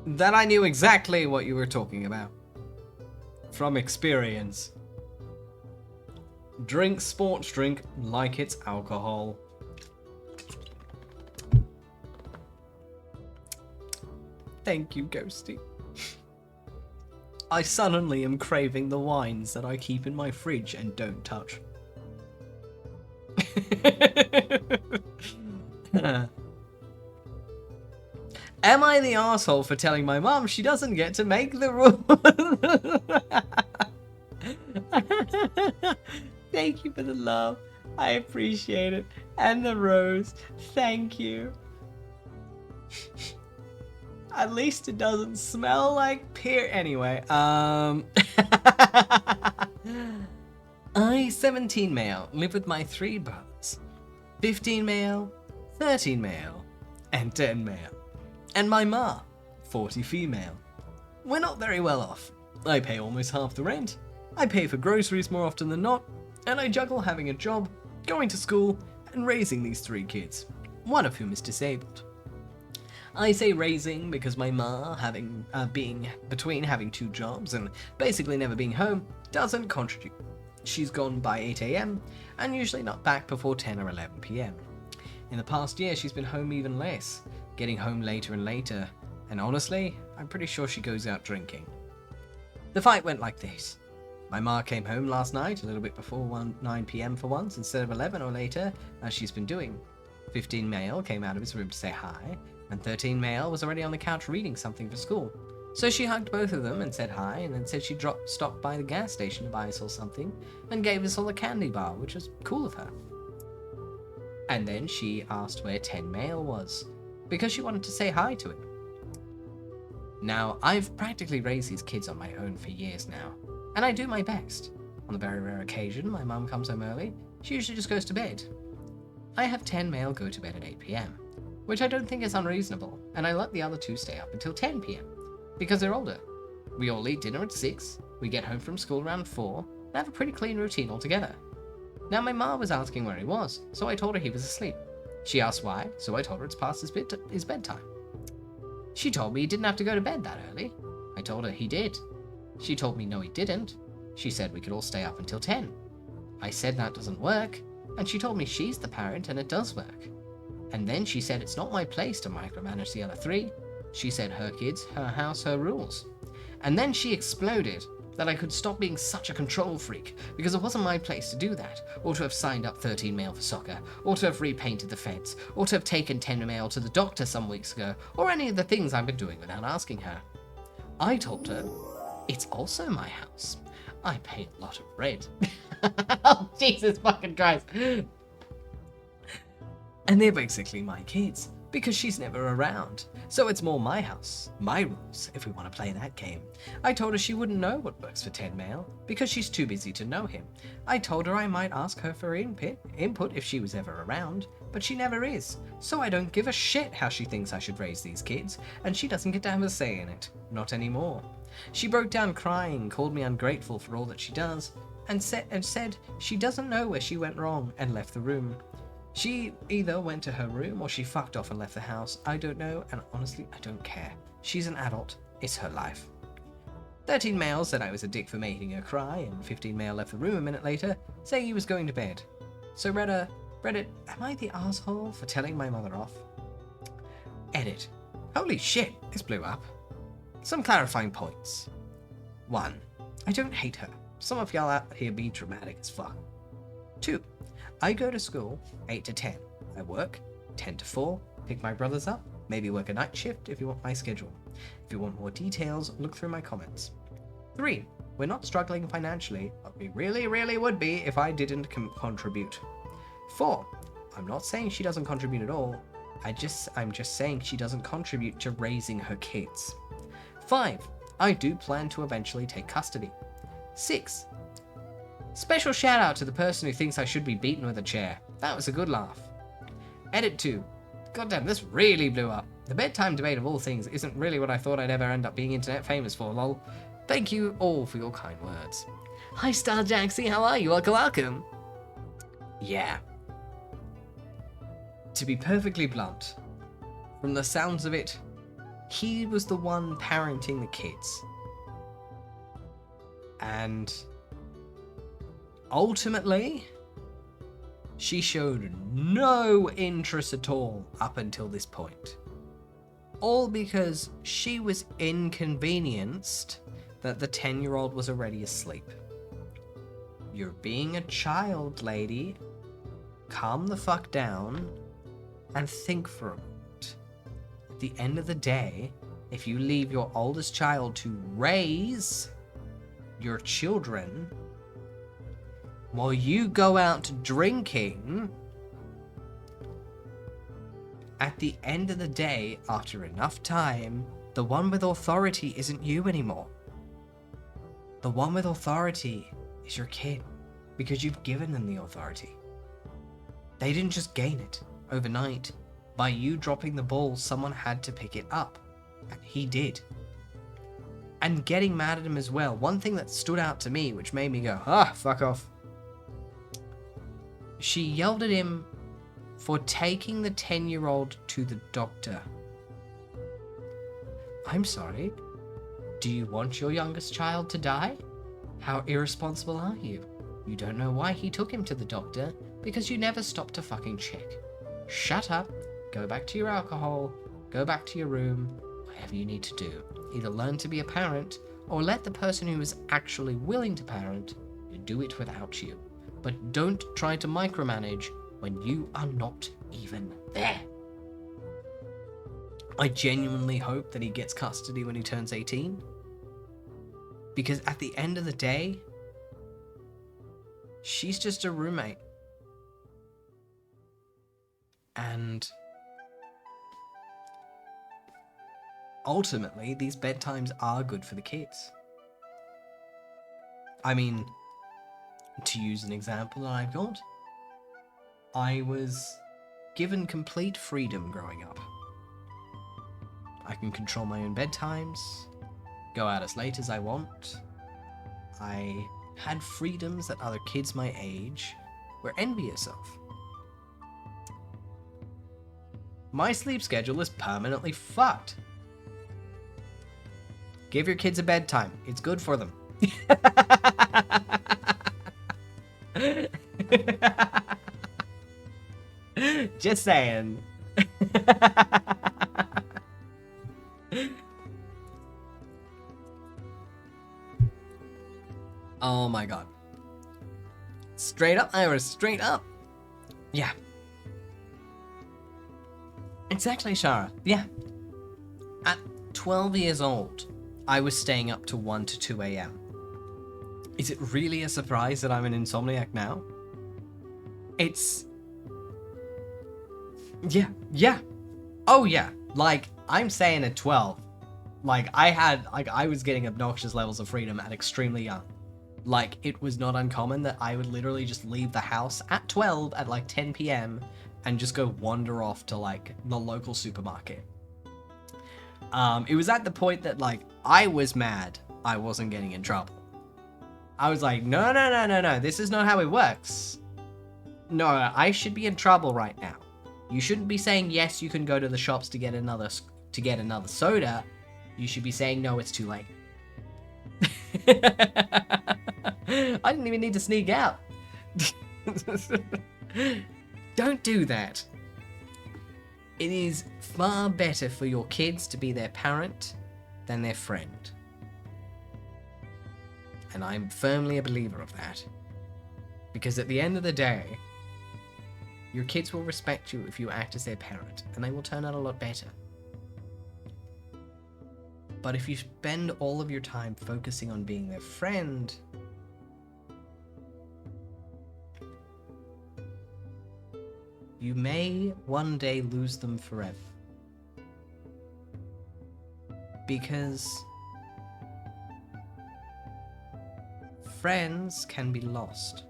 that I knew exactly what you were talking about. From experience. Drink sports drink like it's alcohol. Thank you, Ghosty. I suddenly am craving the wines that I keep in my fridge and don't touch. Am I the asshole for telling my mum she doesn't get to make the rules? Thank you for the love. I appreciate it. And the rose. Thank you. At least it doesn't smell like pear. Anyway, I, 17 male, live with my 3 brothers. 15 male, 13 male, and 10 male. And my ma, 40 female. We're not very well off. I pay almost half the rent. I pay for groceries more often than not. And I juggle having a job, going to school, and raising these 3 kids. One of whom is disabled. I say raising because my ma, being between having 2 jobs and basically never being home, doesn't contribute. She's gone by 8 AM and usually not back before 10 or 11 PM. In the past year, she's been home even less, getting home later and later, and honestly, I'm pretty sure she goes out drinking. The fight went like this. My ma came home last night, a little bit before 9 PM for once, instead of 11 or later, as she's been doing. 15 male came out of his room to say hi, and 13 male was already on the couch reading something for school. So she hugged both of them and said hi, and then said she stopped by the gas station to buy us all something, and gave us all a candy bar, which was cool of her. And then she asked where 10 male was, because she wanted to say hi to him. Now, I've practically raised these kids on my own for years now, and I do my best. On the very rare occasion my mum comes home early, she usually just goes to bed. I have 10 male go to bed at 8 PM. Which I don't think is unreasonable, and I let the other 2 stay up until 10 PM, because they're older. We all eat dinner at 6, we get home from school around 4, and have a pretty clean routine altogether. Now my ma was asking where he was, so I told her he was asleep. She asked why, so I told her it's past his bedtime. She told me he didn't have to go to bed that early. I told her he did. She told me no he didn't. She said we could all stay up until 10. I said that doesn't work, and she told me she's the parent and it does work. And then she said it's not my place to micromanage the other 3. She said her kids, her house, her rules. And then she exploded that I could stop being such a control freak, because it wasn't my place to do that, or to have signed up 13 male for soccer, or to have repainted the fence, or to have taken 10 male to the doctor some weeks ago, or any of the things I've been doing without asking her. I told her, it's also my house. I pay a lot of rent. Oh, Jesus fucking Christ. And they're basically my kids, because she's never around. So it's more my house, my rules, if we want to play that game. I told her she wouldn't know what works for 10 male, because she's too busy to know him. I told her I might ask her for input if she was ever around, but she never is. So I don't give a shit how she thinks I should raise these kids, and she doesn't get to have a say in it. Not anymore. She broke down crying, called me ungrateful for all that she does, and said she doesn't know where she went wrong, and left the room. She either went to her room or she fucked off and left the house. I don't know, and honestly, I don't care. She's an adult. It's her life. 13 male said I was a dick for making her cry, and 15 male left the room a minute later, saying he was going to bed. So Reddit, am I the asshole for telling my mother off? Edit. Holy shit, this blew up. Some clarifying points. 1. I don't hate her. Some of y'all out here be dramatic as fuck. 2. I go to school 8 to 10. I work 10 to 4, pick my brothers up, maybe work a night shift if you want my schedule. If you want more details, look through my comments. 3. We're not struggling financially, but we really, really would be if I didn't contribute. 4. I'm not saying she doesn't contribute at all. I'm just saying she doesn't contribute to raising her kids. 5. I do plan to eventually take custody. 6. Special shout out to the person who thinks I should be beaten with a chair. That was a good laugh. Edit 2. Goddamn, this really blew up. The bedtime debate of all things isn't really what I thought I'd ever end up being internet famous for, lol. Thank you all for your kind words. Hi, Star Jaxie, how are you? Welcome. Yeah. To be perfectly blunt, from the sounds of it, he was the one parenting the kids. And ultimately, she showed no interest at all up until this point. All because she was inconvenienced that the 10-year-old was already asleep. You're being a child, lady. Calm the fuck down and think for a moment. At the end of the day, if you leave your oldest child to raise your children while you go out drinking, at the end of the day, after enough time, the one with authority isn't you anymore. The one with authority is your kid, because you've given them the authority. They didn't just gain it overnight. By you dropping the ball, someone had to pick it up, and he did. And getting mad at him as well. One thing that stood out to me, which made me go, fuck off. She yelled at him for taking the 10-year-old to the doctor. I'm sorry? Do you want your youngest child to die? How irresponsible are you? You don't know why he took him to the doctor, because you never stopped to fucking check. Shut up, go back to your alcohol, go back to your room, whatever you need to do. Either learn to be a parent, or let the person who is actually willing to parent do it without you. But don't try to micromanage when you are not even there. I genuinely hope that he gets custody when he turns 18. Because at the end of the day, she's just a roommate. And ultimately, these bedtimes are good for the kids. I mean, to use an example that I've got, I was given complete freedom growing up. I can control my own bedtimes, go out as late as I want. I had freedoms that other kids my age were envious of. My sleep schedule is permanently fucked. Give your kids a bedtime. It's good for them. Just saying. Oh my god. Straight up, Iris, straight up. Yeah. Exactly, Shara. Yeah. At 12 years old, I was staying up to 1 to 2 a.m. Is it really a surprise that I'm an insomniac now? It's... Yeah. Oh yeah. Like, I'm saying at 12. Like, I was getting obnoxious levels of freedom at extremely young. Like, it was not uncommon that I would literally just leave the house at 12 at like 10 p.m. and just go wander off to like the local supermarket. It was at the point that like I was mad I wasn't getting in trouble. I was like, no, this is not how it works. No, I should be in trouble right now. You shouldn't be saying yes, you can go to the shops to get another soda. You should be saying no, it's too late. I didn't even need to sneak out. Don't do that. It is far better for your kids to be their parent than their friend. And I'm firmly a believer of that. Because at the end of the day, your kids will respect you if you act as their parent, and they will turn out a lot better. But if you spend all of your time focusing on being their friend, you may one day lose them forever. Because friends can be lost.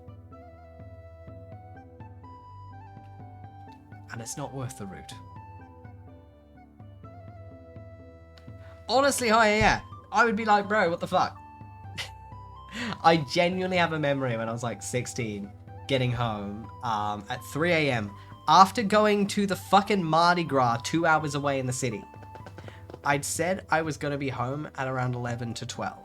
And it's not worth the route. Honestly, yeah. I would be like, bro, what the fuck? I genuinely have a memory when I was like 16, getting home at 3 a.m. after going to the fucking Mardi Gras 2 hours away in the city. I'd said I was going to be home at around 11 to 12.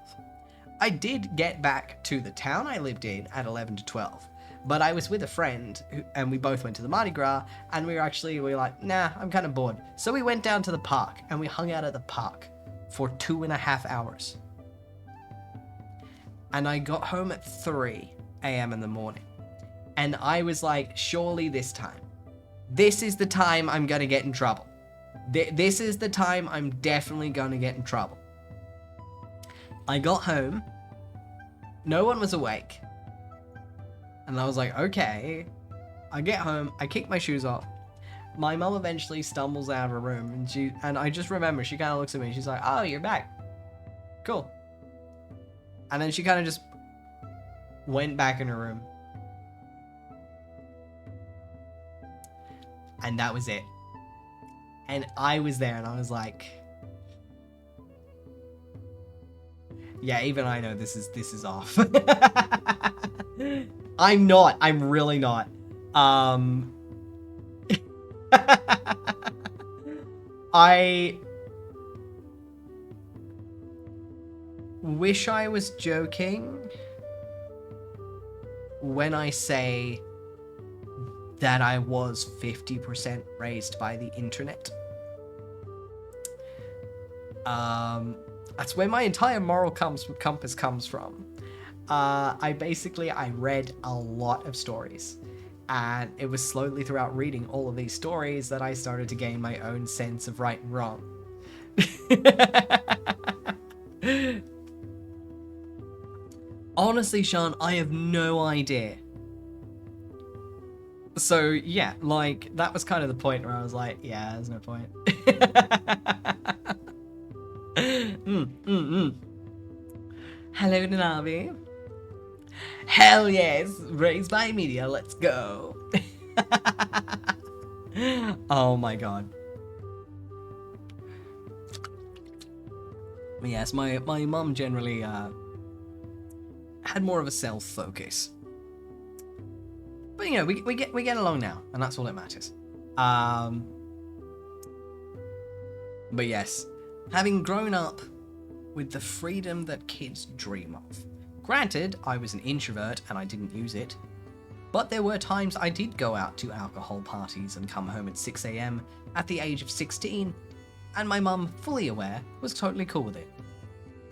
I did get back to the town I lived in at 11 to 12. But I was with a friend, and we both went to the Mardi Gras, and we were like, nah, I'm kind of bored. So we went down to the park, and we hung out at the park for 2.5 hours. And I got home at 3 a.m. in the morning. And I was like, surely this time. This is the time I'm going to get in trouble. This is the time I'm definitely going to get in trouble. I got home. No one was awake. And I was like, okay. I get home. I kick my shoes off. My mum eventually stumbles out of her room. And I just remember, she kind of looks at me. She's like, oh, you're back. Cool. And then she kind of just went back in her room. And that was it. And I was there and I was like, yeah, even I know this is off. I'm not. I'm really not. I wish I was joking when I say that I was 50% raised by the internet. That's where my entire moral compass comes from. I read a lot of stories, and it was slowly throughout reading all of these stories that I started to gain my own sense of right and wrong. Honestly, Sean, I have no idea. So, yeah, like, that was kind of the point where I was like, yeah, there's no point. Hello, Nanabi. Hell yes, raised by media, let's go. Oh my god. Yes, my mum generally had more of a self-focus. But you know, we get along now, and that's all that matters. But yes, having grown up with the freedom that kids dream of. Granted, I was an introvert and I didn't use it, but there were times I did go out to alcohol parties and come home at 6 a.m. at the age of 16, and my mum, fully aware, was totally cool with it.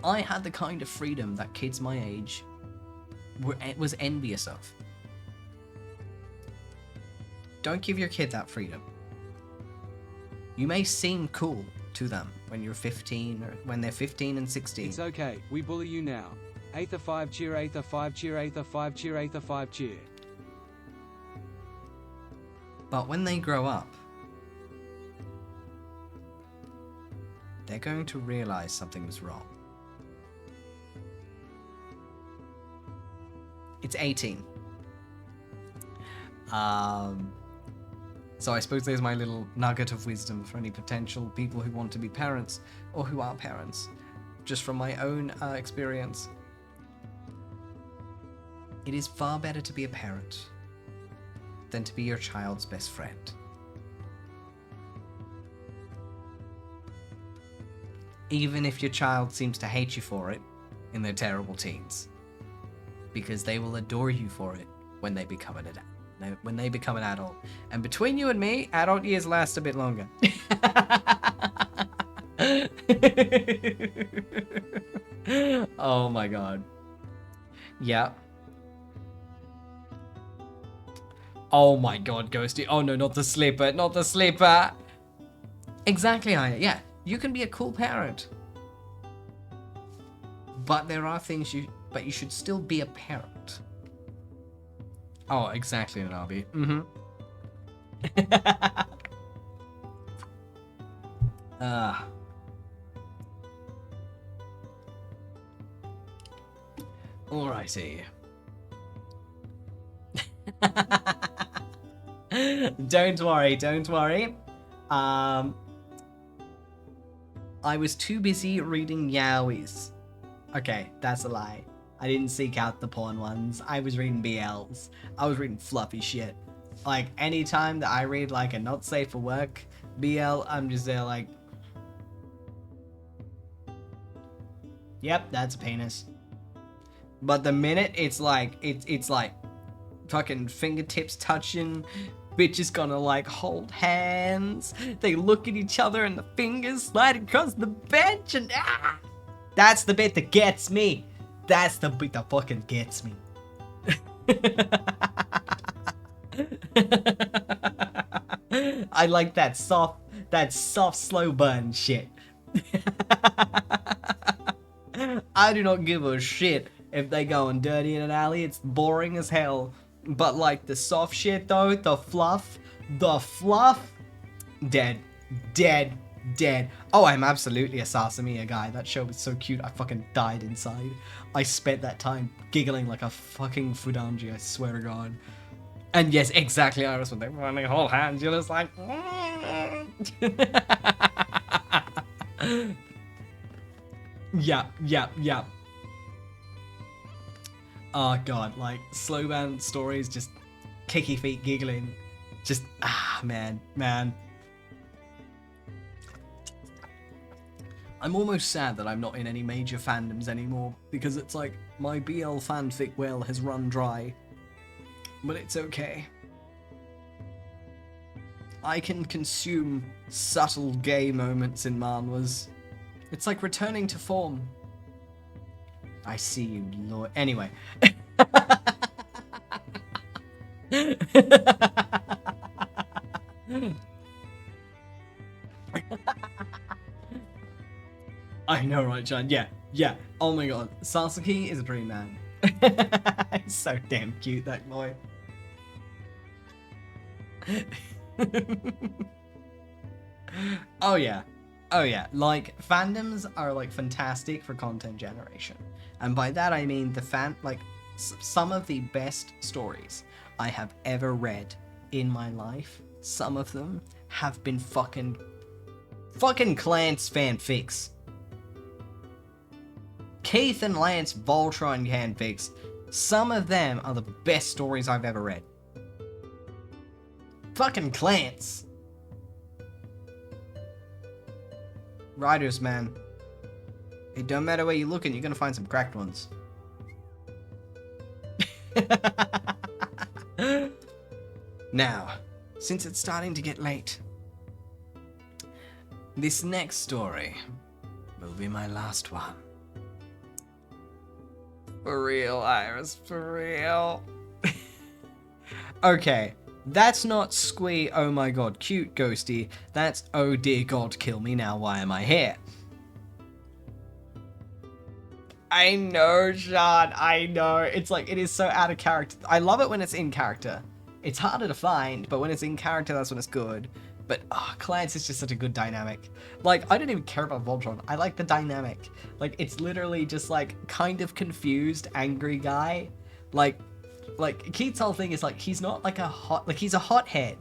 I had the kind of freedom that kids my age was envious of. Don't give your kid that freedom. You may seem cool to them when you're 15 or when they're 15 and 16. It's okay, we bully you now. Aether 5 cheer, Aether 5 cheer, Aether 5 cheer, Aether 5 cheer. But when they grow up, they're going to realize something was wrong. It's 18. So I suppose there's my little nugget of wisdom for any potential people who want to be parents or who are parents, just from my own experience. It is far better to be a parent than to be your child's best friend. Even if your child seems to hate you for it in their terrible teens, because they will adore you for it when they become an adult. And between you and me, adult years last a bit longer. Oh my god. Yeah. Oh my god, Ghosty. Oh no, not the slipper, not the slipper. Exactly, Aya. Yeah, you can be a cool parent. But there are things you should still be a parent. Oh, exactly, Nanabi. Alrighty. Don't worry, don't worry. I was too busy reading yaois. Okay, that's a lie. I didn't seek out the porn ones. I was reading BLs. I was reading fluffy shit. Like, anytime that I read, like, a not safe for work BL, I'm just there like... Yep, that's a penis. But the minute it's like, it's like fucking fingertips touching, bitches gonna like hold hands, they look at each other and the fingers slide across the bench and that's the bit that gets me. That's the bit that fucking gets me. I like that soft slow burn shit. I do not give a shit if they going dirty in an alley. It's boring as hell. But like the soft shit though, the fluff, dead. Oh, I'm absolutely a Sasamiya guy. That show was so cute, I fucking died inside. I spent that time giggling like a fucking Fudanji, I swear to God. And yes, exactly, Iris, when they hold hands, you're just like... Yeah. Oh god, like, slow burn stories, just kicky feet giggling. Just, man. I'm almost sad that I'm not in any major fandoms anymore, because it's like, my BL fanfic well has run dry. But it's okay. I can consume subtle gay moments in manhwas. It's like returning to form. I see you, Lord. Anyway. I know, right, John? Yeah. Oh my god. Sasuke is a dream man. He's so damn cute, that boy. Oh yeah. Like, fandoms are like fantastic for content generation. And by that I mean some of the best stories I have ever read in my life, some of them have been fucking Clance fanfics. Keith and Lance Voltron fanfics. Some of them are the best stories I've ever read. Fucking Clance. Writers, man. It don't matter where you're looking, you're gonna find some cracked ones. Now, since it's starting to get late, this next story will be my last one. For real, Iris, for real. Okay, that's not squee, oh my god, cute ghosty. That's oh dear god, kill me now, why am I here? I know, Sean, I know. It's like, it is so out of character. I love it when it's in character. It's harder to find, but when it's in character, that's when it's good. But, Clance is just such a good dynamic. Like, I don't even care about Voltron. I like the dynamic. Like, it's literally just, like, kind of confused, angry guy. Like, Keith's whole thing is, like, he's not, like, he's a hothead.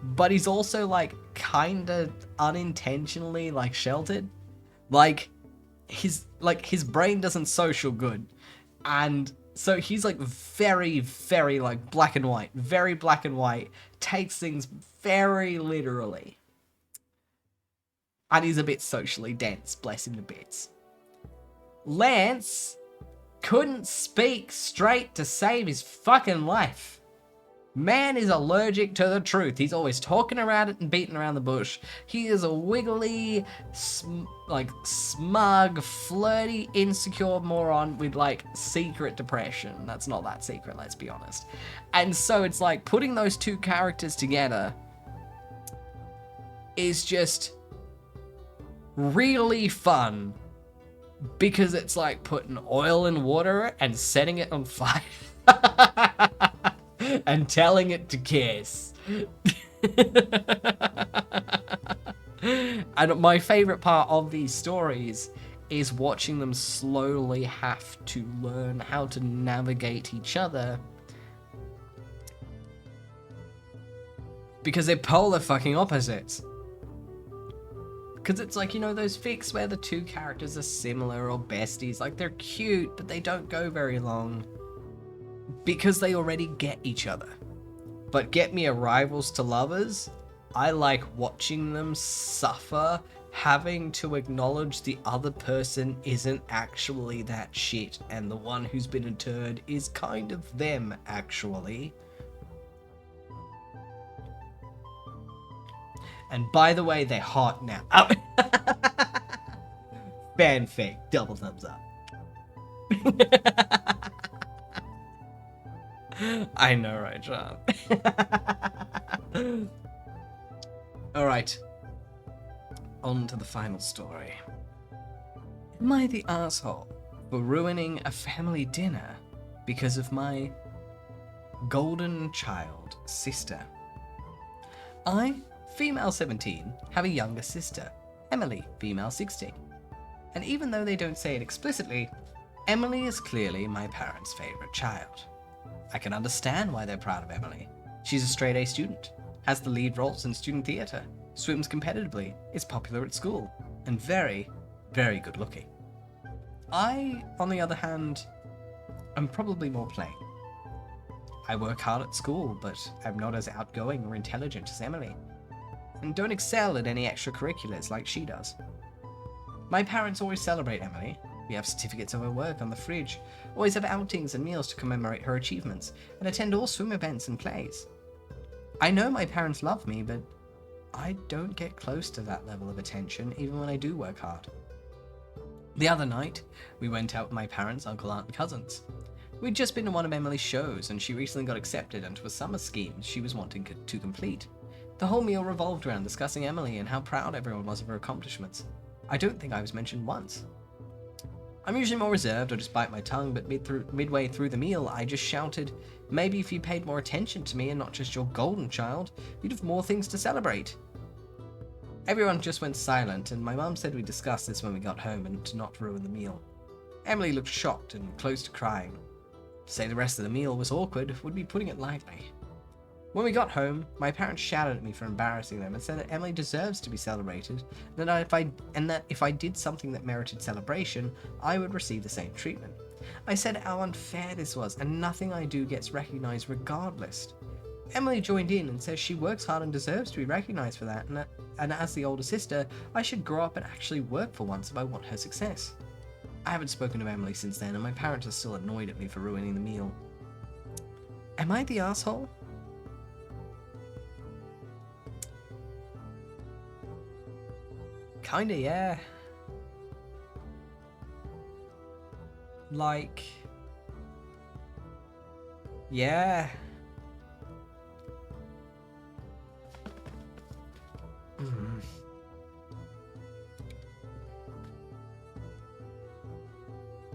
But he's also, like, kind of unintentionally, like, sheltered. Like, his brain doesn't social good. And so he's, like, very, very, like, black and white. Very black and white. Takes things very literally. And he's a bit socially dense, bless him to bits. Lance couldn't speak straight to save his fucking life. Man is allergic to the truth. He's always talking around it and beating around the bush. He is a wiggly, smug, flirty, insecure moron with, like, secret depression. That's not that secret, let's be honest. And so it's like, putting those two characters together is just really fun. Because it's like putting oil in water and setting it on fire. And telling it to kiss. And my favorite part of these stories is watching them slowly have to learn how to navigate each other. Because they're polar fucking opposites. Because it's like, you know, those fics where the two characters are similar or besties. Like, they're cute, but they don't go very long. Because they already get each other. But get me a rivals to lovers, I like watching them suffer, having to acknowledge the other person isn't actually that shit, and the one who's been a turd is kind of them, actually. And by the way, they're hot now. Oh. Fanfic, double thumbs up. I know, right, John? Alright. On to the final story. Am I the asshole for ruining a family dinner because of my golden child sister? I, female 17, have a younger sister, Emily, female 16. And even though they don't say it explicitly, Emily is clearly my parents' favourite child. I can understand why they're proud of Emily. She's a straight A student, has the lead roles in student theatre, swims competitively, is popular at school, and very, very good looking. I, on the other hand, am probably more plain. I work hard at school, but I'm not as outgoing or intelligent as Emily, and don't excel at any extracurriculars like she does. My parents always celebrate Emily. We have certificates of her work on the fridge, always have outings and meals to commemorate her achievements, and attend all swim events and plays. I know my parents love me, but I don't get close to that level of attention even when I do work hard. The other night, we went out with my parents, uncle, aunt, and cousins. We'd just been to one of Emily's shows, and she recently got accepted into a summer scheme she was wanting to complete. The whole meal revolved around discussing Emily and how proud everyone was of her accomplishments. I don't think I was mentioned once. I'm usually more reserved or just bite my tongue, but midway through the meal, I just shouted, "Maybe if you paid more attention to me and not just your golden child, you'd have more things to celebrate." Everyone just went silent, and my mum said we discussed this when we got home and to not ruin the meal. Emily looked shocked and close to crying. To say the rest of the meal was awkward would be putting it lightly. When we got home, my parents shouted at me for embarrassing them and said that Emily deserves to be celebrated, and that if I did something that merited celebration, I would receive the same treatment. I said how unfair this was, and nothing I do gets recognised regardless. Emily joined in and says she works hard and deserves to be recognised for that, and as the older sister, I should grow up and actually work for once if I want her success. I haven't spoken to Emily since then, and my parents are still annoyed at me for ruining the meal. Am I the asshole? Kinda, yeah. Like... yeah.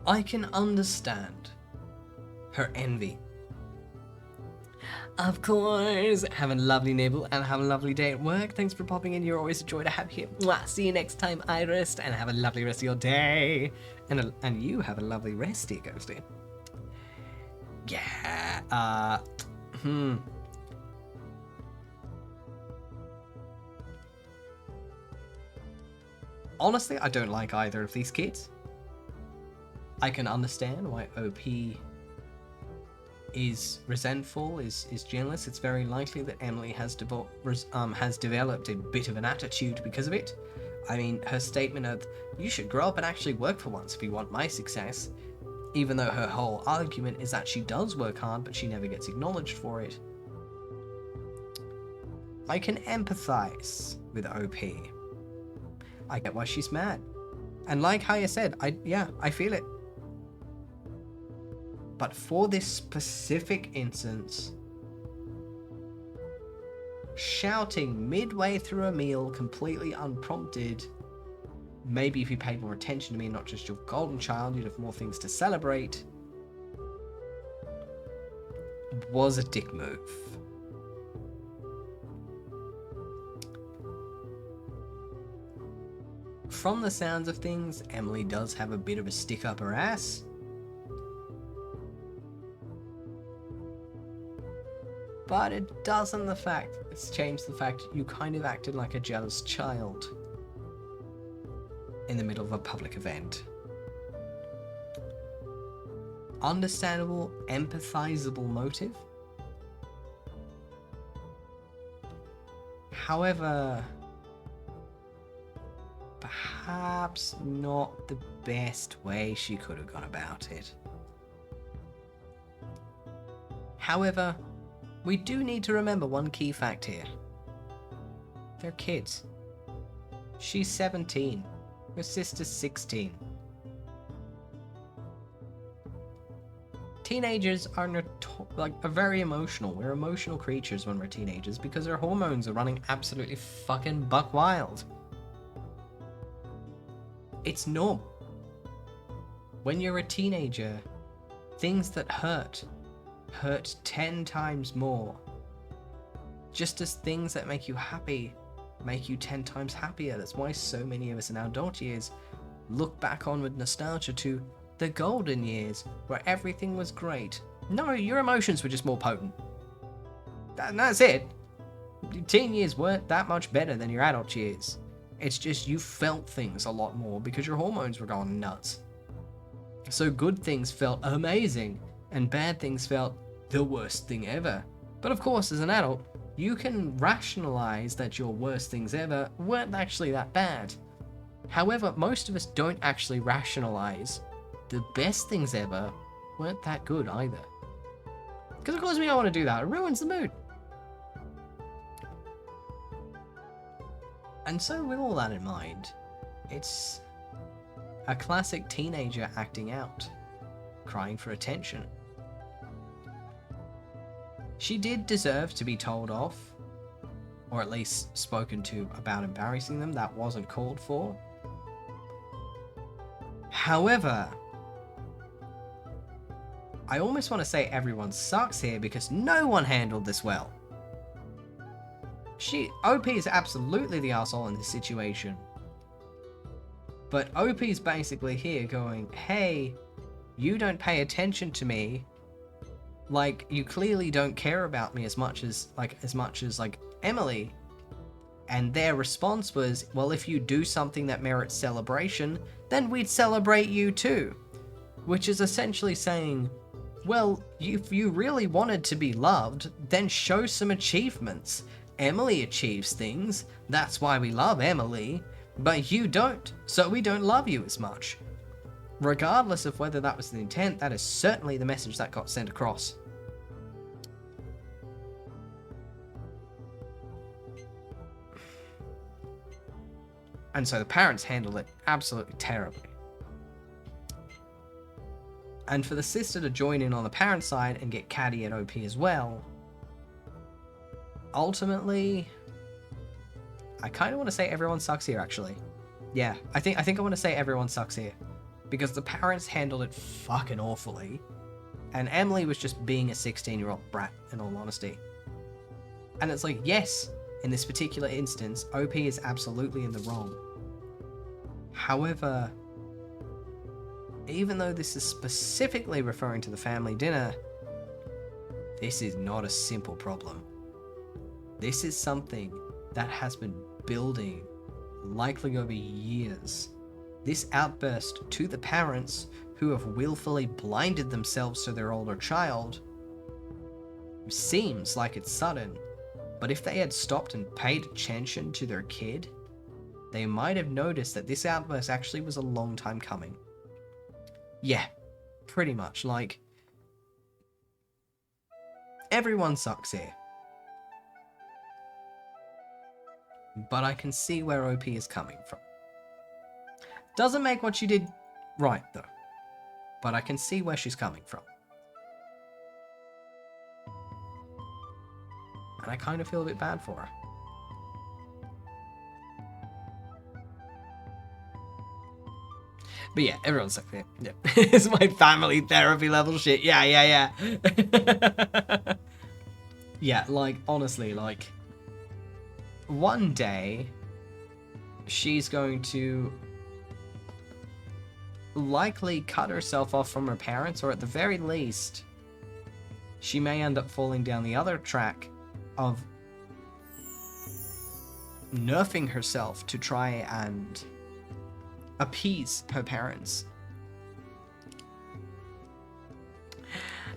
I can understand her envy. Of course. Have a lovely nibble and have a lovely day at work. Thanks for popping in. You're always a joy to have here. Mwah. See you next time, Iris, and have a lovely rest of your day. And you have a lovely rest, dear Ghosty. Yeah. Honestly, I don't like either of these kids. I can understand why OP is resentful, is jealous. It's very likely that Emily has developed a bit of an attitude because of it. I mean, her statement of, "You should grow up and actually work for once if you want my success," even though her whole argument is that she does work hard, but she never gets acknowledged for it. I can empathize with OP. I get why she's mad. And like Haya said, I feel it. But for this specific instance, shouting midway through a meal completely unprompted, "Maybe if you paid more attention to me, not just your golden child, you'd have more things to celebrate," was a dick move. From the sounds of things, Emily does have a bit of a stick up her ass. But it doesn't change the fact you kind of acted like a jealous child in the middle of a public event. Understandable, empathizable motive. However, perhaps not the best way she could have gone about it. However, we do need to remember one key fact here. They're kids. She's 17. Her sister's 16. Teenagers are very emotional. We're emotional creatures when we're teenagers because our hormones are running absolutely fucking buck wild. It's normal. When you're a teenager, things that hurt 10 times more. Just as things that make you happy make you 10 times happier. That's why so many of us in our adult years look back on with nostalgia to the golden years where everything was great. No, your emotions were just more potent. That's it. Your teen years weren't that much better than your adult years. It's just you felt things a lot more because your hormones were going nuts. So good things felt amazing and bad things felt the worst thing ever. But of course, as an adult, you can rationalize that your worst things ever weren't actually that bad. However, most of us don't actually rationalize the best things ever weren't that good either. Because of course we don't want to do that. It ruins the mood. And so with all that in mind, it's a classic teenager acting out, crying for attention. She did deserve to be told off, or at least spoken to about embarrassing them. That wasn't called for. However, I almost want to say everyone sucks here because no one handled this well. OP is absolutely the arsehole in this situation. But OP is basically here going, hey, you don't pay attention to me. Like, you clearly don't care about me as much as Emily. And their response was, well, if you do something that merits celebration, then we'd celebrate you too. Which is essentially saying, well, if you really wanted to be loved, then show some achievements. Emily achieves things, that's why we love Emily, but you don't, so we don't love you as much. Regardless of whether that was the intent, that is certainly the message that got sent across. And so the parents handled it absolutely terribly. And for the sister to join in on the parent side and get catty at OP as well, ultimately, I kind of want to say everyone sucks here, actually. Yeah, I think I want to say everyone sucks here. Because the parents handled it fucking awfully. And Emily was just being a 16-year-old brat, in all honesty. And it's like, yes, in this particular instance, OP is absolutely in the wrong. However, even though this is specifically referring to the family dinner, this is not a simple problem. This is something that has been building likely over years. This outburst to the parents who have willfully blinded themselves to their older child seems like it's sudden, but if they had stopped and paid attention to their kid, they might have noticed that this outburst actually was a long time coming. Yeah, pretty much. Like, everyone sucks here. But I can see where OP is coming from. Doesn't make what she did right, though. But I can see where she's coming from. And I kind of feel a bit bad for her. But yeah, everyone sucks here. Yeah. It's my family therapy level shit. Yeah. Yeah, like, honestly, like, one day, she's going to likely cut herself off from her parents, or at the very least, she may end up falling down the other track of nerfing herself to try and appease her parents.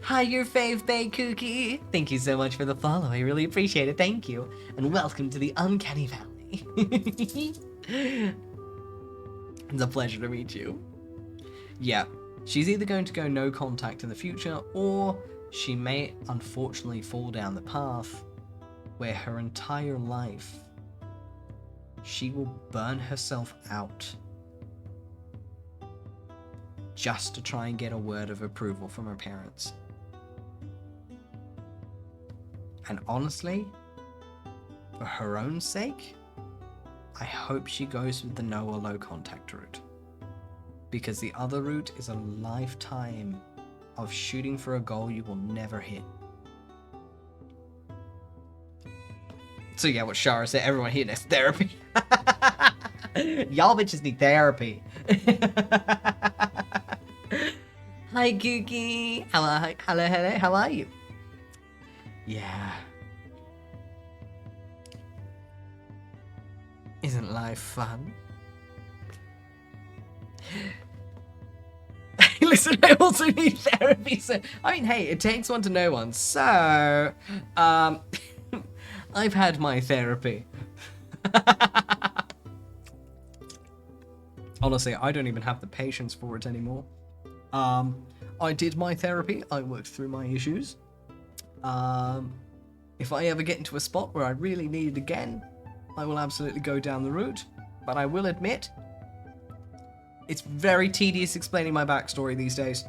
Hi, your fave Bay Cookie. Thank you so much for the follow. I really appreciate it. Thank you. And welcome to the Uncanny Valley. It's a pleasure to meet you. Yeah, she's either going to go no contact in the future, or she may unfortunately fall down the path where her entire life she will burn herself out just to try and get a word of approval from her parents. And honestly, for her own sake, I hope she goes with the no or low contact route. Because the other route is a lifetime of shooting for a goal you will never hit. So yeah, what Shara said, everyone here needs therapy. Y'all bitches need therapy. Hi, Googie. Hello, how are you? Yeah. Isn't life fun? Listen, I also need therapy, so... I mean, hey, it takes one to know one, so... I've had my therapy. Honestly, I don't even have the patience for it anymore. I did my therapy, I worked through my issues. If I ever get into a spot where I really need it again, I will absolutely go down the route. But I will admit, it's very tedious explaining my backstory these days.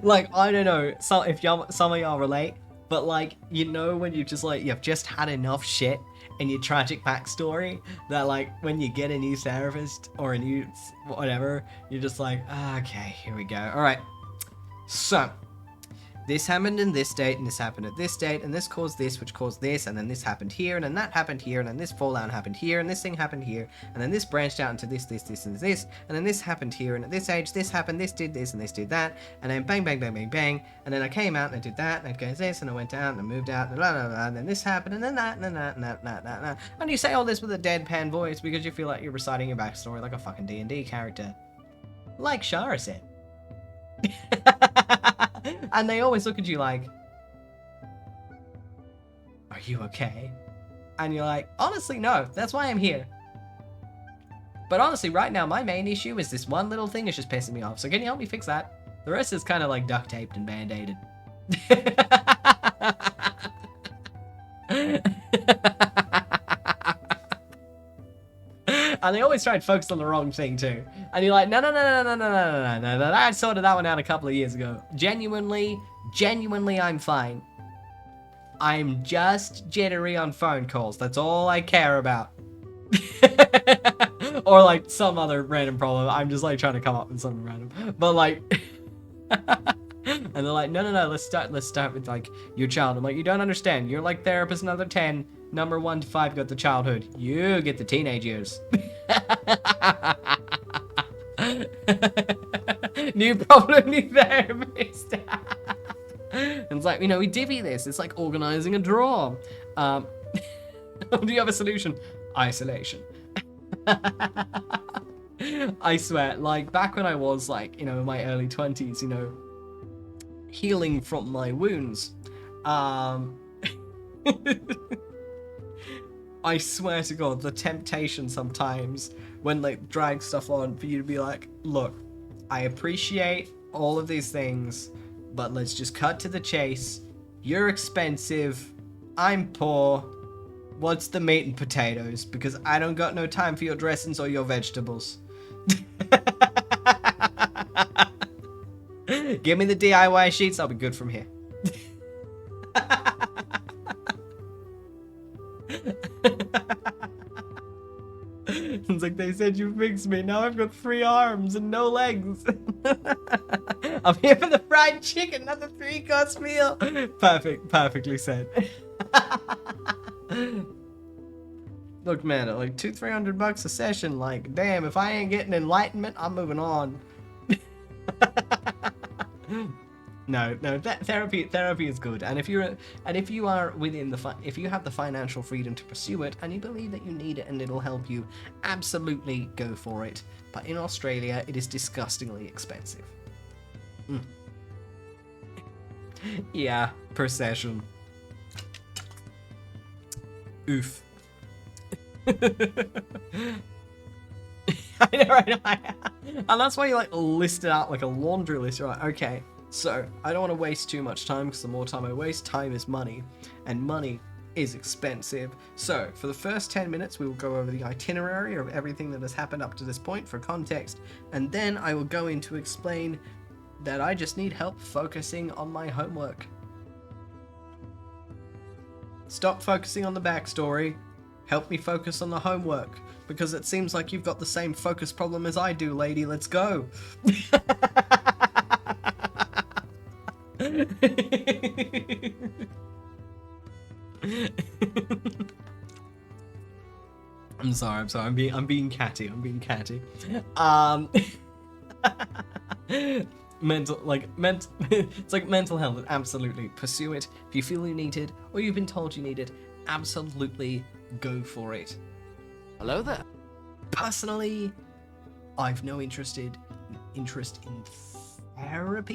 Like, I don't know if some of y'all relate, but like, you know when you just like, you've just had enough shit in your tragic backstory that like, when you get a new therapist or a new whatever, you're just like, okay, here we go. Alright, so this happened in this date, and this happened at this date, and this caused this, which caused this, and then this happened here, and then that happened here, and then this fallout happened here, and this thing happened here, and then this branched out into this, and this, and then this happened here, and at this age, this happened, this did this, and this did that, and then bang, bang, bang, bang, bang, and then I came out, and I did that, and I goes this, and I went out, and I moved out, and blah, blah, blah, and then this happened, and then that, and then that, and that, and that, and that, and you say all this with a deadpan voice because you feel like you're reciting your backstory like a fucking D&D character. Like Shara said. And they always look at you like, are you okay? And you're like, honestly, no, that's why I'm here. But honestly, right now, my main issue is this one little thing is just pissing me off. So can you help me fix that? The rest is kind of like duct taped and band-aided. And they always try and focus on the wrong thing too. And you're like, no, I sorted that one out a couple of years ago. Genuinely, I'm fine. I'm just jittery on phone calls. That's all I care about. Or like some other random problem. I'm just like trying to come up with something random. But like... And they're like, no, let's start with like your child. I'm like, you don't understand. You're like therapist number 10. Number 1 to 5 got the childhood. You get the teenage years. New problem, new therapist. And it's like, you know, we divvy this. It's like organizing a drawer. Do you have a solution? Isolation. I swear, like back when I was like, you know, in my early 20s, you know, healing from my wounds. I swear to God, the temptation sometimes when they drag stuff on for you to be like, look, I appreciate all of these things, but let's just cut to the chase. You're expensive. I'm poor. What's the meat and potatoes? Because I don't got no time for your dressings or your vegetables. Give me the DIY sheets, I'll be good from here. It's like, they said you fixed me, now I've got 3 arms and no legs. I'm here for the fried chicken, not the 3-course meal. Perfectly said. Look, man, at like $200-300 a session, like, damn, if I ain't getting enlightenment, I'm moving on. No, therapy is good, and if you are within if you have the financial freedom to pursue it, and you believe that you need it and it'll help you, absolutely go for it. But in Australia, it is disgustingly expensive. Yeah, per session. Oof. I know, right? And that's why you like list it out like a laundry list. You're like, okay, so I don't want to waste too much time, because the more time I waste, time is money, and money is expensive. So for the first 10 minutes, we will go over the itinerary of everything that has happened up to this point for context, and then I will go into explain that I just need help focusing on my homework. Stop focusing on the backstory. Help me focus on the homework, because it seems like you've got the same focus problem as I do, lady. Let's go. I'm sorry. I'm being catty. It's like mental health. Absolutely pursue it. If you feel you need it, or you've been told you need it, absolutely go for it. Hello there. Personally, I've no interest in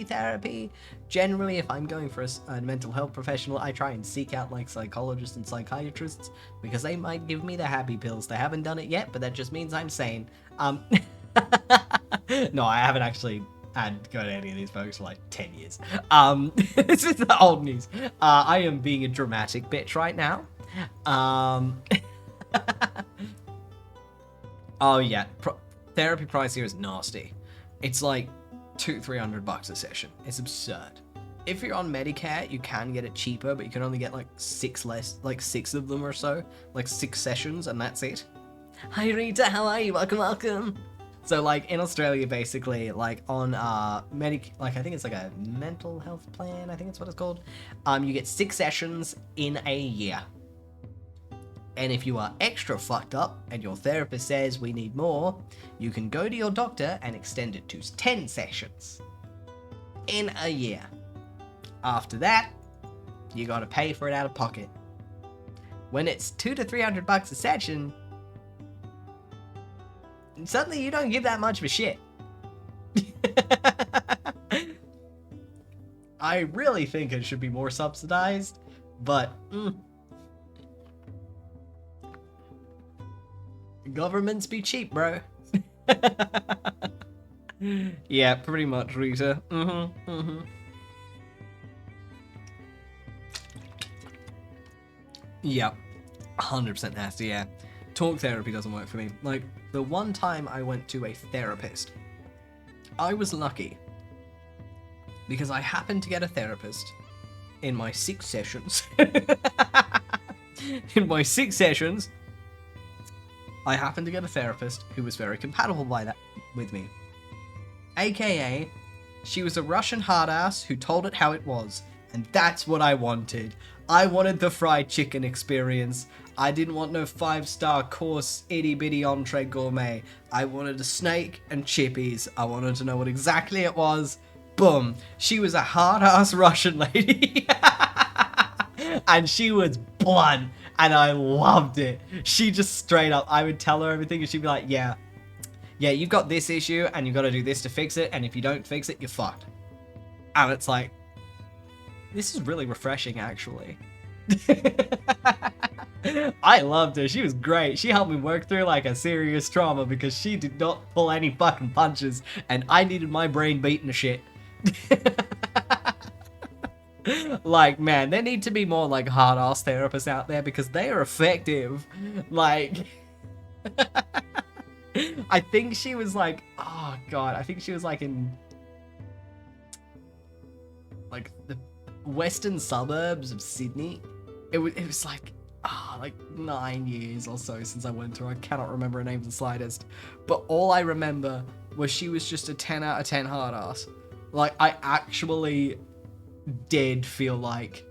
therapy. Generally, if I'm going for a mental health professional, I try and seek out like psychologists and psychiatrists, because they might give me the happy pills. They haven't done it yet, but that just means I'm sane. No, I haven't actually had to go to any of these folks for like 10 years. This is the old news. I am being a dramatic bitch right now. Oh yeah, therapy price here is nasty. It's like $200-300 a session. It's absurd. If you're on Medicare, you can get it cheaper, but you can only get like six of them or so, like 6 sessions, and that's it. Hi Rita, how are you? Welcome. So like in Australia, basically, like on I think it's like a mental health plan, I think that's what it's called. You get 6 sessions in a year. And if you are extra fucked up and your therapist says we need more, you can go to your doctor and extend it to 10 sessions in a year. After that, you gotta pay for it out of pocket. When it's $200-300 a session, suddenly you don't give that much of a shit. I really think it should be more subsidized, but governments be cheap, bro. Yeah, pretty much, Rita. Yeah, 100% nasty, yeah. Talk therapy doesn't work for me. Like, the one time I went to a therapist, I was lucky, because I happened to get a therapist in my 6 sessions. In my 6 sessions, I happened to get a therapist who was very compatible with me. AKA, she was a Russian hard ass who told it how it was, and that's what I wanted. I wanted the fried chicken experience. I didn't want no 5-star course itty bitty entree gourmet. I wanted a snake and chippies. I wanted to know what exactly it was. Boom. She was a hard ass Russian lady. And she was blunt. And I loved it. She just straight up, I would tell her everything and she'd be like, yeah, you've got this issue and you've got to do this to fix it. And if you don't fix it, you're fucked. And it's like, this is really refreshing, actually. I loved her. She was great. She helped me work through like a serious trauma because she did not pull any fucking punches and I needed my brain beaten to shit. Like, man, there need to be more like hard-ass therapists out there because they are effective. Like, I think she was like, oh god, I think she was like in like the western suburbs of Sydney. It was like, like 9 years or so since I went to her. I cannot remember her name the slightest. But all I remember was she was just a 10 out of 10 hard ass. Like, I actually did feel like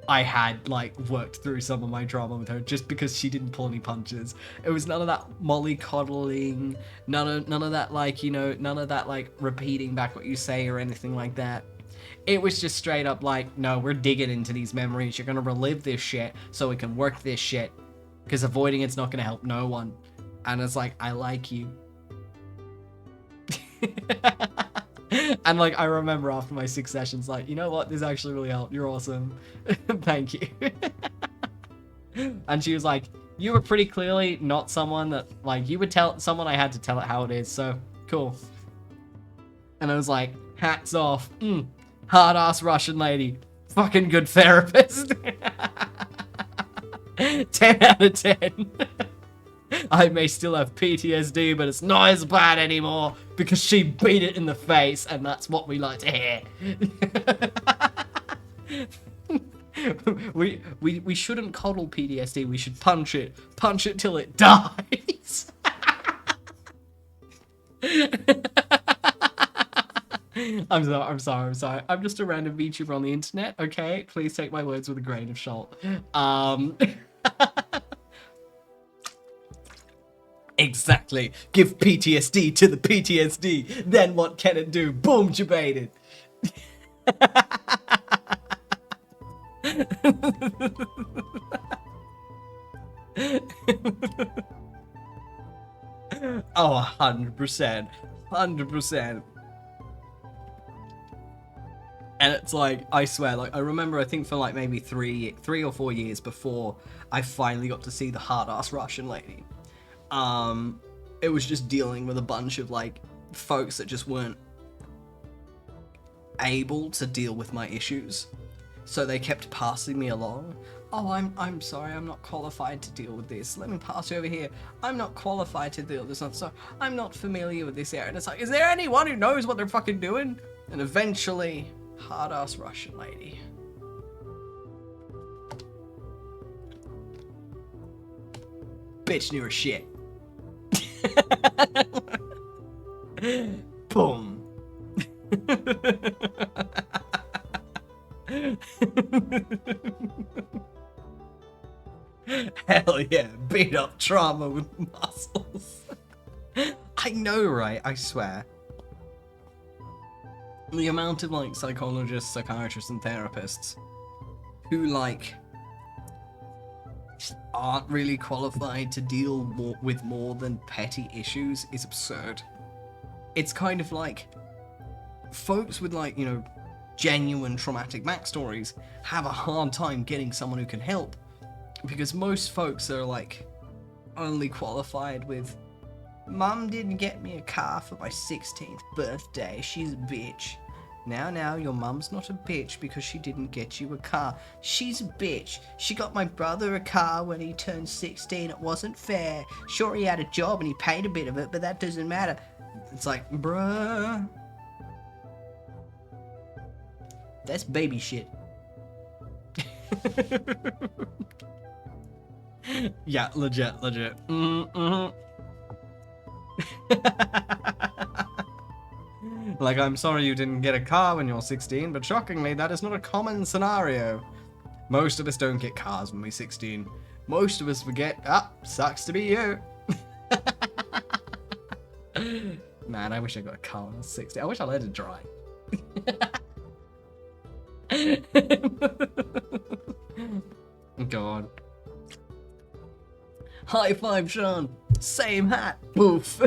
I had like worked through some of my drama with her just because she didn't pull any punches. It was none of that mollycoddling, none of that like, you know, none of that like repeating back what you say or anything like that. It was just straight up like, no, we're digging into these memories. You're gonna relive this shit so we can work this shit, because avoiding it's not gonna help no one. And it's like, I like you. And like, I remember after my 6 sessions, like, you know what, this actually really helped. You're awesome. Thank you. And she was like, you were pretty clearly not someone that, like, you would tell someone I had to tell it how it is, so cool. And I was like, hats off. Hard ass Russian lady. Fucking good therapist. 10 out of 10. I may still have PTSD, but it's not as bad anymore because she beat it in the face, and that's what we like to hear. We shouldn't coddle PTSD. We should punch it till it dies. I'm sorry. I'm just a random VTuber on the internet, okay? Please take my words with a grain of salt. Exactly. Give PTSD to the PTSD. Then what can it do? Boom, debated. Oh, 100%. 100%. And it's like, I swear, like, I remember, I think for like maybe three or 4 years before I finally got to see the hard-ass Russian lady. It was just dealing with a bunch of like folks that just weren't able to deal with my issues, so they kept passing me along. Oh, I'm sorry, I'm not qualified to deal with this. Let me pass you over here. I'm not qualified to deal with this. So I'm not familiar with this area. And it's like, is there anyone who knows what they're fucking doing? And eventually, hard-ass Russian lady. Bitch knew her shit. Boom. Hell yeah, beat up trauma with muscles. I know, right? I swear. The amount of like psychologists, psychiatrists, and therapists who like aren't really qualified to deal with more than petty issues is absurd. It's kind of like folks with like, you know, genuine traumatic backstories have a hard time getting someone who can help, because most folks are like only qualified with, Mum didn't get me a car for my 16th birthday, she's a bitch. Now, your mum's not a bitch because she didn't get you a car. She's a bitch. She got my brother a car when he turned 16. It wasn't fair. Sure, he had a job and he paid a bit of it, but that doesn't matter. It's like, bruh. That's baby shit. Yeah, legit. Like, I'm sorry you didn't get a car when you're 16, but shockingly, that is not a common scenario. Most of us don't get cars when we're 16. Most of us forget, sucks to be you. Man, I wish I got a car when I was 16. I wish I let it dry. God. High five, Sean. Same hat. Poof.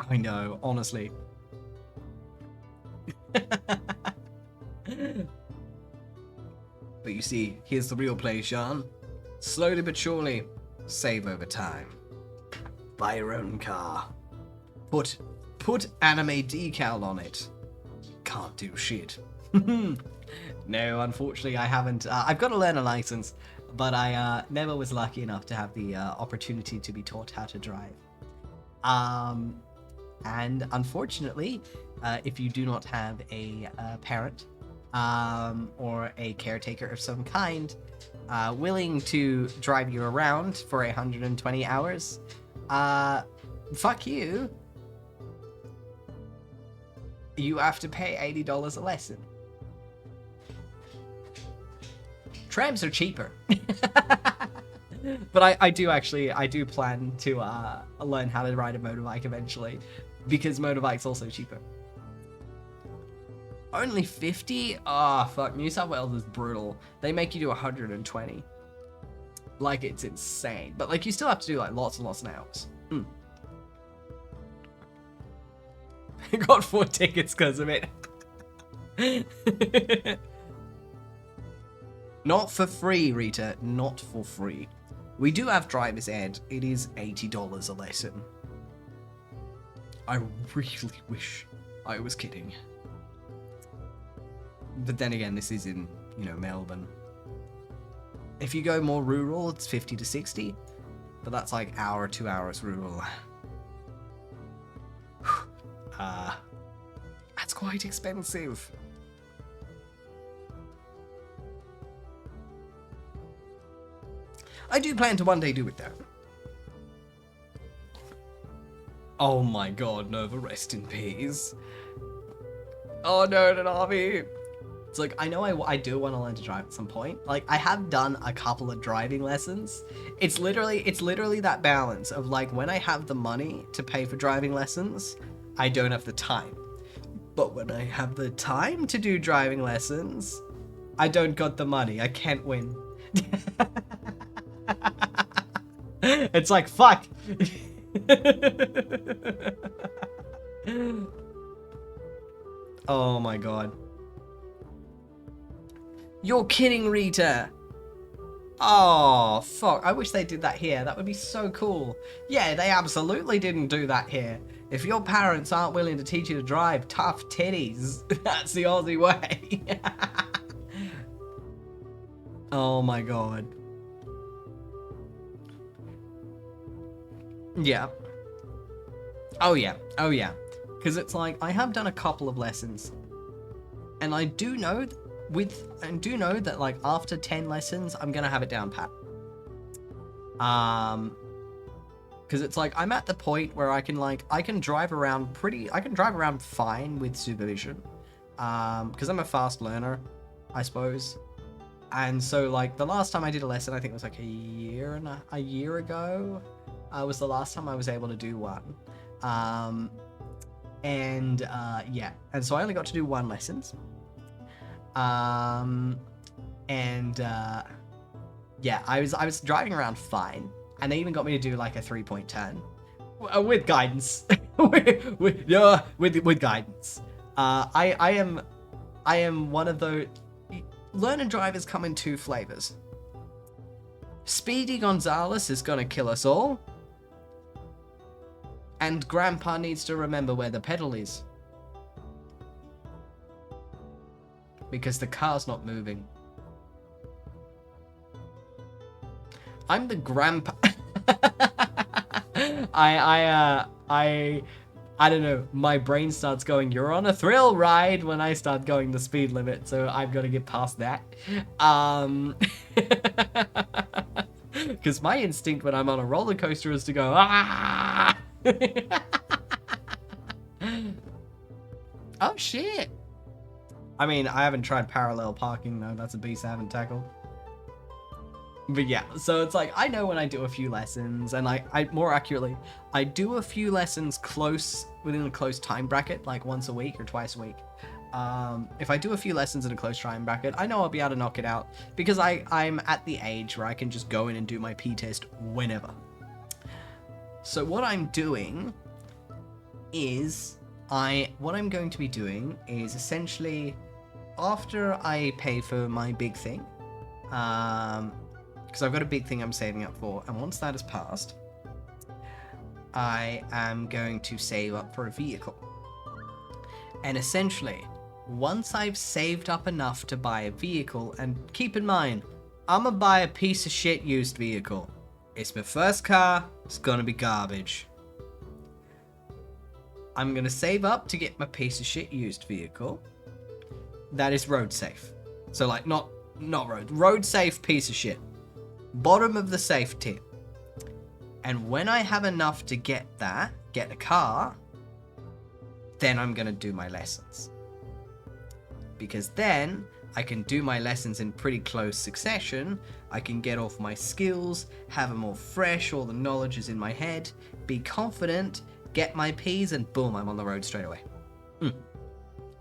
I know, honestly. But you see, here's the real play, Sean. Slowly but surely, save over time. Buy your own car. Put anime decal on it. Can't do shit. No, unfortunately I haven't. I've got to learn a license, but I never was lucky enough to have the opportunity to be taught how to drive. And unfortunately, if you do not have a parent or a caretaker of some kind willing to drive you around for 120 hours, fuck you. You have to pay $80 a lesson. Trams are cheaper. But I do plan to learn how to ride a motorbike eventually, because motorbike's also cheaper. Only 50? Ah, oh, fuck. New South Wales is brutal. They make you do 120. Like, it's insane. But, like, you still have to do, like, lots and lots of hours. I got 4 tickets because of it. Not for free, Rita. Not for free. We do have driver's ed. It is $80 a lesson. I really wish I was kidding. But then again, this is in, you know, Melbourne. If you go more rural, it's 50 to 60. But that's like hour, 2 hours rural. That's quite expensive. I do plan to one day do it though. Oh my god, Nova, rest in peace. Oh no, Nanavi. It's like, I know I do want to learn to drive at some point. Like, I have done a couple of driving lessons. It's literally that balance of like, when I have the money to pay for driving lessons, I don't have the time. But when I have the time to do driving lessons, I don't got the money. I can't win. It's like, fuck. Oh my god. You're kidding, Rita. Oh, fuck. I wish they did that here. That would be so cool. Yeah, they absolutely didn't do that here. If your parents aren't willing to teach you to drive, tough titties. That's the Aussie way. Oh my god. Yeah. Oh yeah. Oh yeah. Because it's like, I have done a couple of lessons. And I do know that like after 10 lessons, I'm gonna have it down pat. Because it's like, I'm at the point where I can drive around fine with supervision. Because I'm a fast learner, I suppose. And so like the last time I did a lesson, I think it was like a year ago, was the last time I was able to do one. Yeah, and so I only got to do 1 lesson. Yeah, I was driving around fine, and they even got me to do like a 3-point turn with guidance. with guidance. I am one of those. Learner drivers come in 2 flavors. Speedy Gonzales is gonna kill us all, and Grandpa needs to remember where the pedal is. Because the car's not moving. I'm the grandpa. I don't know. My brain starts going, you're on a thrill ride when I start going the speed limit, so I've got to get past that. Because my instinct when I'm on a roller coaster is to go, ah! Oh shit. I mean, I haven't tried parallel parking though. That's a beast I haven't tackled. But yeah, so it's like, I know when I do a few lessons, and I more accurately, I do a few lessons within a close time bracket, like once a week or twice a week. If I do a few lessons in a close time bracket, I know I'll be able to knock it out, because I'm at the age where I can just go in and do my P-test whenever. So what I'm doing is, what I'm going to be doing is essentially, after I pay for my big thing, because I've got a big thing I'm saving up for, and once that is passed, I am going to save up for a vehicle. And essentially, once I've saved up enough to buy a vehicle, and keep in mind, I'm gonna buy a piece of shit used vehicle. It's my first car, it's gonna be garbage. I'm gonna save up to get my piece of shit used vehicle that is road safe. So like, not road safe piece of shit. Bottom of the safe tip. And when I have enough to get a car, then I'm gonna do my lessons. Because then I can do my lessons in pretty close succession. I can get off my skills, have them all fresh, all the knowledge is in my head, be confident, get my P's, and boom, I'm on the road straight away.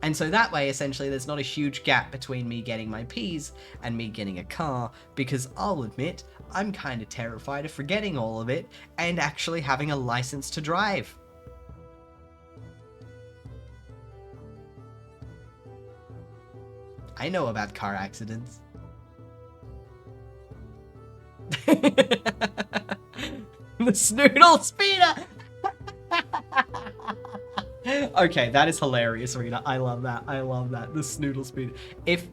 And so that way, essentially, there's not a huge gap between me getting my P's and me getting a car, because I'll admit, I'm kind of terrified of forgetting all of it and actually having a license to drive. I know about car accidents. The Snoodle Speeder! Okay, that is hilarious, Rita. I love that. I love that. The Snoodle Speeder. If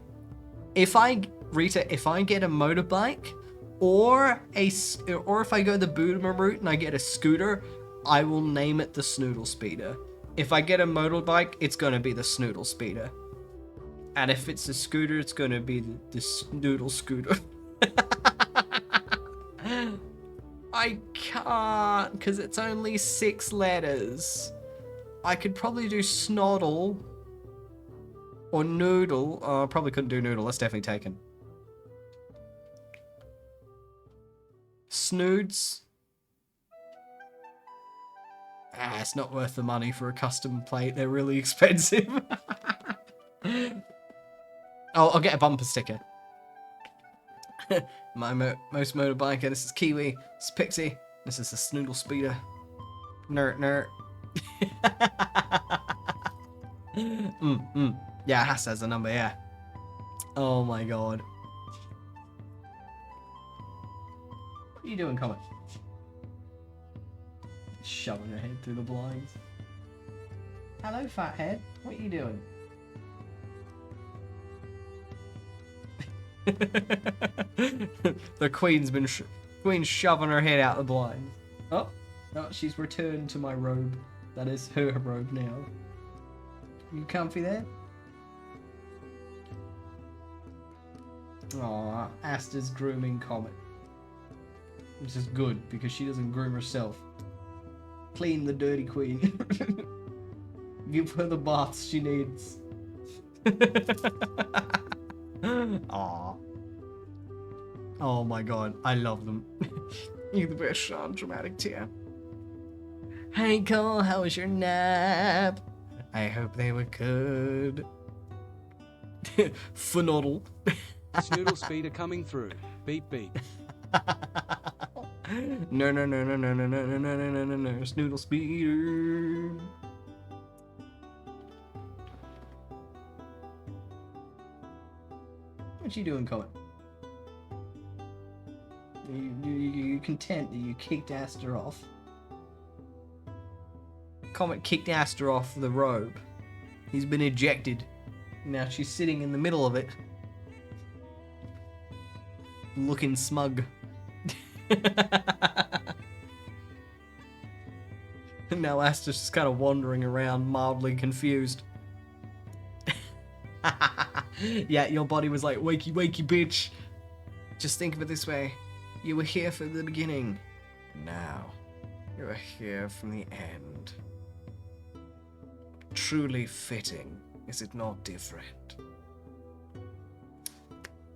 I get a motorbike or if I go the Boomer route and I get a scooter, I will name it the Snoodle Speeder. If I get a motorbike, it's gonna be the Snoodle Speeder. And if it's a scooter, it's gonna be the Snoodle Scooter. I can't, because it's only 6 letters. I could probably do Snoddle or Noodle. Oh, I probably couldn't do Noodle. That's definitely taken. Snoods. Ah, it's not worth the money for a custom plate. They're really expensive. Oh, I'll get a bumper sticker. My most motorbiker. This is Kiwi. This is Pixie. This is the Snoodle Speeder. Nerd. Yeah, it has to have a number, yeah. Oh my god. What are you doing, Comet? Shoving your head through the blinds. Hello, fathead. What are you doing? The Queen's been Queen's shoving her head out the blinds. Oh, no, she's returned to my robe. That is her robe now. You comfy there? Aw, Asta's grooming Comet. Which is good, because she doesn't groom herself. Clean the dirty queen. Give her the baths she needs. Aww. Oh my god, I love them. You're the best, Sean. Dramatic tear. Hey Cole, how was your nap? I hope they were good. Phenomenal. Snoodle Speeder coming through. Beep beep. No, Snoodle Speeder. What you doing, Comet? You content that you kicked Asta off? Comet kicked Asta off the robe. He's been ejected. Now she's sitting in the middle of it. Looking smug. And now Asta's just kind of wandering around, mildly confused. Yeah, your body was like, wakey, wakey, bitch. Just think of it this way. You were here from the beginning. Now, you are here from the end. Truly fitting, is it not different?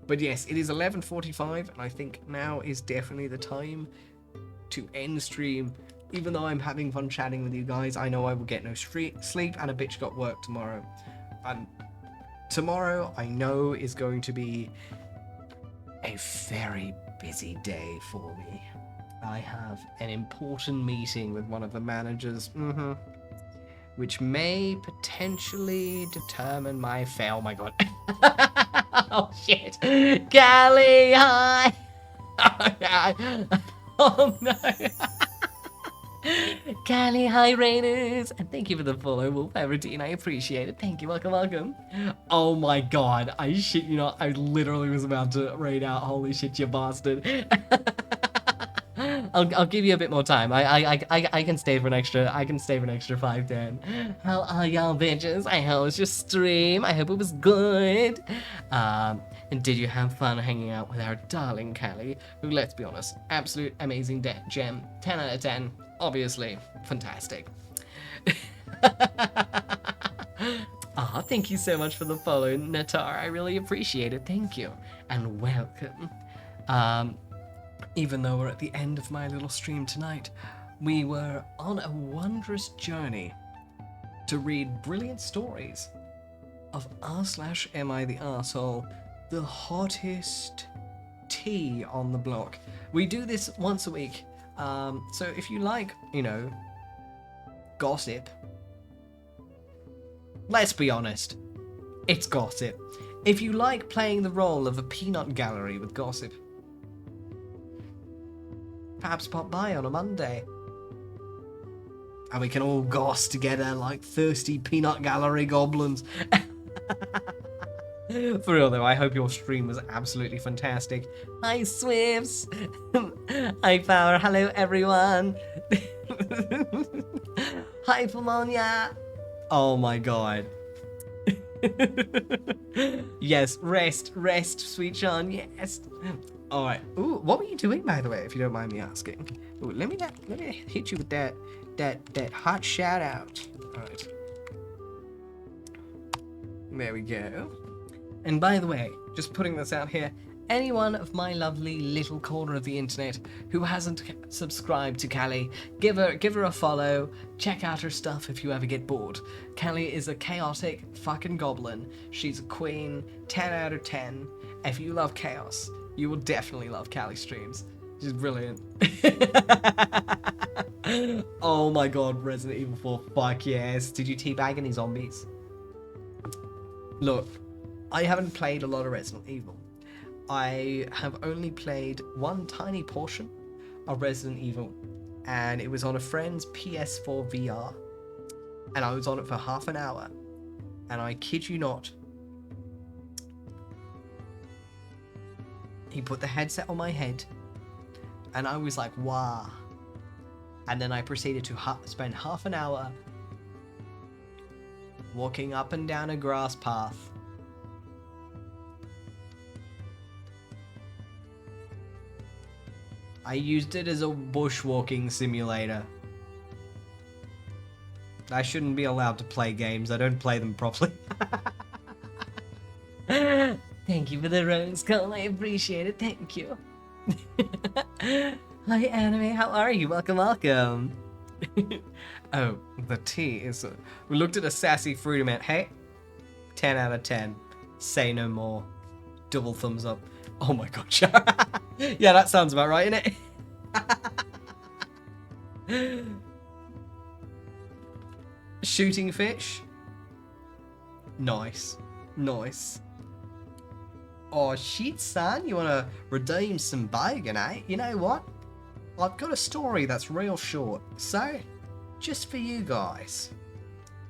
But yes, it is 11:45, and I think now is definitely the time to end stream. Even though I'm having fun chatting with you guys, I know I will get no sleep, and a bitch got work tomorrow. And tomorrow, I know, is going to be a very busy day for me. I have an important meeting with one of the managers, which may potentially determine my fate. Oh my god. Oh shit. Galley, hi. Oh no. Galley, hi Raiders. And thank you for the follow, Wolf Everdeen. I appreciate it. Thank you. Welcome, welcome. Oh my god. I shit you not. I literally was about to raid out. Holy shit, you bastard. I'll give you a bit more time. I can stay for an extra 5-10. How are y'all bitches? I hope it was your stream. I hope it was good. And did you have fun hanging out with our darling Callie, who, let's be honest, absolute amazing gem. 10 out of 10. Obviously fantastic. Ah, thank you so much for the follow, Natar. I really appreciate it. Thank you. And welcome. Even though we're at the end of my little stream tonight, we were on a wondrous journey to read brilliant stories of r/AmItheAsshole, the hottest tea on the block. We do this once a week. So if you like, gossip, let's be honest, it's gossip. If you like playing the role of a peanut gallery with gossip, perhaps pop by on a Monday. And we can all goss together like thirsty peanut gallery goblins. For real though, I hope your stream was absolutely fantastic. Hi Swifts! Hi Power, hello everyone! Hi Pomonia! Oh my god. Yes, rest, sweet Sean, yes! Alright, ooh, what were you doing by the way, if you don't mind me asking? Ooh, let me hit you with that hot shout out. Alright. There we go. And by the way, just putting this out here, anyone of my lovely little corner of the internet who hasn't subscribed to Callie, give her a follow, check out her stuff if you ever get bored. Callie is a chaotic fucking goblin. She's a queen, 10 out of 10. If you love chaos, you will definitely love Callie streams. She's brilliant. Oh my god, Resident Evil 4, fuck yes. Did you teabag any zombies? Look, I haven't played a lot of Resident Evil. I have only played one tiny portion of Resident Evil, and it was on a friend's PS4 VR, and I was on it for half an hour, and I kid you not, he put the headset on my head, and I was like, wow. And then I proceeded to spend half an hour walking up and down a grass path. I used it as a bushwalking simulator. I shouldn't be allowed to play games. I don't play them properly. Thank you for the rose call. I appreciate it. Thank you. Hi, Anime. How are you? Welcome, welcome. Oh, the tea is... we looked at a sassy fruit and went, hey, 10 out of 10. Say no more. Double thumbs up. Oh my god, yeah, that sounds about right, innit? Shooting fish. Nice. Nice. Oh shit, son, you wanna redeem some bacon, eh? You know what? I've got a story that's real short, so, just for you guys.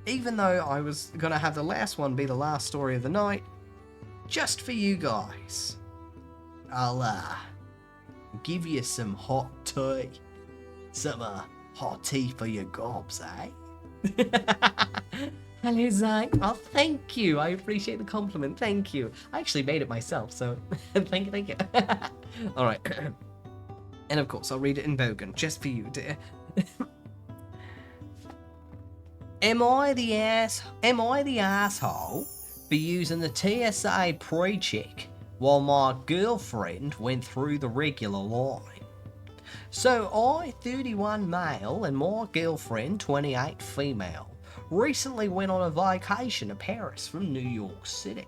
Even though I was gonna have the last one be the last story of the night, just for you guys. I'll give you some hot tea. Some hot tea for your gobs, eh? Hello, Zach. Oh, thank you. I appreciate the compliment. Thank you. I actually made it myself, so thank you. All right. And of course, I'll read it in Bogan, just for you, dear. Am I the asshole for using the TSA pre-check while my girlfriend went through the regular line? So I, 31 male, and my girlfriend, 28 female, recently went on a vacation to Paris from New York City.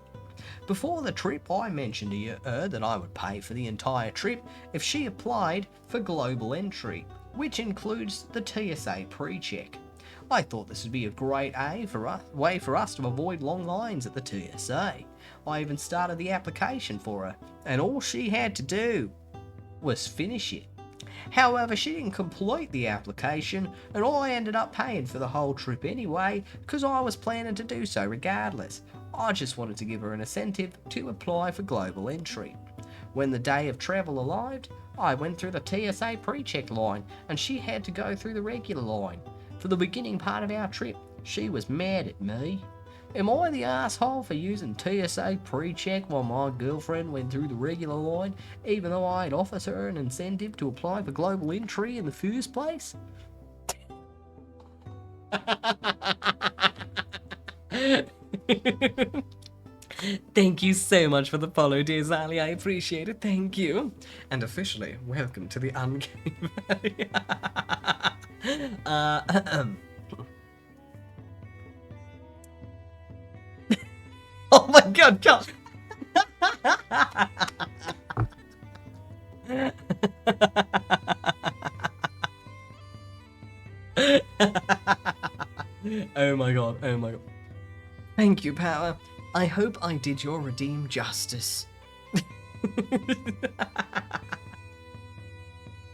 Before the trip, I mentioned to her that I would pay for the entire trip if she applied for global entry, which includes the TSA pre-check. I thought this would be a great way for us to avoid long lines at the TSA. I even started the application for her, and all she had to do was finish it. However, she didn't complete the application, and I ended up paying for the whole trip anyway, because I was planning to do so regardless. I just wanted to give her an incentive to apply for global entry. When the day of travel arrived, I went through the TSA pre-check line, and she had to go through the regular line. For the beginning part of our trip, she was mad at me. Am I the asshole for using TSA pre-check while my girlfriend went through the regular line, even though I'd offered her an incentive to apply for global entry in the first place? Thank you so much for the follow, dear Zali. I appreciate it. Thank you. And officially, welcome to the Uncanny Valley. Oh my god, God. Oh my god, oh my god. Thank you, Power. I hope I did your redeem justice.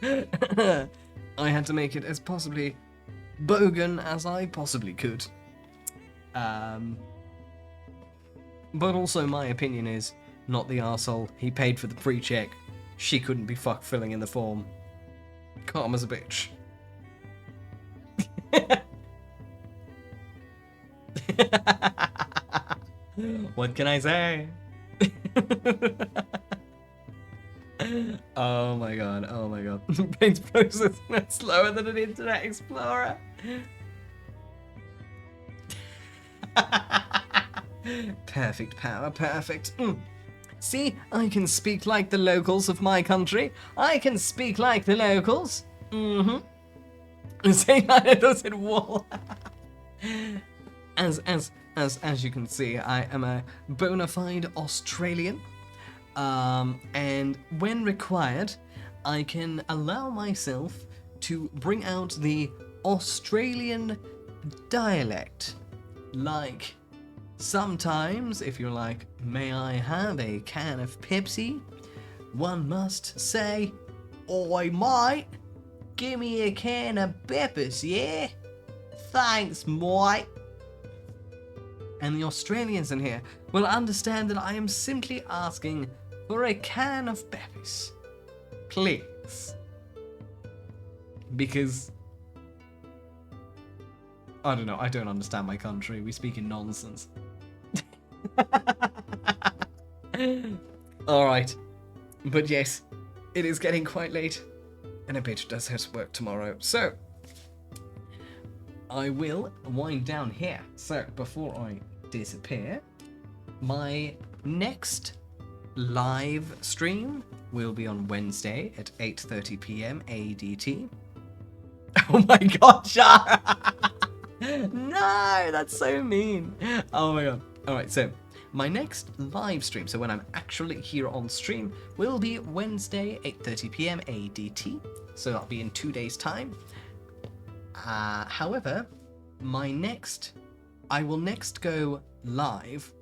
I had to make it as possibly bogan as I possibly could. But also my opinion is, not the arsehole. He paid for the pre-check. She couldn't be fuck filling in the form. Karma's a bitch. What can I say? Oh my god, oh my god. Brain's processing that slower than an Internet Explorer. Perfect, Power, perfect. See, I can speak like the locals of my country. I can speak like the locals. Saying I those in wall. As you can see, I am a bona fide Australian. And when required, I can allow myself to bring out the Australian dialect. Like, sometimes, if you're like, may I have a can of Pepsi? One must say, oi mate, give me a can of peppers, yeah? Thanks, mate. And the Australians in here will understand that I am simply asking for a can of peppers. Please. Because, I don't know, I don't understand my country. We speak in nonsense. Alright. But yes, it is getting quite late. And a bitch does have to work tomorrow. So, I will wind down here. So, before I disappear, my next live stream will be on Wednesday at 8:30 p.m. ADT. Oh my god, Shah! No, that's so mean. Oh my god. Alright, so my next live stream, so when I'm actually here on stream, will be Wednesday, 8:30 p.m. ADT. So that'll be in 2 days' time. However, I will next go live,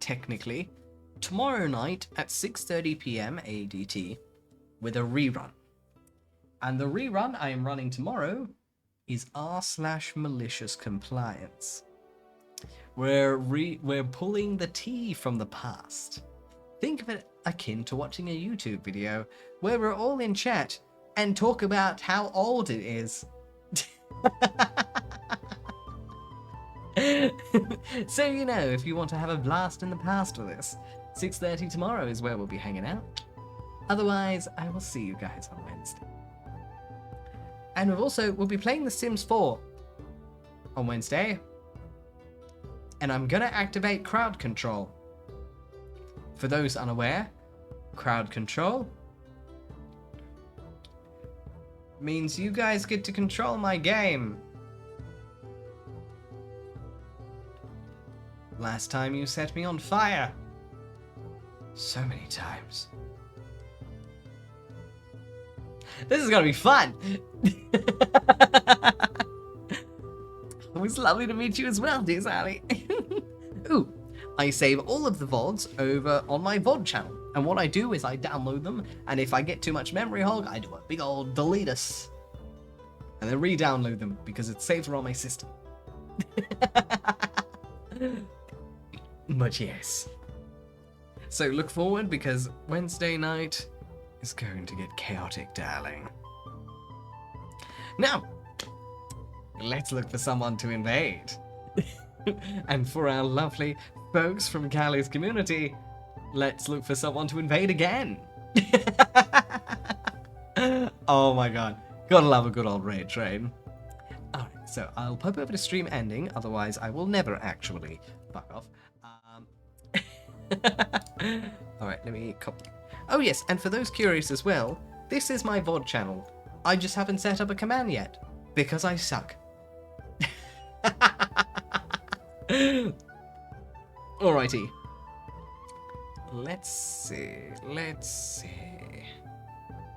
technically, tomorrow night at 6:30 p.m. ADT with a rerun. And the rerun I am running tomorrow is r/malicious compliance. We're pulling the tea from the past. Think of it akin to watching a YouTube video where we're all in chat and talk about how old it is. So, you know, if you want to have a blast in the past with this, 6:30 tomorrow is where we'll be hanging out. Otherwise, I will see you guys on Wednesday. And we'll be playing The Sims 4 on Wednesday. And I'm gonna activate crowd control. For those unaware, crowd control means you guys get to control my game. Last time you set me on fire. So many times. This is gonna be fun. It was lovely to meet you as well, dear Sally. Ooh, I save all of the VODs over on my VOD channel. And what I do is I download them, and if I get too much memory hog, I do a big old deletus. And then re-download them, because it's saved on my system. But yes. So look forward, because Wednesday night is going to get chaotic, darling. Now, let's look for someone to invade. And for our lovely folks from Cali's community, let's look for someone to invade again. Oh my god. Gotta love a good old raid train. Alright, so I'll pop over to stream ending, otherwise I will never actually fuck off. Alright, let me copy. Oh yes, and for those curious as well, this is my VOD channel. I just haven't set up a command yet, because I suck. Alrighty. Let's see.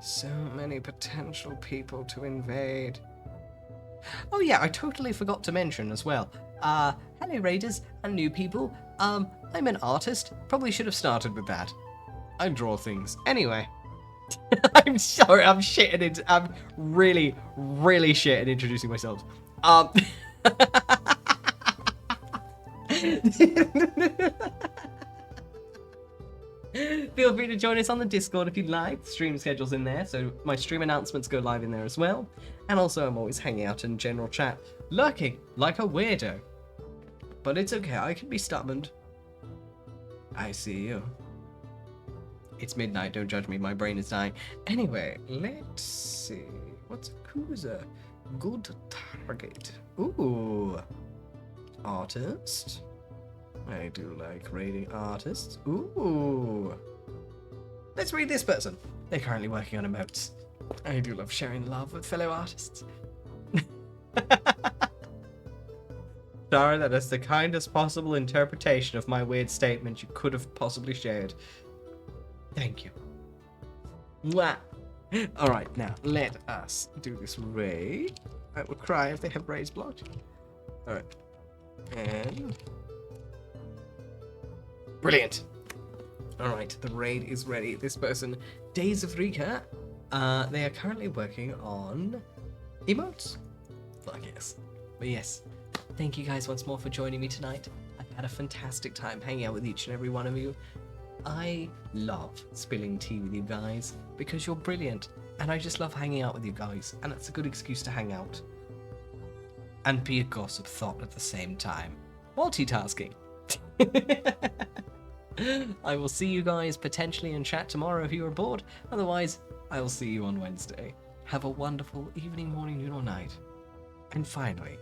So many potential people to invade. Oh yeah, I totally forgot to mention as well. Hello raiders and new people. I'm an artist. Probably should have started with that. I draw things. Anyway. I'm sorry, I'm really, really shit at introducing myself. Feel free to join us on the Discord if you'd like. The stream schedule's in there, so my stream announcements go live in there as well. And also, I'm always hanging out in general chat, lurking like a weirdo. But it's okay, I can be stubborn. I see you. It's midnight, don't judge me, my brain is dying. Anyway, let's see. What's 𝐄𝐍𝐕𝐓𝐮𝐞𝐫? Good target. Ooh. Artist. I do like raiding artists. Ooh. Let's read this person. They're currently working on emotes. I do love sharing love with fellow artists. Sorry, that is the kindest possible interpretation of my weird statement you could have possibly shared. Thank you. Mwah. Alright, now let us do this raid. I will cry if they have raids blocked. Alright. And... brilliant. Alright, the raid is ready. This person, 𝐄𝐍𝐕𝐓𝐮𝐞𝐫, they are currently working on emotes. Fuck yes. But yes, thank you guys once more for joining me tonight. I've had a fantastic time hanging out with each and every one of you. I love spilling tea with you guys because you're brilliant, and I just love hanging out with you guys, and that's a good excuse to hang out. And be a gossip thought at the same time. Multitasking. I will see you guys potentially in chat tomorrow if you are bored. Otherwise, I will see you on Wednesday. Have a wonderful evening, morning, noon, or night. And finally,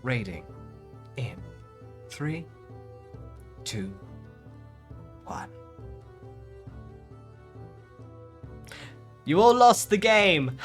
raiding in 3, 2, 1. You all lost the game!